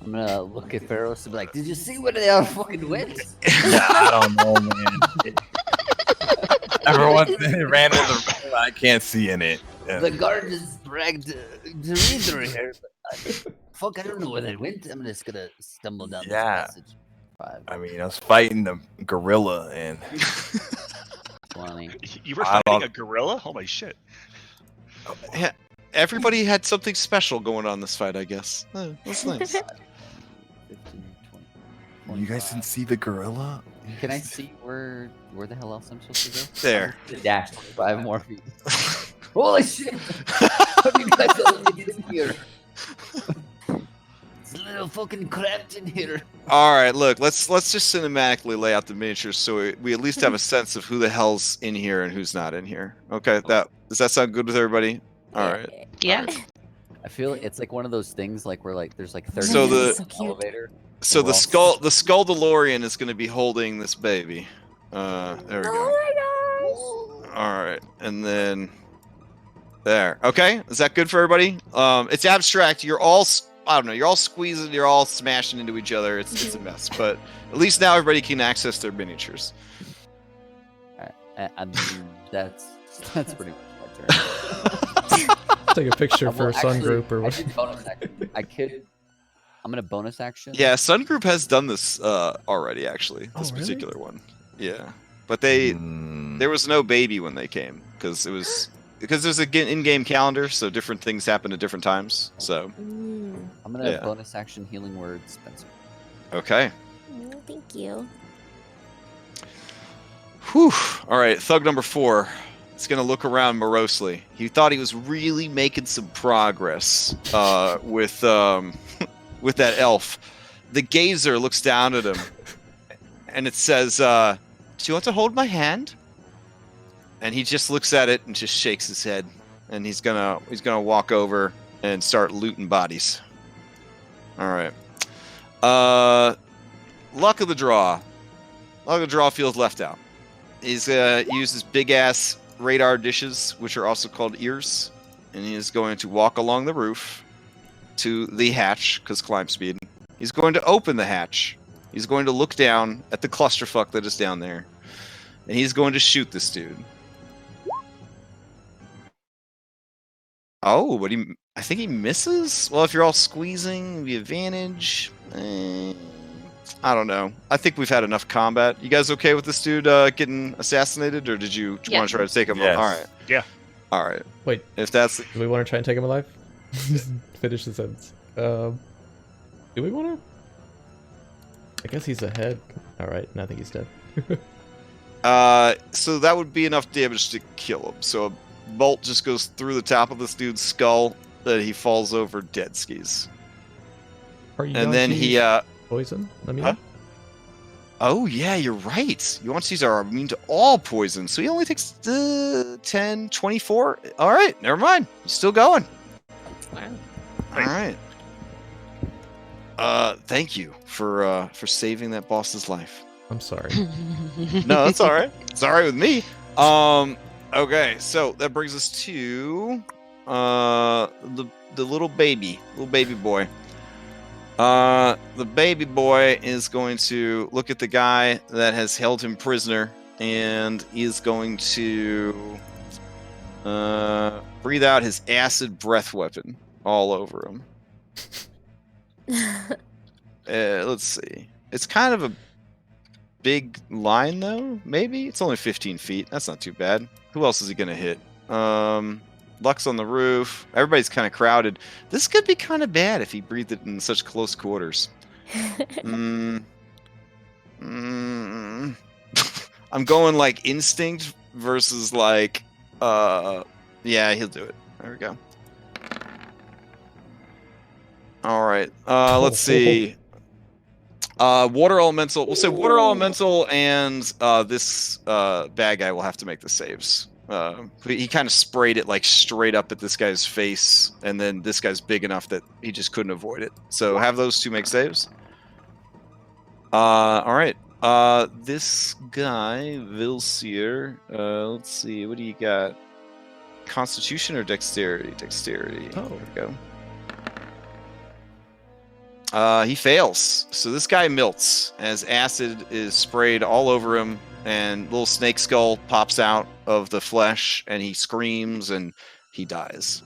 I'm gonna look at Pharaohs and be like, "Did you see where they all fucking went?" I don't know, man. Everyone ran in the room. I can't see in it. Yeah. The guard just dragged to read through here. Fuck, I don't know where they went. I'm just gonna stumble down this passage. 5. I mean, I was fighting the gorilla and 20. You were fighting a gorilla? Holy shit. Yeah, everybody had something special going on this fight, I guess. That's nice. 15, 20. You guys didn't see the gorilla? Can I see where the hell else I'm supposed to go? There. Dash 5 more feet. Holy shit! How do you guys let me get in here? It's a little fucking cramped in here. All right, look, let's just cinematically lay out the miniatures so we at least have a sense of who the hell's in here and who's not in here. Okay, does that sound good with everybody? All right. Yeah. I feel it's like one of those things like where like there's like 30 So the- in the elevator. So the skull DeLorean is going to be holding this baby. There we go. Oh my gosh! All right, and then there. Okay, is that good for everybody? It's abstract. You're all you're all squeezing, you're all smashing into each other. It's a mess, but at least now everybody can access their miniatures. I mean, that's pretty much my turn. Take a picture for a sun group or what? I'm gonna bonus action. Yeah, Sun Group has done this already, actually. This really? particular one. Yeah, but there was no baby when they came because there's an in-game calendar, so different things happen at different times. So Mm. I'm gonna bonus action healing word Spencer. okay. Oh, thank you. Whew. All right, thug number 4. He's gonna look around morosely. He thought he was really making some progress with that elf. The gazer looks down at him, and it says, "Do you want to hold my hand?" And he just looks at it and just shakes his head. And he's gonna walk over and start looting bodies. All right. Luck of the draw. Luck of the draw feels left out. He's gonna use his big ass radar dishes, which are also called ears, and he is going to walk along the roof to the hatch, because climb speed. He's going to open the hatch. He's going to look down at the clusterfuck that is down there, and he's going to shoot this dude. Oh, but I think he misses? Well, if you're all squeezing, the advantage. I don't know. I think we've had enough combat. You guys okay with this dude getting assassinated, or did you want to try to take him? Yes. All right. Yeah. All right. Wait, If that's do we want to try and take him alive? Finish the sentence. Do we want to? I guess he's ahead. All right, and I think he's dead. so that would be enough damage to kill him. So a bolt just goes through the top of this dude's skull, that he falls over dead skis. And then he poison. Let me. Huh? Oh yeah, you're right. Yuan-Tis are immune to all poison, so he only takes 10, 24. All right, never mind. He's still going. Wow. All right. Thank you for saving that boss's life. I'm sorry. No, that's all right. It's all right with me. Okay, so that brings us to the little baby boy. The baby boy is going to look at the guy that has held him prisoner, and is going to breathe out his acid breath weapon all over him. Let's see. It's kind of a big line, though. Maybe it's only 15 feet. That's not too bad. Who else is he gonna hit? Luck's on the roof. Everybody's kind of crowded. This could be kind of bad if he breathed it in such close quarters. I'm going like instinct versus like, yeah, he'll do it. There we go. All right. Let's see. Water elemental. We'll say water elemental, and this bad guy will have to make the saves. He kind of sprayed it like straight up at this guy's face, and then this guy's big enough that he just couldn't avoid it. So have those two make saves. All right. This guy, Vilsier. Let's see. What do you got? Constitution or dexterity? Dexterity. Oh. There we go. He fails. So this guy melts as acid is sprayed all over him, and little snake skull pops out of the flesh, and he screams and he dies.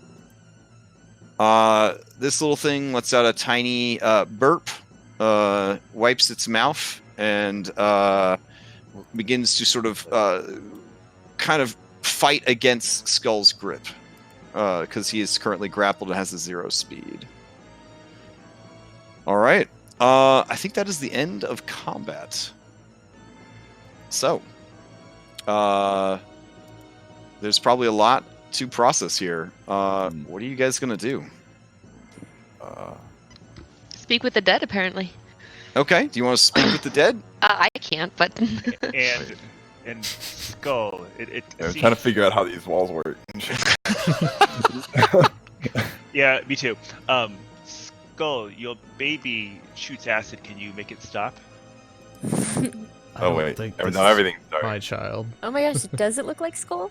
This little thing lets out a tiny burp, wipes its mouth, and begins to sort of kind of fight against Skull's grip, because he is currently grappled and has a 0 speed. All right. I think that is the end of combat. So, there's probably a lot to process here. What are you guys gonna do? Speak with the dead, apparently. Okay. Do you want to speak with the dead? I can't, but and Skull. I'm trying to figure out how these walls work. Yeah, me too. Skull, your baby shoots acid. Can you make it stop? Oh wait, think no, this everything's is dark. my child. Oh my gosh, does it look like Skull?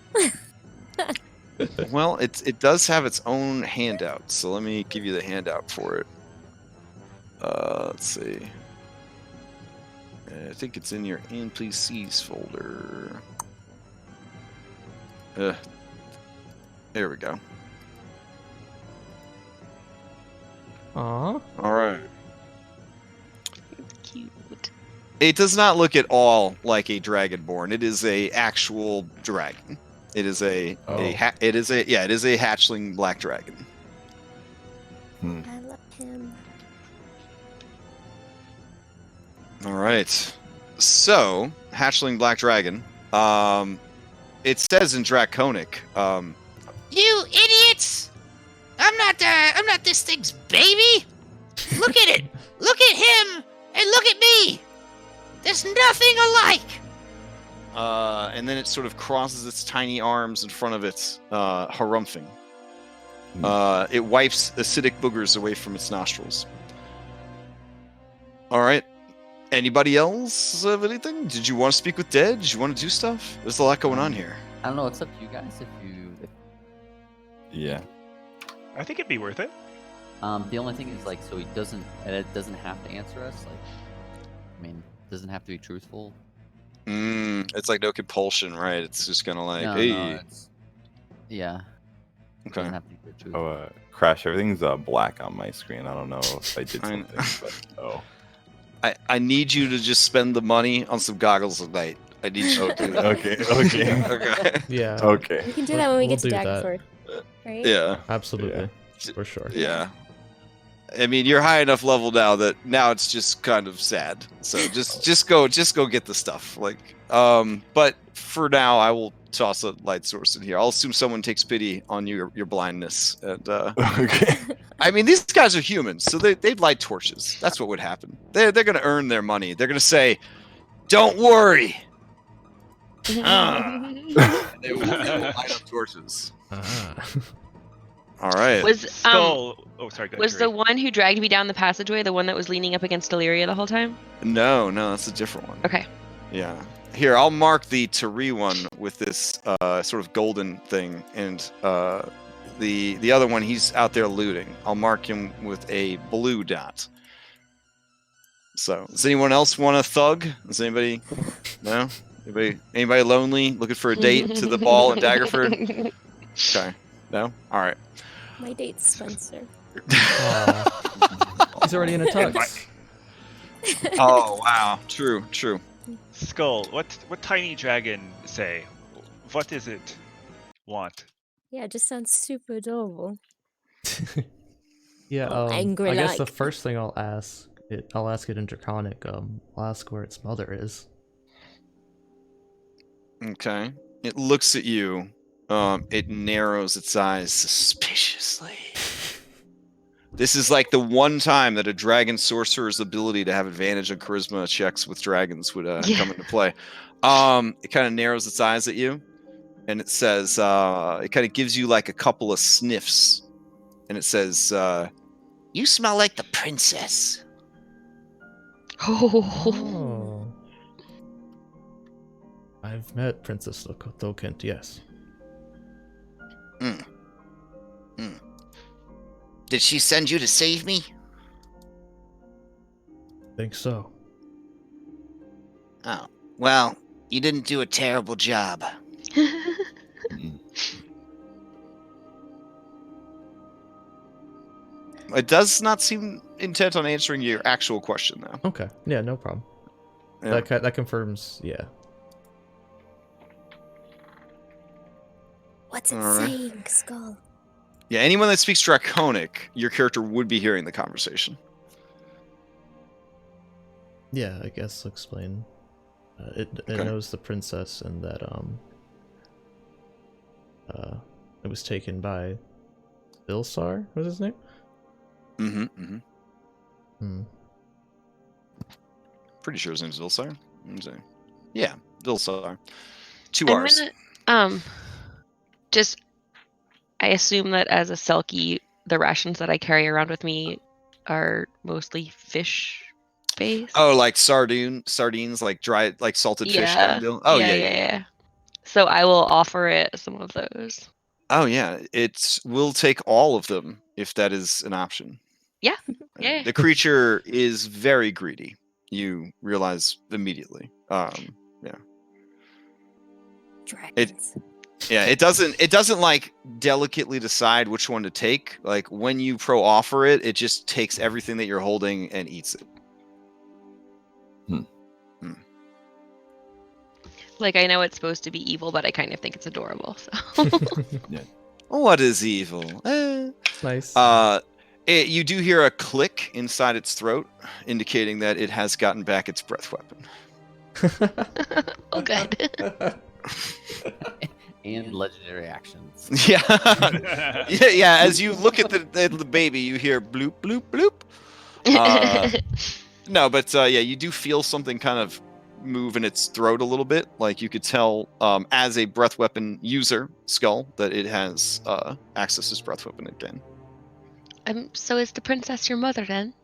Well, it does have its own handout, so let me give you the handout for it. Let's see. I think it's in your NPCs folder. There we go. Aww. All right. cute. It does not look at all like a dragonborn. It is a actual dragon. It is it is a hatchling black dragon. I love him. All right. So, hatchling black dragon. It says in Draconic. You idiots! I'm not this thing's baby. Look at it. Look at him, and look at me. There's nothing alike. And then it sort of crosses its tiny arms in front of it, harumphing. It wipes acidic boogers away from its nostrils. All right. Anybody else have anything? Did you want to speak with Dead? Did you want to do stuff? There's a lot going on here. I don't know. It's up to you guys if Yeah. I think it'd be worth it. the only thing is like, so it doesn't have to answer us. Like, I mean, it doesn't have to be truthful. It's like no compulsion, right? It's just kind of like, No, hey. no, yeah. It Okay. doesn't have to be truthful. Crash. Everything's black on my screen. I don't know if I did I- something, but I need you to just spend the money on some goggles at night. I need you to do that. Okay. Okay. Yeah. Okay. We can do that when we We'll get to do that. Daggerford, right? Yeah. Absolutely. For sure. Yeah. I mean, you're high enough level now that now it's just kind of sad. So just go get the stuff. Like, but for now, I will toss a light source in here. I'll assume someone takes pity on your blindness. And Okay. I mean, these guys are humans, so they'd light torches. That's what would happen. They're gonna earn their money. They're gonna say, "Don't worry." They will light up torches. All right. Was Skull. Oh, sorry. Go ahead, was the Jerry. one who dragged me down the passageway the one that was leaning up against Deliria the whole time? No, that's a different one. Okay. Yeah. Here, I'll mark the Tari one with this sort of golden thing, and the other one, he's out there looting. I'll mark him with a blue dot. So, does anyone else want a thug? Does anybody? No? Anybody lonely, looking for a date to the ball in Daggerford? Okay. No? All right. My date's Spencer. He's already in a tux. Oh, wow. True. Skull. What tiny dragon say? What does it want? Yeah, it just sounds super adorable. Yeah, Oh, angry I guess the like. first thing I'll ask it in Draconic. I'll ask where its mother is. Okay. It looks at you. It narrows its eyes suspiciously. This is like the one time that a dragon sorcerer's ability to have advantage on charisma checks with dragons would come into play. It kind of narrows its eyes at you, and it says, it kind of gives you like a couple of sniffs, and it says, You smell like the princess. Oh. I've met Princess Thokent, yes. Did she send you to save me? Think so. Oh, well, you didn't do a terrible job. it does not seem intent on answering your actual question, though. Okay. Yeah, no problem. Yeah. That confirms, yeah. What's it Alright. saying, Skull? Yeah, anyone that speaks Draconic, your character would be hearing the conversation. Yeah, I guess I'll explain. It Okay. knows the princess and that it was taken by Ilsar, was his name? Pretty sure his name's Vilsar. Yeah, Vilsar. 2 I'm R's. gonna, I assume that as a Selkie, the rations that I carry around with me are mostly fish based. Oh, like sardines, like dried, like salted fish kind of deal. Oh yeah. So I will offer it some of those. Oh yeah, it will take all of them if that is an option. Yeah. Yeah. The creature is very greedy. You realize immediately. Dragons. It doesn't like delicately decide which one to take. Like when you offer it, it just takes everything that you're holding and eats it. Like I know it's supposed to be evil, but I kind of think it's adorable. So. What is evil? Nice. You do hear a click inside its throat, indicating that it has gotten back its breath weapon. Oh, good. And legendary actions. Yeah. yeah. As you look at the baby, you hear bloop, bloop, bloop. No, but you do feel something kind of move in its throat a little bit. Like you could tell, as a breath weapon user, Skull, that it has access to its breath weapon again. So is the princess your mother then?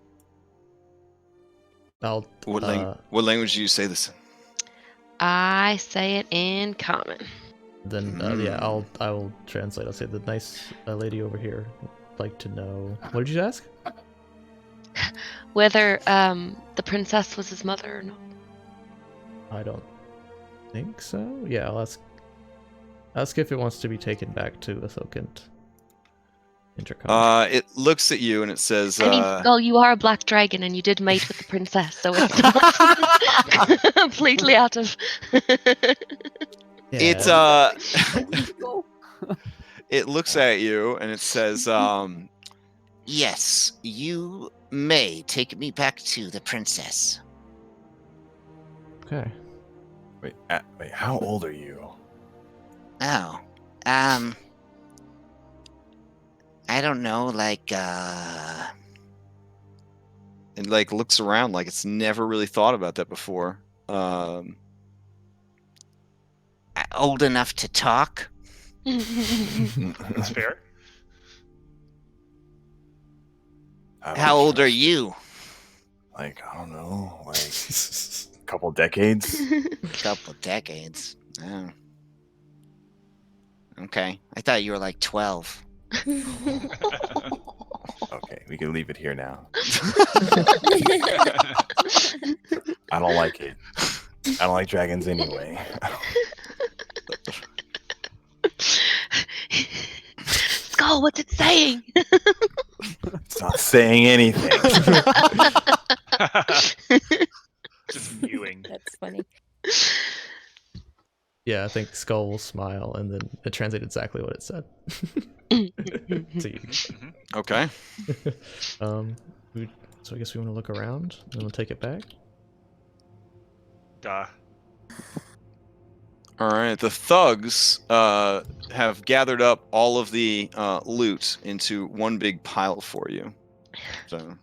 What language do you say this in? I say it in common. Then I will translate. I'll say the nice lady over here would like to know. What did you ask? Whether the princess was his mother or not. I don't think so. Yeah, I'll ask if it wants to be taken back to Athokent. Intercom. It looks at you and it says, I mean, Skull, you are a black dragon and you did mate with the princess, so it's not completely out of. It's it looks at you and it says, Yes, you may take me back to the princess. Okay. Wait, how old are you? Oh, I don't know, like, and like looks around like it's never really thought about that before. old enough to talk? That's fair. How old are you? Like, I don't know, like a couple decades. Couple decades. Oh. Okay, I thought you were like 12. Okay, we can leave it here now. I don't like it. I don't like dragons anyway. Skull, what's it saying? It's not saying anything. Just mewing. That's funny. Yeah, I think Skull will smile, and then it translated exactly what it said. To you. Okay. So I guess we want to look around, and we'll take it back. Duh. All right. The thugs have gathered up all of the loot into one big pile for you. So.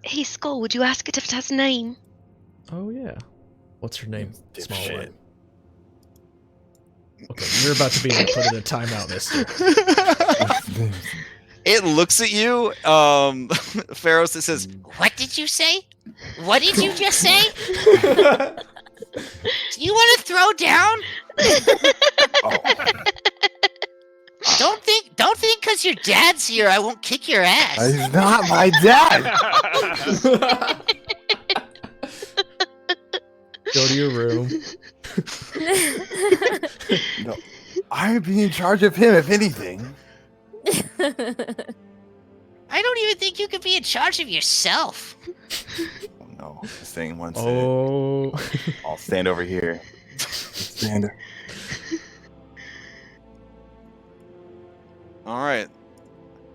Hey, Skull, would you ask it if it has a name? Oh yeah. What's her name? Small Dipshit. one. Okay, you're about to be put in a timeout, mister. It looks at you, Pharaohs. It says, What did you say? What did you just say? Do you want to throw down? Don't think because your dad's here I won't kick your ass. He's not my dad. Go to your room. No, I'd be in charge of him if anything. I don't even think you could be in charge of yourself. Oh, no, this thing wants Oh. it. I'll stand over here. Stand. all right.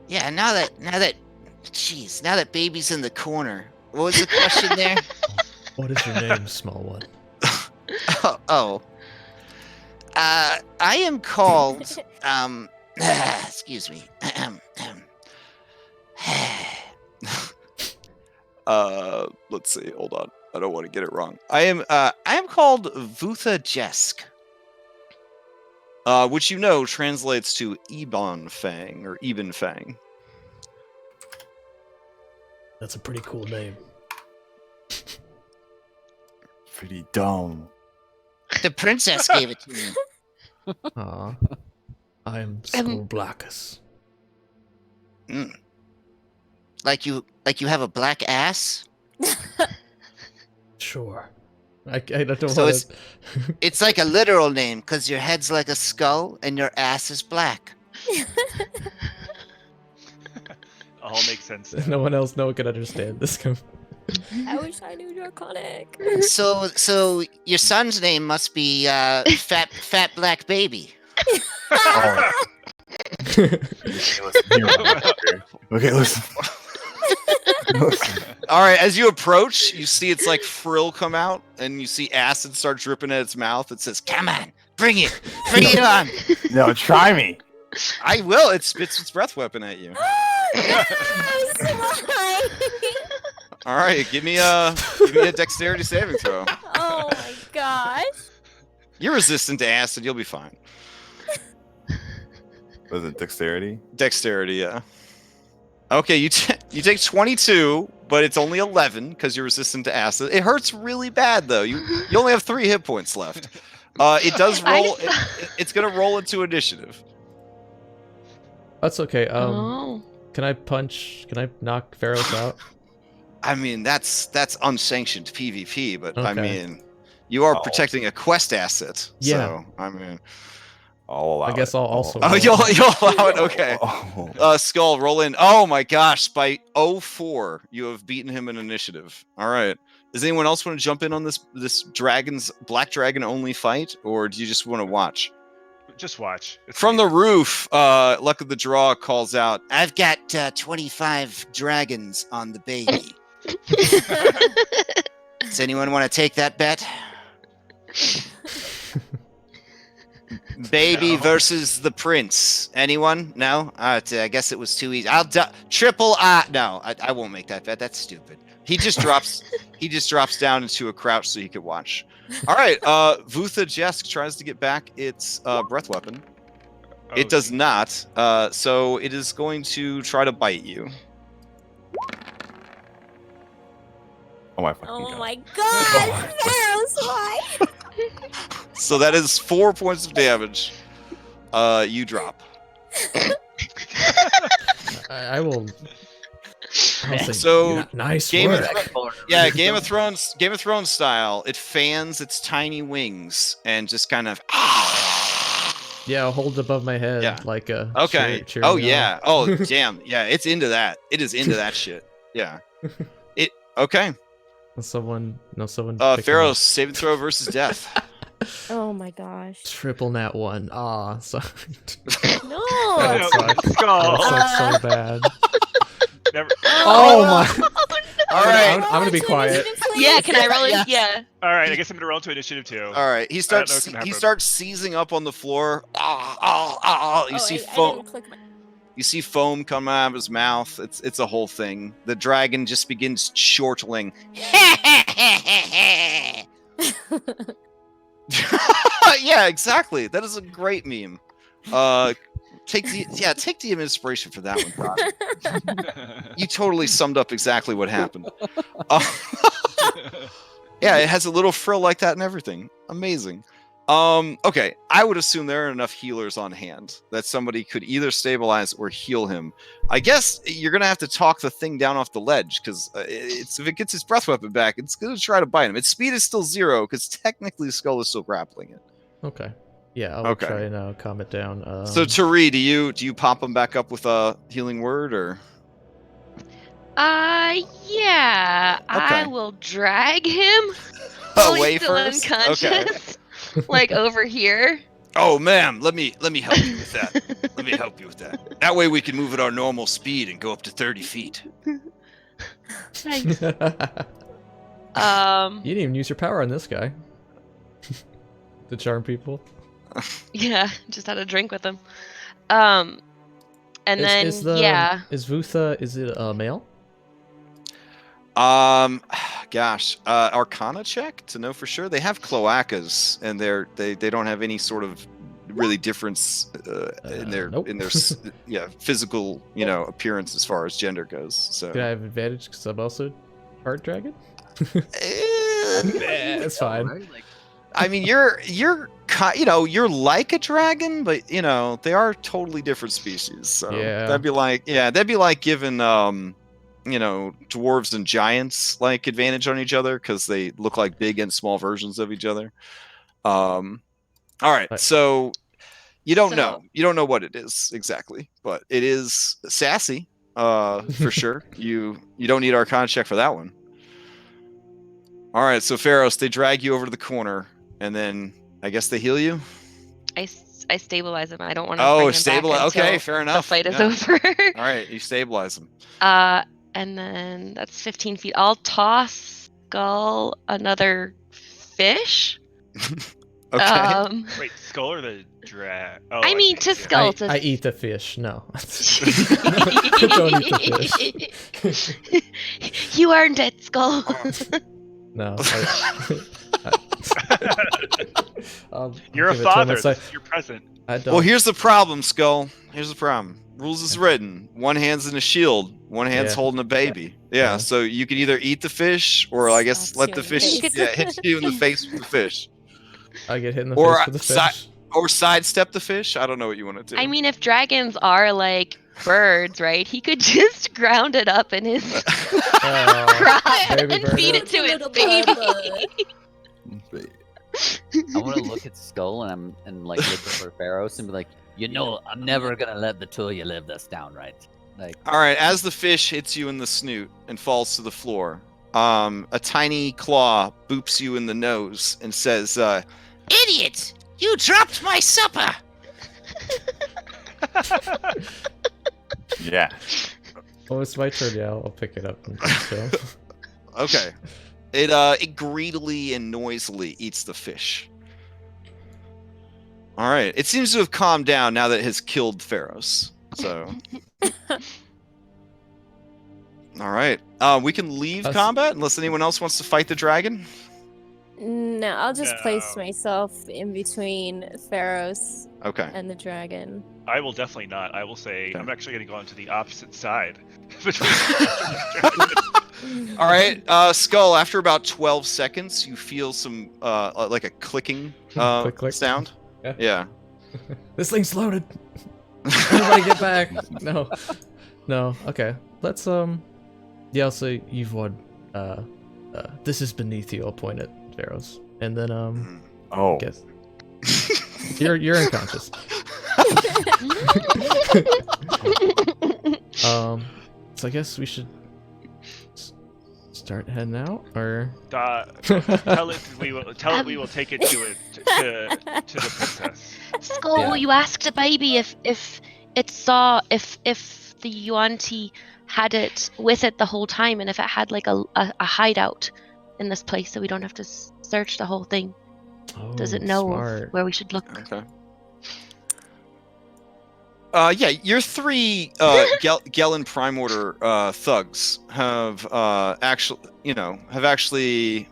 Yeah, now that baby's in the corner. What was the question there? What is your name, small one? I am called excuse me. Let's see. Hold on. I don't want to get it wrong. I am called Vutha Jesk, which translates to Ebonfang or Ebonfang. That's a pretty cool name. Pretty dumb. The princess gave it to me. Aw. I am Skull Blackus. Like you have a black ass? Sure. I don't So want to... It's like a literal name because your head's like a skull and your ass is black. All makes sense. No one can understand this. I wish I knew Draconic. So your son's name must be fat black baby. Oh. Okay, listen. All right. As you approach, you see its like frill come out, and you see acid start dripping at its mouth. It says, Come on, bring it on. No, try me. "I will." It spits its breath weapon at you. All right. Give me a dexterity saving throw. Oh my gosh. You're resistant to acid. You'll be fine. Was it dexterity? Dexterity, yeah. Okay, you take 22, but it's only 11 because you're resistant to acid. It hurts really bad though. You only have 3 hit points left. It does roll. It's gonna roll into initiative. That's okay. Oh. Can I knock Pharaohs out? I mean, that's unsanctioned PvP, but I Okay. mean, you are protecting a quest asset. Yeah. So I mean, I'll allow I guess it. I'll also. Oh, you'll allow it. Okay. Oh. Skull, roll in. Oh my gosh! By 04, you have beaten him in initiative. All right. Does anyone else want to jump in on this black dragon only fight, or do you just want to watch? Just watch. It's From the amazing. roof, Luck of the Draw calls out, I've got 25 dragons on the baby. Does anyone want to take that bet? Baby No. versus the prince. Anyone? No? I guess it was too easy. Triple no, I won't make that bet. That's stupid. He just drops. He just drops down into a crouch so he could watch. All right. Vutha Jesk tries to get back its breath weapon. It does not. So it is going to try to bite you. Oh my fucking Oh god. my god, Pharaoh's why? So that is 4 points of damage. You drop. I will. I'll say, So, nice Game of work. Yeah, Game of Thrones style. It fans its tiny wings and just kind of. Yeah, I'll hold it above my head Yeah. like a. Okay. cheering Oh me on. yeah. Oh damn. Yeah, it's into that. It is into that shit. Yeah. It. Okay. Someone. pick him Pharaoh's up. saving throw versus death. Oh my gosh. Triple nat 1. Ah, so. No. That sucks. Skull. That sucks so bad. Never... Oh my. All right. I'm gonna be quiet. Yeah, can I roll it? Yeah. All right, I guess I'm gonna roll to initiative too. All right. He I don't know what's starts. gonna He happen. starts seizing up on the floor. You see I foam. didn't click my... You see foam come out of his mouth. It's a whole thing. The dragon just begins chortling. Yeah, exactly. That is a great meme. Take the inspiration for that one, Todd. You totally summed up exactly what happened. Yeah, it has a little frill like that and everything. Amazing. Okay, I would assume there are enough healers on hand that somebody could either stabilize or heal him. I guess you're gonna have to talk the thing down off the ledge because if it gets its breath weapon back, it's gonna try to bite him. Its speed is still 0 because technically Skull is still grappling it. Okay. Yeah, I'll Okay. try and calm it down. So Tari, do you pop him back up with a healing word or? Yeah. I Okay. will drag him. while he's Away still first? unconscious. Like over here. Oh, ma'am, let me help you with that. Let me help you with that. That way we can move at our normal speed and go up to 30 feet. Thanks. You didn't even use your power on this guy. To charm people. Yeah, just had a drink with him. And then Is Vutha, is it a male? Gosh, Arcana check to know for sure. They have cloacas, and they don't have any sort of really difference in their Nope. physical appearance as far as gender goes. So Can I have advantage because I'm also Heart Dragon? Eh, It's fine. Right? Like, I mean, you're like a dragon, but they are totally different species. So Yeah. that'd be like giving dwarves and giants like advantage on each other because they look like big and small versions of each other. All right, Right. so you don't know what it is exactly, but it is sassy for sure. You don't need Arcana check for that one. All right, so Pharaohs, they drag you over to the corner, and then I guess they heal you. I stabilize him. I don't want to. Oh, bring him stabilize. back Okay, until fair enough. The fight is Yeah. over. All right, you stabilize them. And then that's 15 feet. I'll toss Skull another fish. Okay. Wait, Skull or the drag? Oh, I mean, see, to yeah. Skull. to I eat the fish. No. Don't eat the fish. You earned it, Skull. No. You're a give it to him. father. It's like, This is your present. I don't. Well, here's the problem, Skull. Here's the problem. Rules is written. One hand's in a shield. One hand's Yeah. holding a baby. Yeah, Yeah. so you can either eat the fish, or I guess Slaps let you the in the fish face. hit you in the face with the fish, I get hit in the or face with the fish. or sidestep the fish. I don't know what you want to do. I mean, if dragons are like birds, right? He could just ground it up in his Oh, crop baby and bird. feed it to its Little baby. bird. I want to look at Skull and like look over Pharaohs and be like, I'm never gonna let the two of you live this down, right? Like. All right. As the fish hits you in the snoot and falls to the floor, a tiny claw boops you in the nose and says, Idiot! You dropped my supper! Yeah. Oh, it's my turn. Yeah, I'll pick it up. And so. okay. It greedily and noisily eats the fish. All right. It seems to have calmed down now that it has killed Pharaohs. So. All right. We can leave combat unless anyone else wants to fight the dragon. No, I'll just place myself in between Pharaohs and the dragon. I will definitely not. I will say I'm actually going to go onto the opposite side. All right, Skull, after about 12 seconds, you feel some, like a clicking click. sound. Yeah. This thing's loaded. Everybody get back. No. Okay. Let's, yeah, I'll say you've won. This is beneath you. I'll point at Pharaohs. And then, Oh. Guess. You're unconscious. So I guess we should start heading out, or tell it we will take it to the princess. Skull, you asked a baby if the Yuan-Ti had it with it the whole time, and if it had like a hideout in this place, so we don't have to search the whole thing. Does it know where we should look? Okay. Yeah, your three Gellin Prime Order thugs have actually,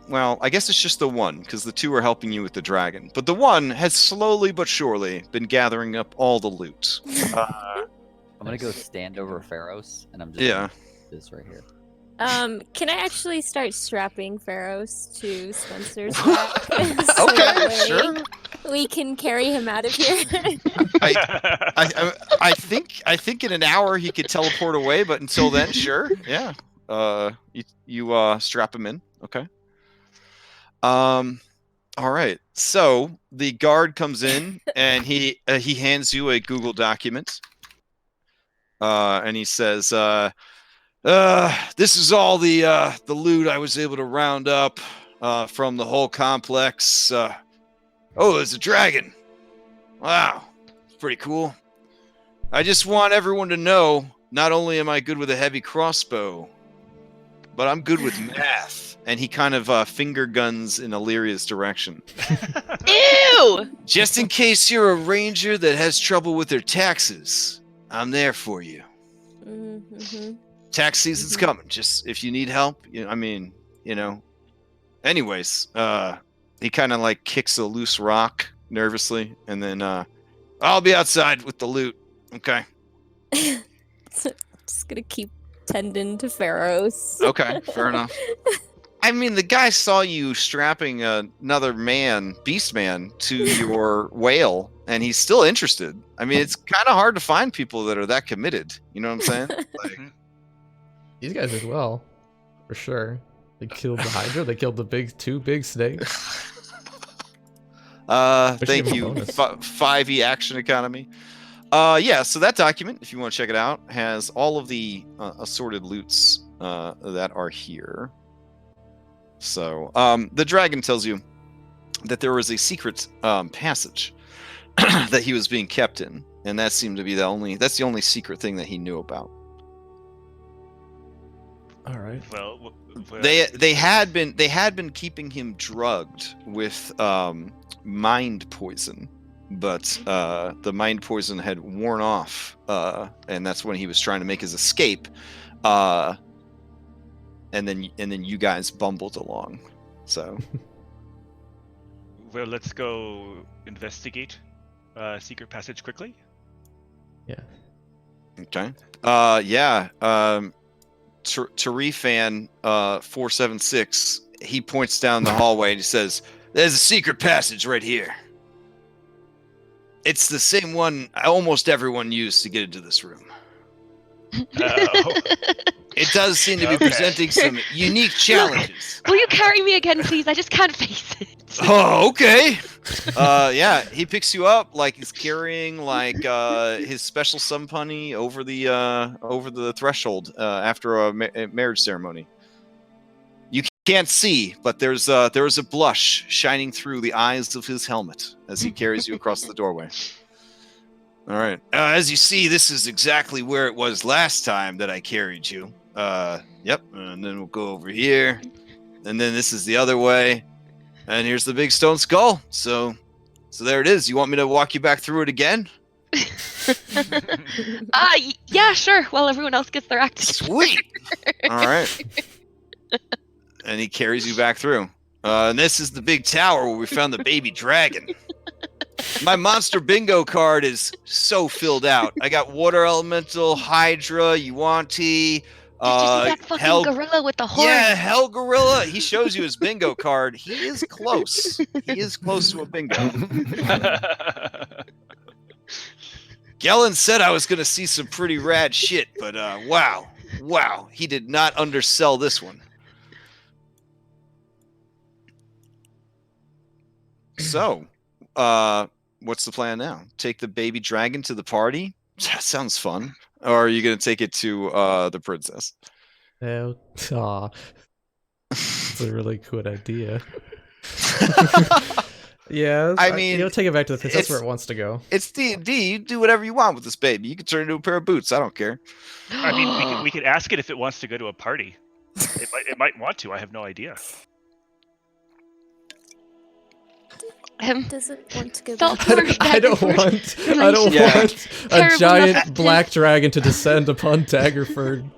well, I guess it's just the one, because the two are helping you with the dragon. But the one has slowly but surely been gathering up all the loot. I'm gonna go stand over Pharaohs, and I'm just gonna do this right here. Can I actually start strapping Pharaohs to Spencer's back? Okay, sure. We can carry him out of here. I think in an hour he could teleport away, but until then, sure, yeah. You strap him in, okay. All right. So the guard comes in and he hands you a Google document, and he says, "This is all the loot I was able to round up from the whole complex." Oh, there's a dragon. Wow, it's pretty cool. I just want everyone to know, not only am I good with a heavy crossbow, but I'm good with math. And he kind of finger guns in Illyria's direction. Ew! Just in case you're a ranger that has trouble with their taxes, I'm there for you. Mm-hmm. Tax season's coming. Just if you need help, Anyways, he kind of like kicks a loose rock nervously, and then I'll be outside with the loot. Okay. Just gonna keep tending to Pharaohs. Okay, fair enough. I mean, the guy saw you strapping another beast man, to your whale, and he's still interested. I mean, it's kind of hard to find people that are that committed. You know what I'm saying? Like, these guys did well, for sure. They killed the Hydra. They killed the two big snakes. Thank you, 5e action economy. Yeah, so that document, if you want to check it out, has all of the assorted loots that are here. So the dragon tells you that there was a secret passage that he was being kept in, and that seemed to be the only secret thing that he knew about. All right. Well, they had been keeping him drugged with mind poison, but the mind poison had worn off, and that's when he was trying to make his escape. And then you guys bumbled along. So, well, let's go investigate secret passage quickly. Yeah. Okay. Yeah. Tarifan 476. He points down the hallway and he says, "There's a secret passage right here. It's the same one almost everyone used to get into this room." It does seem to be presenting some unique challenges. Will you carry me again, please? I just can't face it. Oh, okay. Yeah, he picks you up like he's carrying like his special sun punny over the threshold after a marriage ceremony. You can't see, but there's a blush shining through the eyes of his helmet as he carries you across the doorway. All right. As you see, this is exactly where it was last time that I carried you. Yep. And then we'll go over here, and then this is the other way, and here's the big stone skull. So there it is. You want me to walk you back through it again? Yeah, sure. While everyone else gets their act together. Sweet. All right. And he carries you back through. And this is the big tower where we found the baby dragon. My monster bingo card is so filled out. I got water elemental, hydra, yuan-ti, Did you see that fucking gorilla with the horn? Yeah, hell gorilla. He shows you his bingo card. He is close. He is close to a bingo. Gellin said I was going to see some pretty rad shit, but wow. He did not undersell this one. So, what's the plan now? Take the baby dragon to the party? That sounds fun. Or are you going to take it to the princess? That's a really good idea. Yeah, I mean, take it back to the princess. That's where it wants to go. It's D&D. You do whatever you want with this baby. You can turn it into a pair of boots. I don't care. I mean, we could ask it if it wants to go to a party. It might want to. I have no idea. Does it want to go Saltmarsh back? I don't want a giant black dragon to descend upon Daggerford.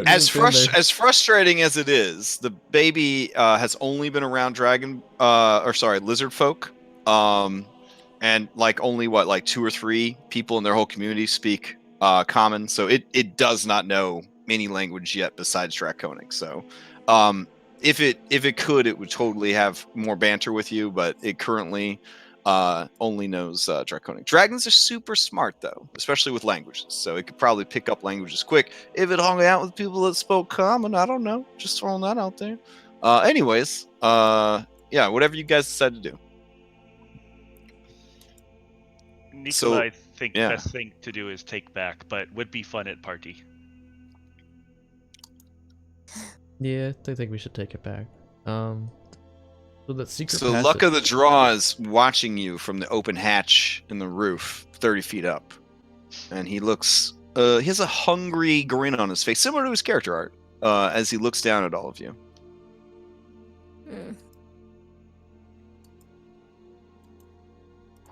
As frustrating as it is, the baby has only been around lizard folk, and like only 2 or 3 people in their whole community speak common, so it does not know any language yet besides Draconic. So, if it could, it would totally have more banter with you, but it currently only knows Draconic. Dragons are super smart, though, especially with languages, so it could probably pick up languages quick. If it hung out with people that spoke common, I don't know. Just throwing that out there. Anyways, yeah, whatever you guys decide to do. Nicola, I think the best thing to do is take back, but would be fun at party. Yeah, I think we should take it back. So that secret. So luck of the draw is watching you from the open hatch in the roof, 30 feet up, and he looks. He has a hungry grin on his face, similar to his character art, as he looks down at all of you.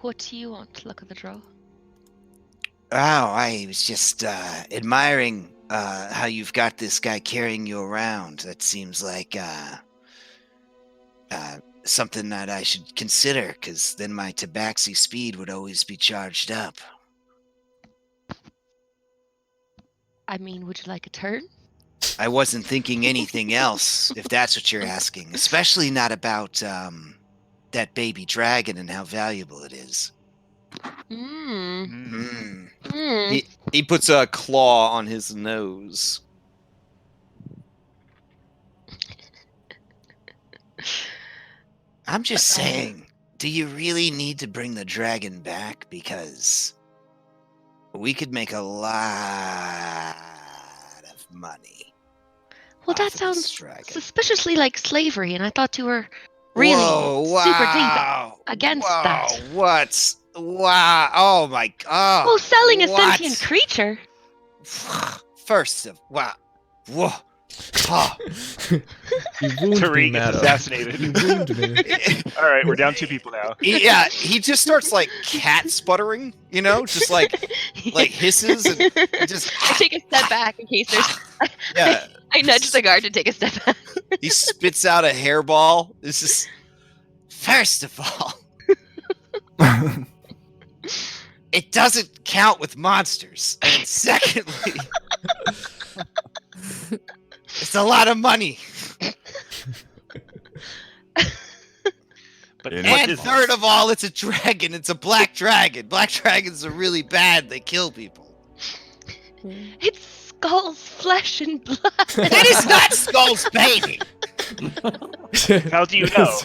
What do you want, luck of the draw? Oh, I was just admiring how you've got this guy carrying you around. That seems like something that I should consider, because then my tabaxi speed would always be charged up. I mean, would you like a turn? I wasn't thinking anything else, if that's what you're asking. Especially not about that baby dragon and how valuable it is. He puts a claw on his nose. I'm just saying, do you really need to bring the dragon back? Because we could make a lot of money. Well, that sounds suspiciously like slavery, and I thought you were really super deep against that. What? Wow. Oh my god. Well, selling a sentient creature. First of wow. Whoa. Oh. You wounded Tariq me, is assassinated. You wounded me. All right, we're down 2 people now. He just starts like cat sputtering, just like hisses and just. I take a step back in case there's. Yeah. I nudge the guard to take a step back. He spits out a hairball. It's just. First of all, it doesn't count with monsters. And secondly, it's a lot of money. And third of all, it's a dragon. It's a black dragon. Black dragons are really bad. They kill people. It's Skull's flesh and blood. That is not Skull's baby. How do you know?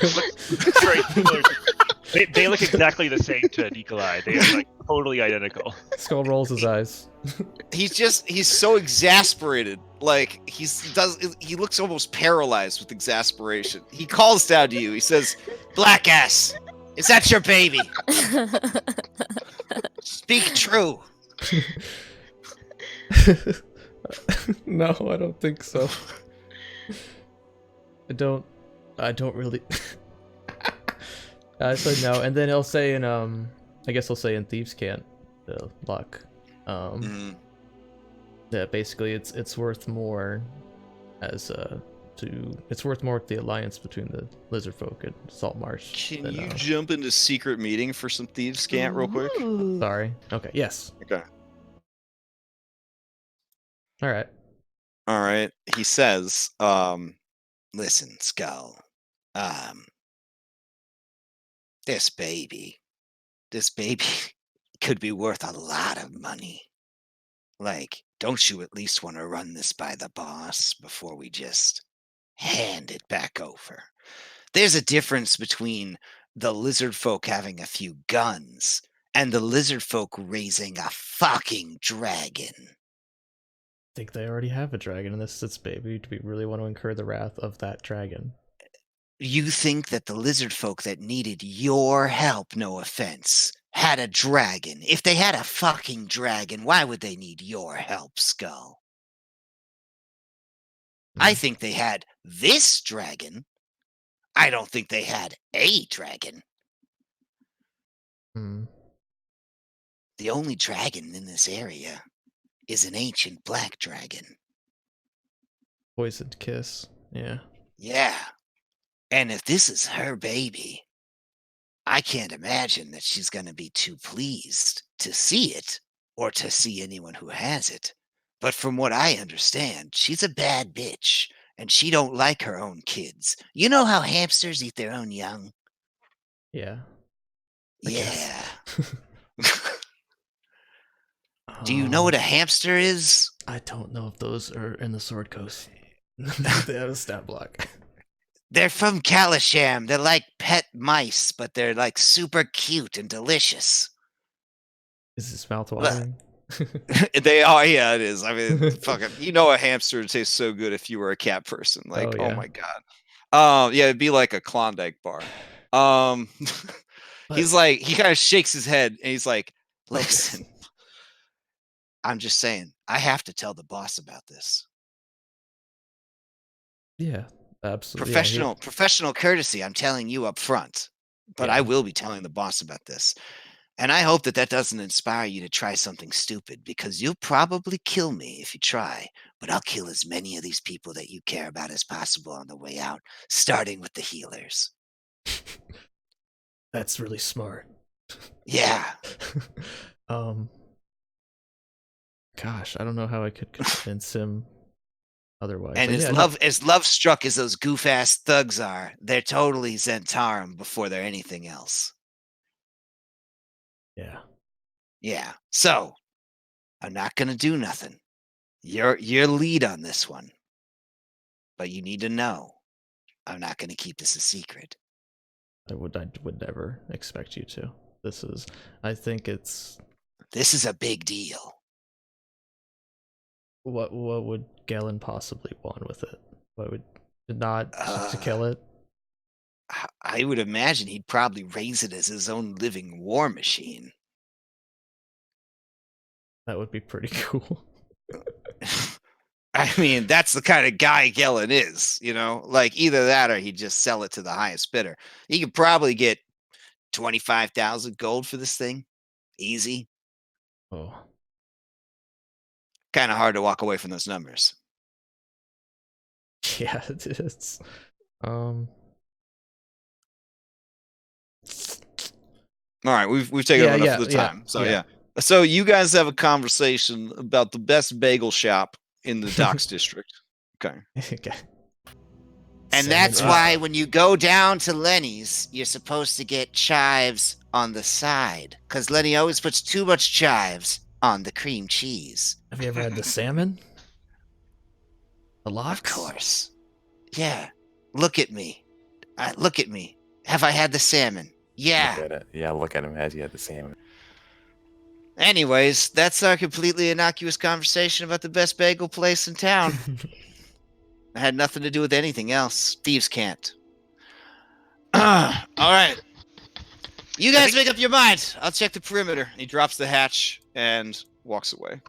They look exactly the same to Nikolai. They are like totally identical. Skull rolls his eyes. He's so exasperated. Like he looks almost paralyzed with exasperation. He calls down to you. He says, Black ass, is that your baby? Speak true. No, I don't think so. I don't really. I said no, and then he'll say in I guess he'll say in Thieves' Cant, luck. That basically it's worth more as it's worth more with the alliance between the lizardfolk and Saltmarsh. Can you jump into secret meeting for some Thieves' Cant real quick? Sorry. Okay. Yes. Okay. All right. All right. He says, listen, Skull. This baby could be worth a lot of money. Like, don't you at least want to run this by the boss before we just hand it back over? There's a difference between the lizard folk having a few guns and the lizard folk raising a fucking dragon. I think they already have a dragon in this baby. Do we really want to incur the wrath of that dragon? You think that the lizard folk that needed your help, no offense, had a dragon? If they had a fucking dragon, why would they need your help, Skull? I think they had this dragon. I don't think they had a dragon. The only dragon in this area is an ancient black dragon. Poisoned kiss. Yeah. Yeah. And if this is her baby, I can't imagine that she's going to be too pleased to see it or to see anyone who has it. But from what I understand, she's a bad bitch and she don't like her own kids. You know how hamsters eat their own young? Yeah. Yeah. Do you know what a hamster is? I don't know if those are in the Sword Coast. They have a stat block. They're from Kalisham. They're like pet mice, but they're like super cute and delicious. Is this mouth watering? They are, yeah, it is. I mean, fucking, you know, a hamster would taste so good if you were a cat person. Like, oh my god. Yeah, it'd be like a Klondike bar. He's like, he kind of shakes his head and he's like, listen, I'm just saying, I have to tell the boss about this. Yeah, absolutely. Professional courtesy, I'm telling you up front. But I will be telling the boss about this. And I hope that doesn't inspire you to try something stupid, because you'll probably kill me if you try. But I'll kill as many of these people that you care about as possible on the way out, starting with the healers. That's really smart. Yeah. Gosh, I don't know how I could convince him otherwise. And as love struck as those goof ass thugs are, they're totally Zentarum before they're anything else. Yeah. Yeah. So I'm not gonna do nothing. You're lead on this one. But you need to know, I'm not gonna keep this a secret. I would never expect you to. This is a big deal. What would Galen possibly want with it? What would not to kill it? I would imagine he'd probably raise it as his own living war machine. That would be pretty cool. I mean, that's the kind of guy Galen is, you know? Like, either that or he'd just sell it to the highest bidder. He could probably get 25,000 gold for this thing. Easy. Oh. Kind of hard to walk away from those numbers. Yeah, it is. All right, we've taken up enough of the time. So you guys have a conversation about the best bagel shop in the Docks district. Okay. Okay. And that's why when you go down to Lenny's, you're supposed to get chives on the side, because Lenny always puts too much chives on the cream cheese. Have you ever had the salmon? The lox? Of course. Yeah. Look at me. Look at me. Have I had the salmon? Yeah. Look at it. Yeah, look at him as he had the same. Anyways, that's our completely innocuous conversation about the best bagel place in town. It had nothing to do with anything else. Thieves can't. All right. You guys make up your mind. I'll check the perimeter. He drops the hatch and walks away.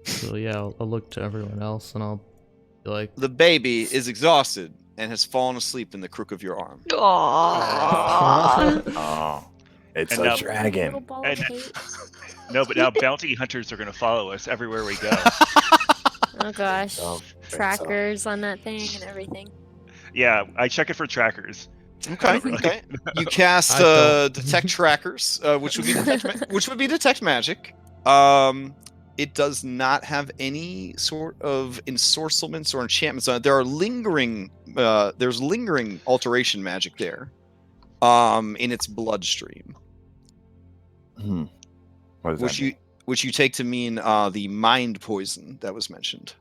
So yeah, I'll look to everyone else and I'll be like, The baby is exhausted and has fallen asleep in the crook of your arm. Aww. Oh, it's And a now- dragon. Little ball And- of hate. No, but now bounty hunters are going to follow us everywhere we go. Oh gosh. So, Trackers on that thing and everything. Yeah, I check it for trackers. Okay. Really? Okay. You cast I don't. detect trackers, which would be detect magic. It does not have any sort of ensorcelments or enchantments on it. There are lingering. There's lingering alteration magic there. In its bloodstream, What does that mean? which you take to mean the mind poison that was mentioned.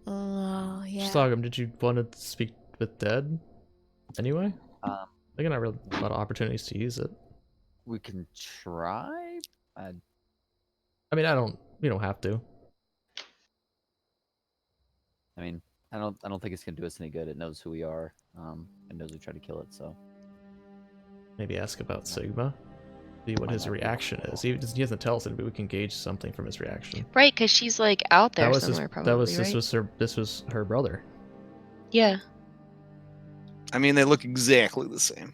Oh yeah. Stogum, did you want to speak with Dead? Anyway? Um, I think not really a lot of opportunities to use it. We can try. I mean, we don't have to. I mean, I don't think it's gonna do us any good. It knows who we are. It knows we tried to kill it. So Maybe ask about Sigma. See what his reaction is. He doesn't tell us anything, but we can gauge something from his reaction. Right, because she's like out there That was somewhere, probably. this right? was her brother. Yeah. I mean, they look exactly the same.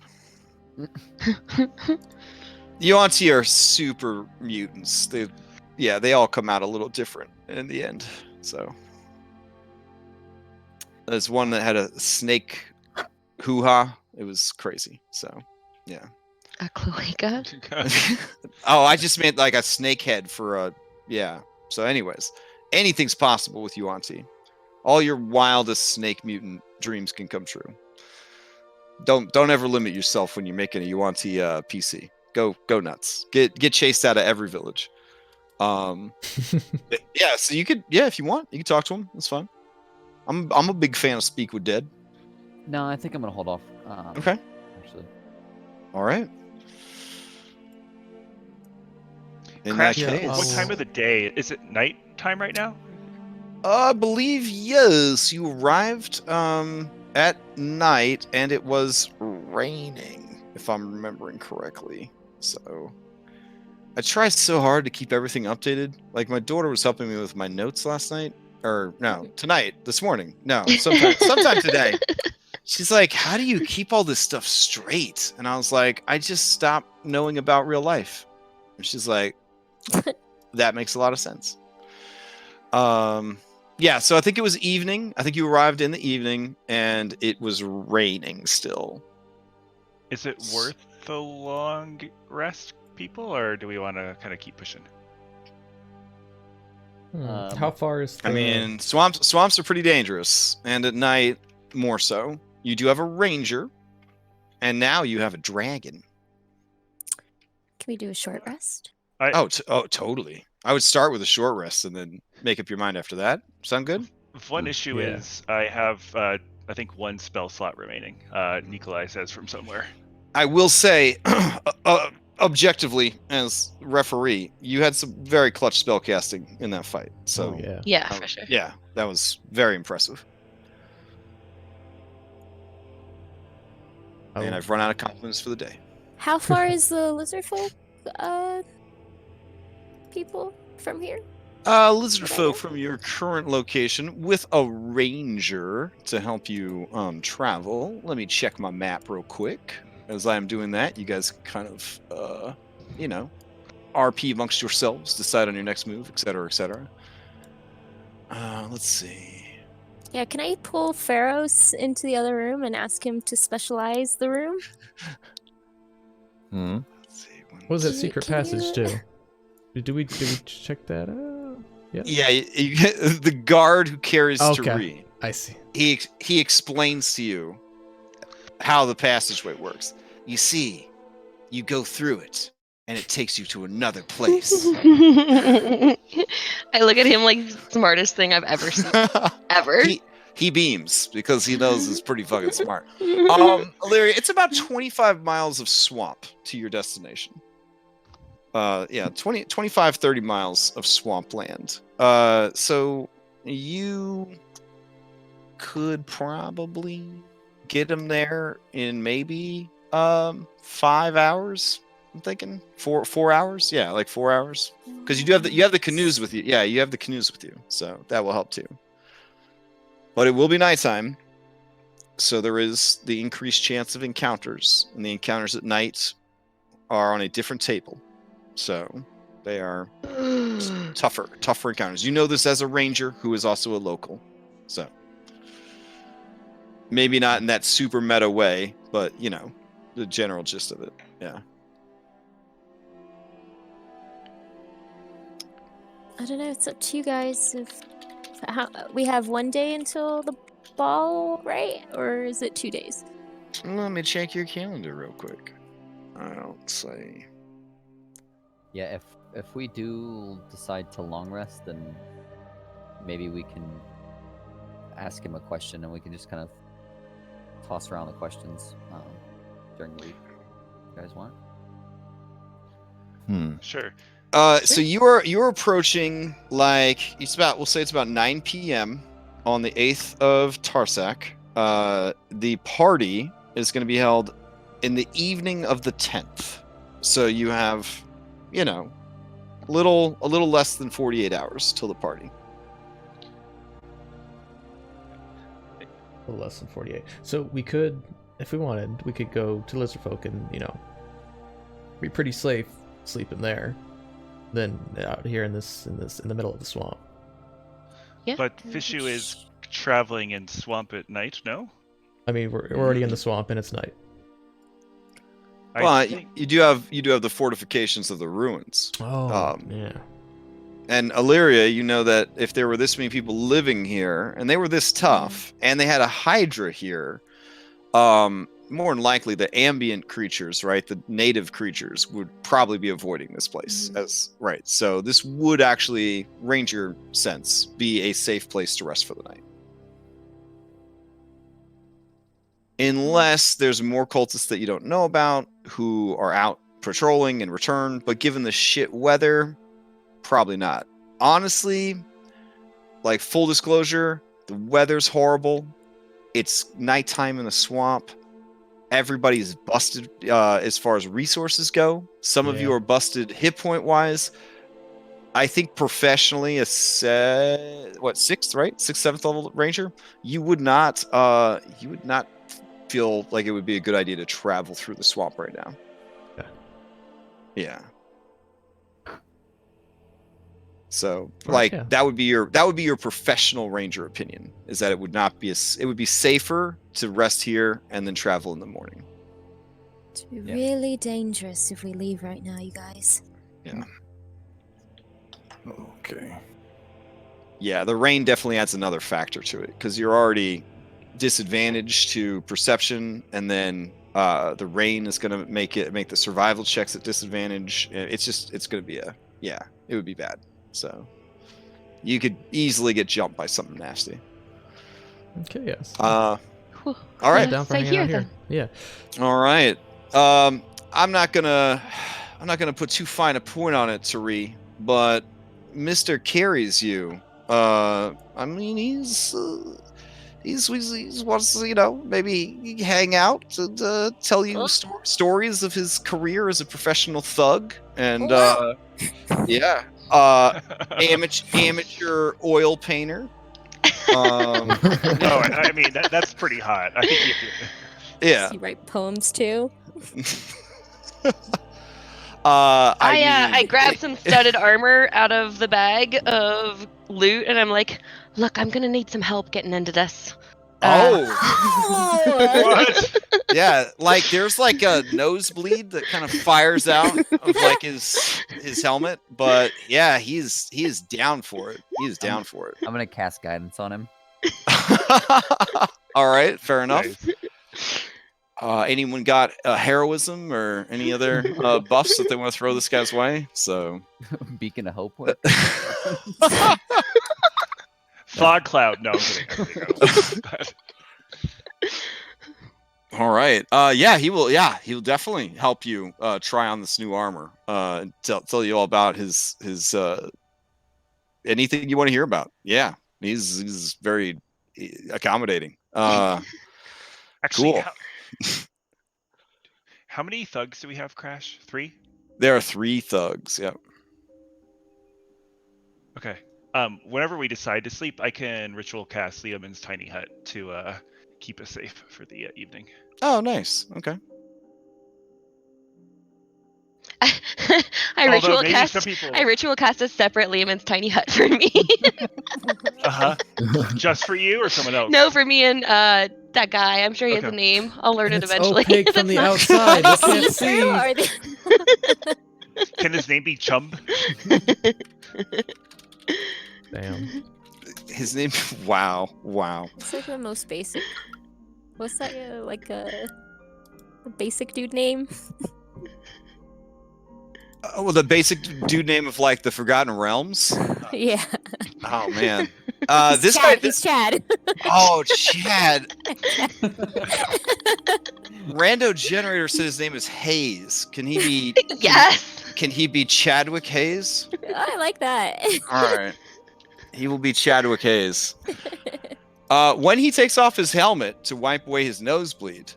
Yuan-Ti are super mutants. They all come out a little different in the end. So there's one that had a snake hoo-ha. It was crazy. So yeah. A cloaca? Oh, I just meant like a snake head for a yeah. So anyways, anything's possible with Yuan-Ti. All your wildest snake mutant dreams can come true. Don't ever limit yourself when you're making a Yuan-Ti PC. Go nuts. Get chased out of every village. Yeah, so you could if you want, you can talk to him. That's fine. I'm a big fan of Speak with Dead. no, I think I'm gonna hold off. Okay. Actually, All right. In Crash, that case, what time of the day? Is it night time right now? I believe yes. You arrived at night, and it was raining, if I'm remembering correctly. So I try so hard to keep everything updated. Like my daughter was helping me with my notes last night, or no, this morning. No, sometime today. She's like, "How do you keep all this stuff straight?" And I was like, "I just stopped knowing about real life." And she's like, "That makes a lot of sense." Yeah, so I think it was evening. I think you arrived in the evening, and it was raining still. Is it worth the long rest, people, or do we want to kind of keep pushing? How far is the... I mean, swamps are pretty dangerous, and at night more so. You do have a ranger, and now you have a dragon. Can we do a short rest? Totally. I would start with a short rest and then make up your mind after that. Sound good? One issue Yeah. is I have, I think, one spell slot remaining. Nikolai says from somewhere. I will say, objectively, as referee, you had some very clutch spellcasting in that fight. So, yeah. Yeah, for sure. yeah, that was very impressive. And I've run out of compliments for the day. How far is the lizardfolk people from here? Lizard folk from your current location with a ranger to help you travel. Let me check my map real quick. As I am doing that, you guys kind of, RP amongst yourselves, decide on your next move, etc., etc. Let's see. Yeah, can I pull Pharaohs into the other room and ask him to specialize the room? Let's see. What was that Can you- secret can passage you- too? Did we check that out? Yeah. Yeah, the guard who carries Okay. Tari, I see. he explains to you how the passageway works. You see, you go through it, and it takes you to another place. I look at him like smartest thing I've ever seen. Ever. He beams because he knows it's pretty fucking smart. Illyria, it's about 25 miles of swamp to your destination. 25, 30 miles of swampland. So you could probably get him there in maybe 5 hours. I'm thinking 4 hours. Yeah, like 4 hours. Because you have the canoes with you. Yeah, you have the canoes with you, so that will help too. But it will be nighttime, so there is the increased chance of encounters, and the encounters at night are on a different table. So they are tougher encounters. You know this as a ranger who is also a local. So maybe not in that super meta way, but you know, the general gist of it. Yeah. I don't know. It's up to you guys. We have 1 day until the ball, right? Or is it 2 days? Let me check your calendar real quick. I don't say. Yeah, if we do decide to long rest, then maybe we can ask him a question, and we can just kind of toss around the questions during the week. You guys want? Sure. So you're approaching we'll say it's about 9 p.m. on the 8th of Tarsak. The party is going to be held in the evening of the 10th. So you have, you know, a little less than 48 hours till the party. A little less than 48. So we could, if we wanted, we could go to lizardfolk and, you know, be pretty safe sleeping there than out here in the middle of the swamp. Yeah. But Fishu is traveling in swamp at night, no? I mean, we're already in the swamp and it's night. Well, you do have the fortifications of the ruins. Oh, yeah. And Illyria, you know that if there were this many people living here, and they were this tough, and they had a Hydra here, more than likely the ambient creatures, right, the native creatures, would probably be avoiding this place. So this would actually, ranger sense, be a safe place to rest for the night. Unless there's more cultists that you don't know about who are out patrolling and return, but given the shit weather, probably not. Honestly, like, full disclosure, the weather's horrible. It's nighttime in the swamp. Everybody's busted as far as resources go. Some of you are busted hit point wise. I think professionally, sixth, right? Sixth, seventh level ranger, you would not feel like it would be a good idea to travel through the swamp right now. Yeah. So, that would be your professional ranger opinion, is that it would not be it would be safer to rest here and then travel in the morning. It's really dangerous if we leave right now, you guys. Yeah. Okay. Yeah, the rain definitely adds another factor to it, because you're already disadvantaged to perception, and then the rain is going to make the survival checks at disadvantage. It's going to be it would be bad. So you could easily get jumped by something nasty. Okay, yes. All right. Down for hanging out here. Yeah. All right. I'm not gonna put too fine a point on it, Tari, but Mr. carries you. I mean, he's wants to, you know, maybe hang out and tell you stories of his career as a professional thug, and amateur oil painter. No, I mean that's pretty hot. I think Does he write poems too? I grabbed some studded armor out of the bag of loot, and I'm like, look, I'm gonna need some help getting into this. What? Yeah, like there's like a nosebleed that kind of fires out of like his helmet, but yeah, he is down for it. He is down for it. I'm gonna cast guidance on him. All right, fair enough. Nice. Anyone got heroism or any other buffs that they want to throw this guy's way? So Beacon of hope. Fog cloud. No, I'm kidding. All right. Yeah, he will. Yeah, he'll definitely help you try on this new armor. Tell you all about his anything you want to hear about. Yeah, he's very accommodating. Actually, Cool. How many thugs do we have, Crash? 3? There are 3 thugs. Yep. Okay. Whenever we decide to sleep, I can ritual cast Leomin's tiny hut to keep us safe for the evening. Oh, nice. Okay. I ritual cast a separate Leomin's tiny hut for me. Just for you or someone else? No, for me and that guy. I'm sure he has a name. I'll learn it eventually. Opaque from the outside. You can't see. Can his name be Chumb? Damn. His name. Wow. It's like the most basic. What's that? The basic dude name? Well, the basic dude name of like the Forgotten Realms. Yeah. Oh man. He's Chad. He's Chad. Oh, Chad. Rando Generator said his name is Hayes. Can he be? Yes. Can he be Chadwick Hayes? I like that. All right. He will be Chadwick Hayes. When he takes off his helmet to wipe away his nosebleed,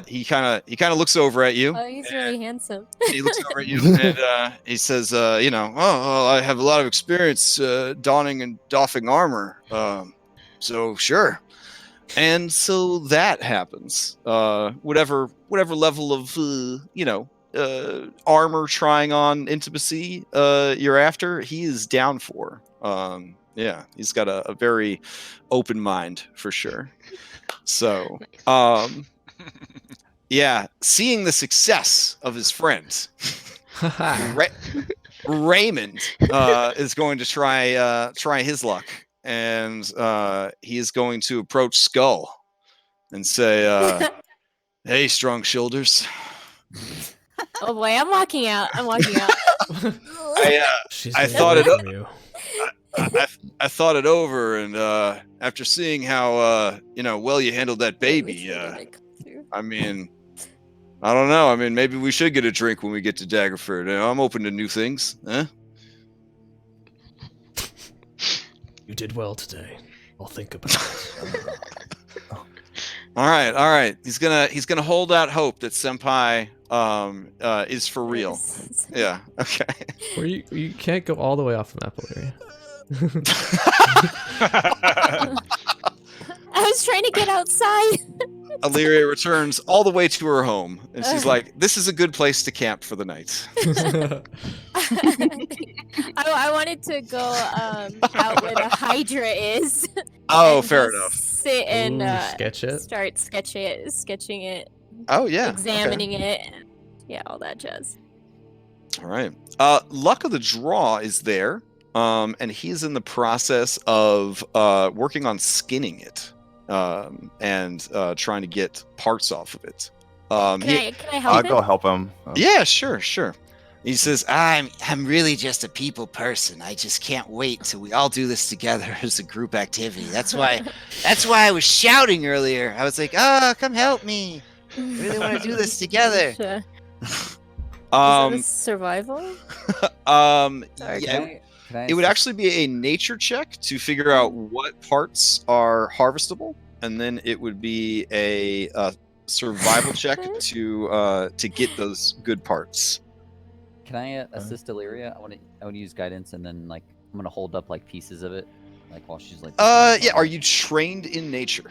he kind of looks over at you. Oh, he's really handsome. He looks over at you and he says, I have a lot of experience donning and doffing armor. So sure. And so that happens. Whatever level of armor trying on intimacy you're after, he is down for. Yeah, he's got a very open mind for sure. So, yeah, seeing the success of his friends, Raymond is going to try his luck, and he is going to approach Skull and say, "Hey, strong shoulders." Oh boy, I'm walking out. I thought it up. I thought it over, and after seeing how well you handled that baby, I mean, I don't know. I mean, maybe we should get a drink when we get to Daggerford. I'm open to new things. Huh? You did well today. I'll think about it. All right. He's gonna hold out hope that Senpai is for real. Yeah. Okay. Or you can't go all the way off the map, Illyria. I was trying to get outside. Illyria returns all the way to her home, and she's like, "This is a good place to camp for the night." I wanted to go out where the Hydra is. Oh, fair enough. Sit and sketch it. Start sketching it. Oh yeah. Examining it. Yeah, all that jazz. All right. Luck of the Draw is there. And he's in the process of working on skinning it and trying to get parts off of it. Can I help I'll him? go help him. Yeah, sure. He says, I'm really just a people person. I just can't wait till we all do this together as a group activity. That's why I was shouting earlier. I was like, come help me. I really want to do this together. Sure. Is that survival? Yeah. It would actually be a nature check to figure out what parts are harvestable, and then it would be a survival check to get those good parts. Can I assist Illyria? I want to use guidance, and then I'm gonna hold up pieces of it, while she's Yeah. Are you trained in nature?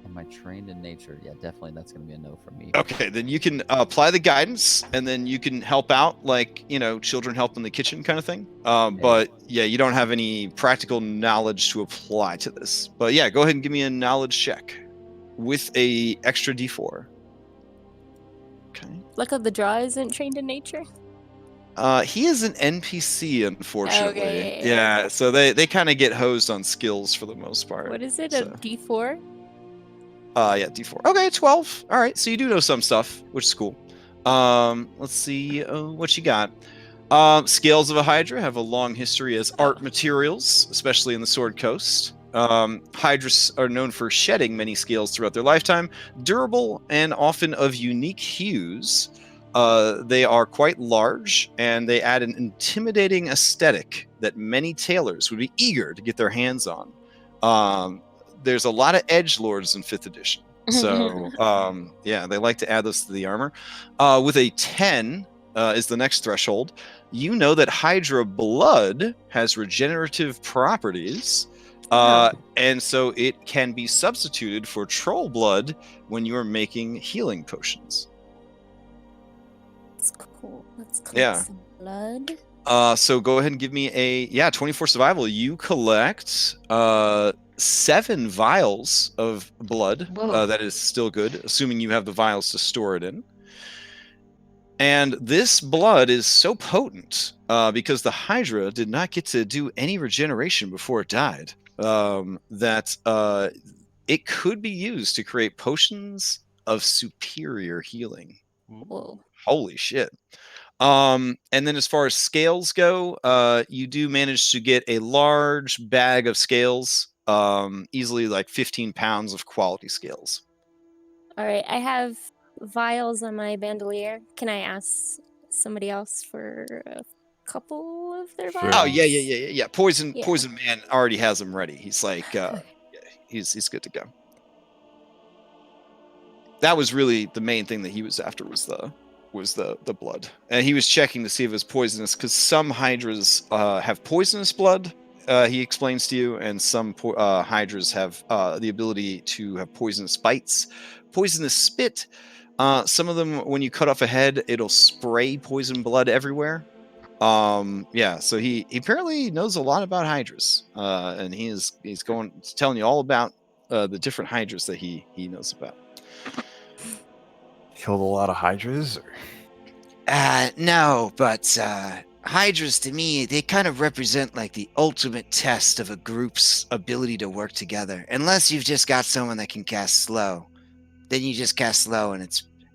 Am I trained in nature? Yeah, definitely. That's gonna be a no for me. Okay, then you can apply the guidance, and then you can help out, children help in the kitchen kind of thing. But yeah, you don't have any practical knowledge to apply to this. But yeah, go ahead and give me a knowledge check with a extra D4. Okay. Luck of the Draw isn't trained in nature. He is an NPC, unfortunately. Okay. Yeah, so they kind of get hosed on skills for the most part. What is it? So. A D4? Yeah, D4. Okay, 12. All right, so you do know some stuff, which is cool. Let's see what you got. Scales of a Hydra have a long history as art materials, especially in the Sword Coast. Hydras are known for shedding many scales throughout their lifetime, durable and often of unique hues. They are quite large, and they add an intimidating aesthetic that many tailors would be eager to get their hands on. There's a lot of edgelords in 5th edition. So, yeah, they like to add this to the armor. With a 10 is the next threshold. You know that Hydra blood has regenerative properties, and so it can be substituted for troll blood when you're making healing potions. That's cool. Let's collect some blood. So go ahead and give me a 24 survival. You collect 7 vials of blood. That is still good, assuming you have the vials to store it in. And this blood is so potent because the Hydra did not get to do any regeneration before it died, that it could be used to create potions of superior healing. Whoa. Holy shit. And then as far as scales go, you do manage to get a large bag of scales, easily like 15 pounds of quality scales. All right, I have vials on my bandolier. Can I ask somebody else for a couple of their vials? Oh yeah. Poison Man already has them ready. He's like, he's good to go. That was really the main thing that he was after was the blood, and he was checking to see if it was poisonous because some hydras have poisonous blood. He explains to you, and some hydras have the ability to have poisonous bites, poisonous spit. Some of them, when you cut off a head, it'll spray poison blood everywhere. So he apparently knows a lot about hydras, and he's telling you all about the different hydras that he knows about. Killed a lot of hydras? No, but hydras to me, they kind of represent like the ultimate test of a group's ability to work together. Unless you've just got someone that can cast slow. Then you just cast slow and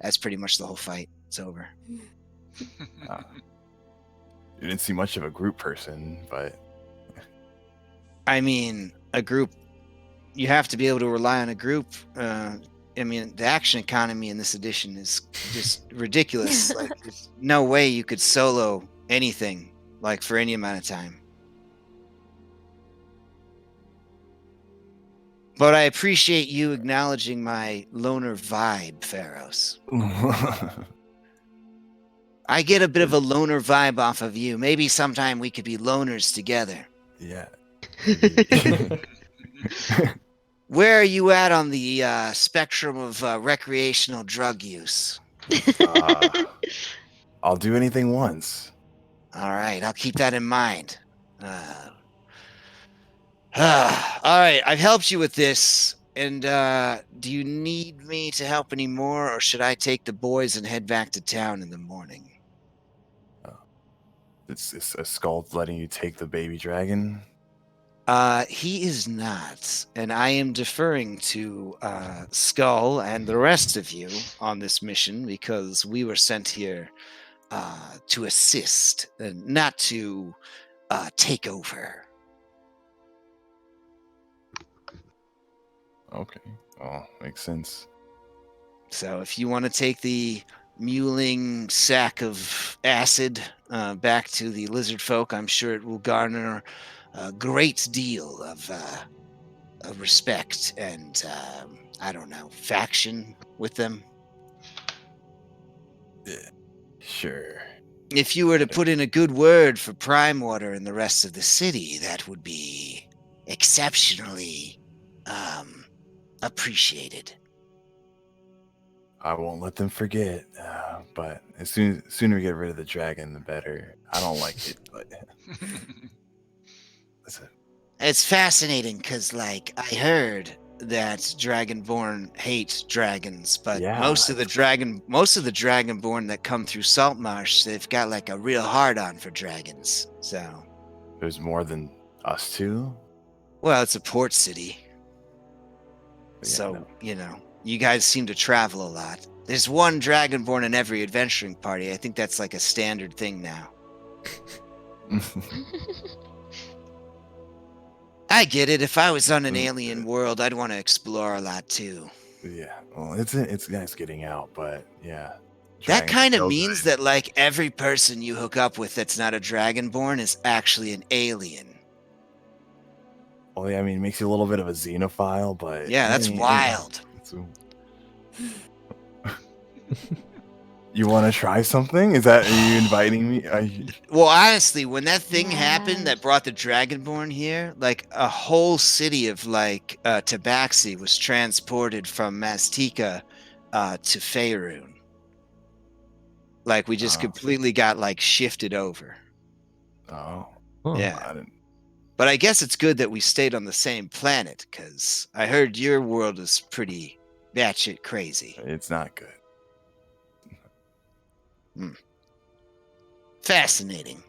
that's pretty much the whole fight. It's over. You didn't see much of a group person, but... I mean, a group, you have to be able to rely on a group. I mean, the action economy in this edition is just ridiculous. Like, there's no way you could solo anything, like, for any amount of time. But I appreciate you acknowledging my loner vibe, Pharos. I get a bit of a loner vibe off of you. Maybe sometime we could be loners together. Yeah. Where are you at on the spectrum of recreational drug use? I'll do anything once. All right, I'll keep that in mind. All right, I've helped you with this. And do you need me to help any more, or should I take the boys and head back to town in the morning? It's a skull letting you take the baby dragon? He is not, and I am deferring to Skull and the rest of you on this mission because we were sent here to assist, and not to take over. Okay. Oh, makes sense. So if you want to take the muling sack of acid back to the lizard folk, I'm sure it will garner a great deal of respect and, I don't know, faction with them. Yeah, sure. If you were to put in a good word for Prime Water and the rest of the city, that would be exceptionally appreciated. I won't let them forget, but sooner we get rid of the dragon, the better. I don't like it, but... It's fascinating because, like, I heard that Dragonborn hate dragons, but most of the Dragonborn that come through Saltmarsh, they've got like a real hard-on for dragons. So there's more than us two. Well, it's a port city, you know, you guys seem to travel a lot. There's one Dragonborn in every adventuring party. I think that's like a standard thing now. I get it. If I was on an alien world, I'd want to explore a lot too. Yeah, well, it's nice getting out, but yeah. That Dragons kind of are means good. that, like, every person you hook up with that's not a dragonborn is actually an alien. Well, yeah, I mean, it makes you a little bit of a xenophile, but Yeah, that's wild. You want to try something? Are you inviting me? Well, honestly, when that thing happened that brought the dragonborn here, like a whole city of like Tabaxi was transported from Mastika to Faerun. Like we just completely got like shifted over. Oh, yeah. But I guess it's good that we stayed on the same planet, because I heard your world is pretty batshit crazy. It's not good. Fascinating.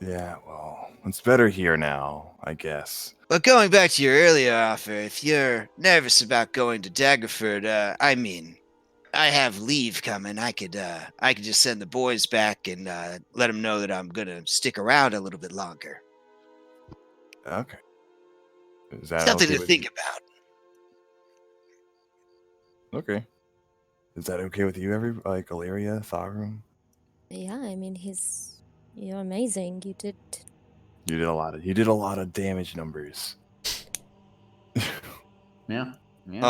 Yeah, well, it's better here now, I guess. But going back to your earlier offer, if you're nervous about going to Daggerford, I mean, I have leave coming. I could just send the boys back and let them know that I'm gonna stick around a little bit longer. Okay. Is that Something okay to with think you? about. Okay. Is that okay with you, Illyria, Tharum? Yeah, I mean, you're amazing. You did. You did a lot of damage numbers. Yeah.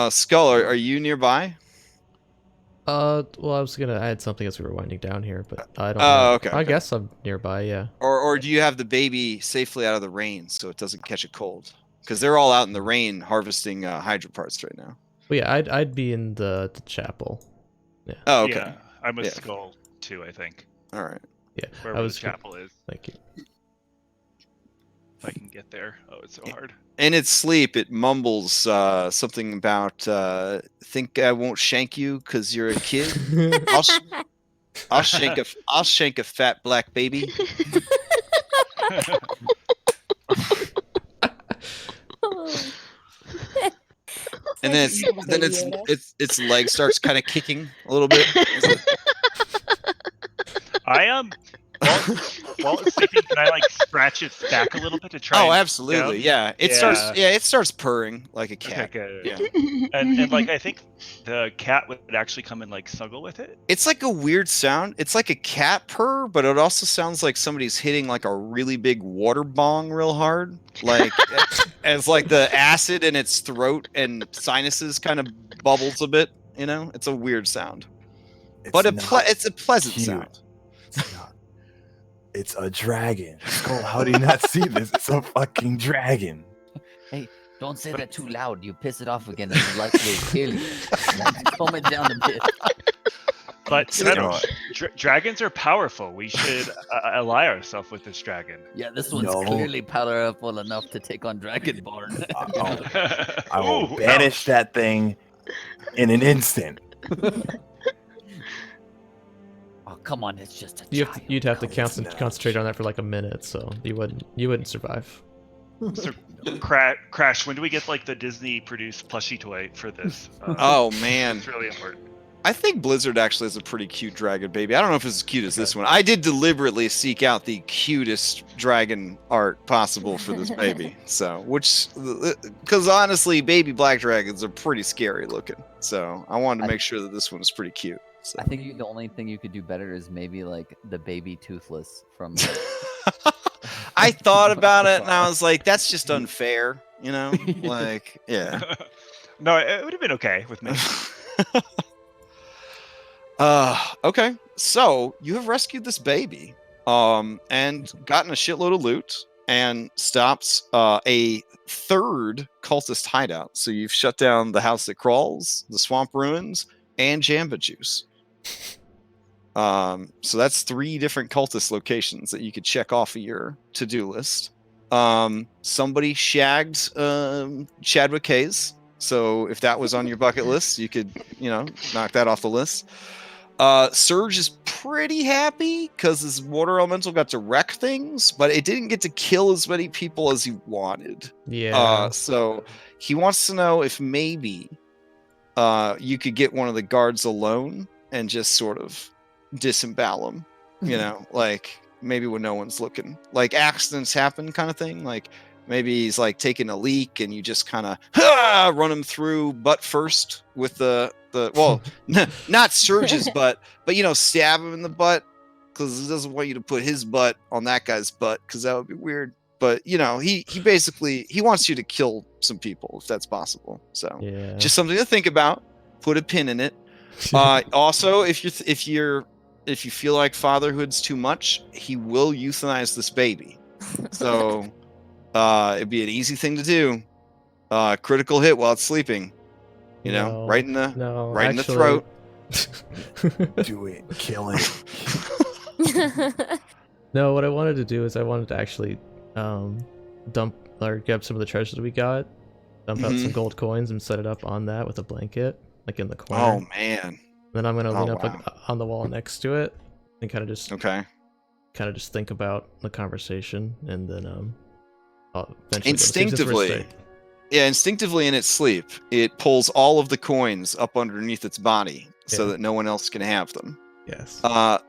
Skull, are you nearby? Well, I was gonna add something as we were winding down here, but I don't Oh, know. okay, I okay. guess I'm nearby, yeah. Or do you have the baby safely out of the rain so it doesn't catch a cold? Because they're all out in the rain harvesting hydro parts right now. Well, yeah, I'd be in the chapel. Yeah. Oh, okay. Yeah, I'm with Skull too, I think. All right. Yeah, Wherever the chapel is. Thank you. If I can get there. Oh, it's so hard. In its sleep, it mumbles something about "think I won't shank you because you're a kid." I'll shank a fat black baby. And then its leg starts kind of kicking a little bit. I while it's sleeping, can I like scratch its back a little bit to try? Oh, absolutely, yeah. It starts purring like a cat. Okay, yeah, and like I think the cat would actually come and like snuggle with it. It's like a weird sound. It's like a cat purr, but it also sounds like somebody's hitting like a really big water bong real hard. Like as like the acid in its throat and sinuses kind of bubbles a bit. You know, it's a weird sound, but it's a pleasant sound. It's not. It's a dragon. Skull, how do you not see this? It's a fucking dragon. Hey, don't say that too loud. You piss it off again, and it's likely to kill you. Calm it down a bit. But dragons are powerful. We should ally ourselves with this dragon. Yeah, this one's clearly powerful enough to take on Dragonborn. I will banish that thing in an instant. Oh, come on, it's just a child. You'd have to concentrate on that for like a minute, so you wouldn't survive. So, Crash, when do we get like the Disney produced plushie toy for this? Oh man, it's really important. I think Blizzard actually has a pretty cute dragon baby. I don't know if it's as cute as this one. I did deliberately seek out the cutest dragon art possible for this baby. So, because honestly, baby black dragons are pretty scary looking. So I wanted to make sure that this one was pretty cute. So. I think the only thing you could do better is maybe like the baby Toothless from. I thought about it and I was like, that's just unfair, you know? Like, yeah. No, it would have been okay with me. Okay. So you have rescued this baby, and gotten a shitload of loot and stopped a third cultist hideout. So you've shut down the House That Crawls, the Swamp Ruins, and Jamba Juice. So that's 3 different cultist locations that you could check off of your to-do list. Somebody shagged Chadwick Hayes. So if that was on your bucket list, you could, knock that off the list. Surge is pretty happy because his water elemental got to wreck things, but it didn't get to kill as many people as he wanted. Yeah. So he wants to know if maybe you could get one of the guards alone and just sort of disembowel him, like maybe when no one's looking, like accidents happen kind of thing. Like Maybe he's like taking a leak, and you just kind of run him through butt first with the well, not Surge's butt, but stab him in the butt, because he doesn't want you to put his butt on that guy's butt, because that would be weird. But he basically wants you to kill some people if that's possible. So Yeah. just something to think about. Put a pin in it. Also, if you feel like fatherhood's too much, he will euthanize this baby. So it'd be an easy thing to do. Critical hit while it's sleeping. Right in the throat. Do it. Kill it. No, what I wanted to do is I wanted to actually dump or grab some of the treasures we got, dump out some gold coins and set it up on that with a blanket, like in the corner. Oh man. Then I'm gonna lean up on the wall next to it and kind of just think about the conversation, and then I'll eventually instinctively in its sleep, it pulls all of the coins up underneath its body so that no one else can have them. Yes.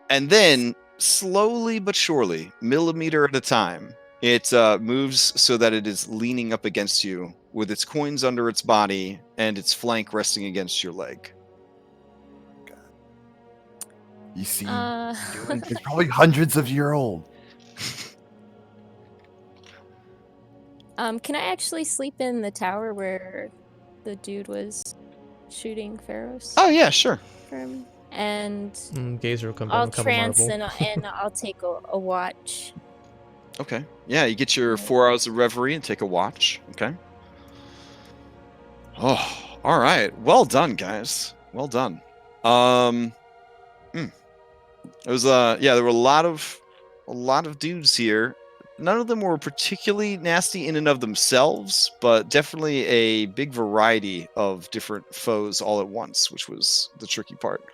And then slowly but surely, millimeter at a time, it moves so that it is leaning up against you with its coins under its body and its flank resting against your leg. You see, it's probably hundreds of years old. Can I actually sleep in the tower where the dude was shooting Pharaohs? Oh yeah, sure. From? And Gazer will come down. I'll trance and I'll take a watch. Okay. Yeah, you get your 4 hours of reverie and take a watch. Okay. Oh, all right. Well done, guys. Well done. It was there were a lot of dudes here. None of them were particularly nasty in and of themselves, but definitely a big variety of different foes all at once, which was the tricky part.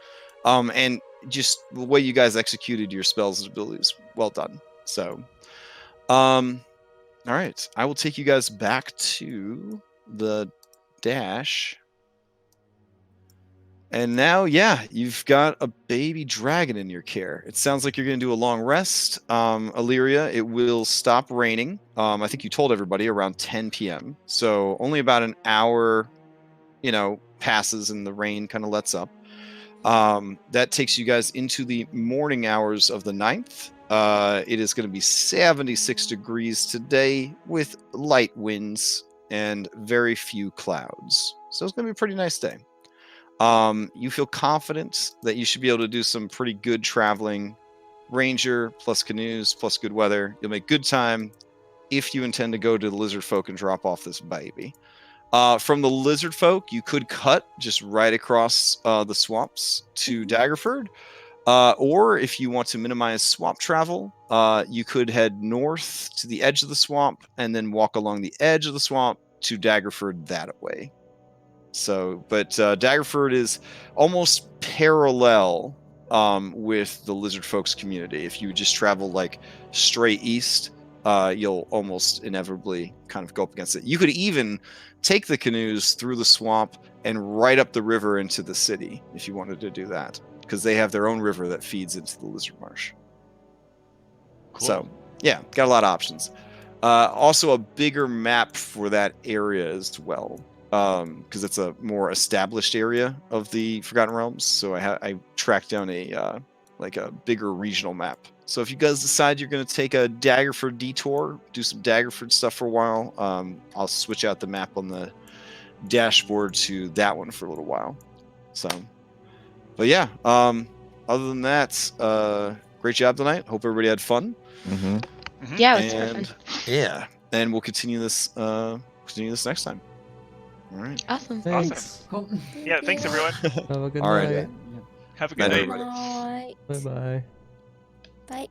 And just the way you guys executed your spells and abilities, well done. So, all right, I will take you guys back to the dash. And now, you've got a baby dragon in your care. It sounds like you're going to do a long rest. Illyria, it will stop raining. I think you told everybody around 10 p.m. So only about an hour, passes and the rain kind of lets up. That takes you guys into the morning hours of the 9th. It is going to be 76 degrees today with light winds and very few clouds. So it's going to be a pretty nice day. You feel confident that you should be able to do some pretty good traveling. Ranger plus canoes plus good weather. You'll make good time if you intend to go to the lizard folk and drop off this baby. From the lizard folk, you could cut just right across the swamps to Daggerford. Or if you want to minimize swamp travel, you could head north to the edge of the swamp and then walk along the edge of the swamp to Daggerford that way. So, but Daggerford is almost parallel with the lizard folks community. If you just travel like straight east, you'll almost inevitably kind of go up against it. You could even take the canoes through the swamp and right up the river into the city if you wanted to do that, because they have their own river that feeds into the lizard marsh. Cool. So, got a lot of options. Also, a bigger map for that area as well, because it's a more established area of the Forgotten Realms. So I tracked down a bigger regional map. So if you guys decide you're going to take a Daggerford detour, do some Daggerford stuff for a while, I'll switch out the map on the dashboard to that one for a little while. So, but other than that, great job tonight. Hope everybody had fun. Mm-hmm. Yeah, it was fun. And we'll continue this next time. All right. Awesome. Thanks. Awesome. Cool. Yeah, thanks everyone. Have a good All night. right. Have a good night. Bye. Bye-bye. Bye.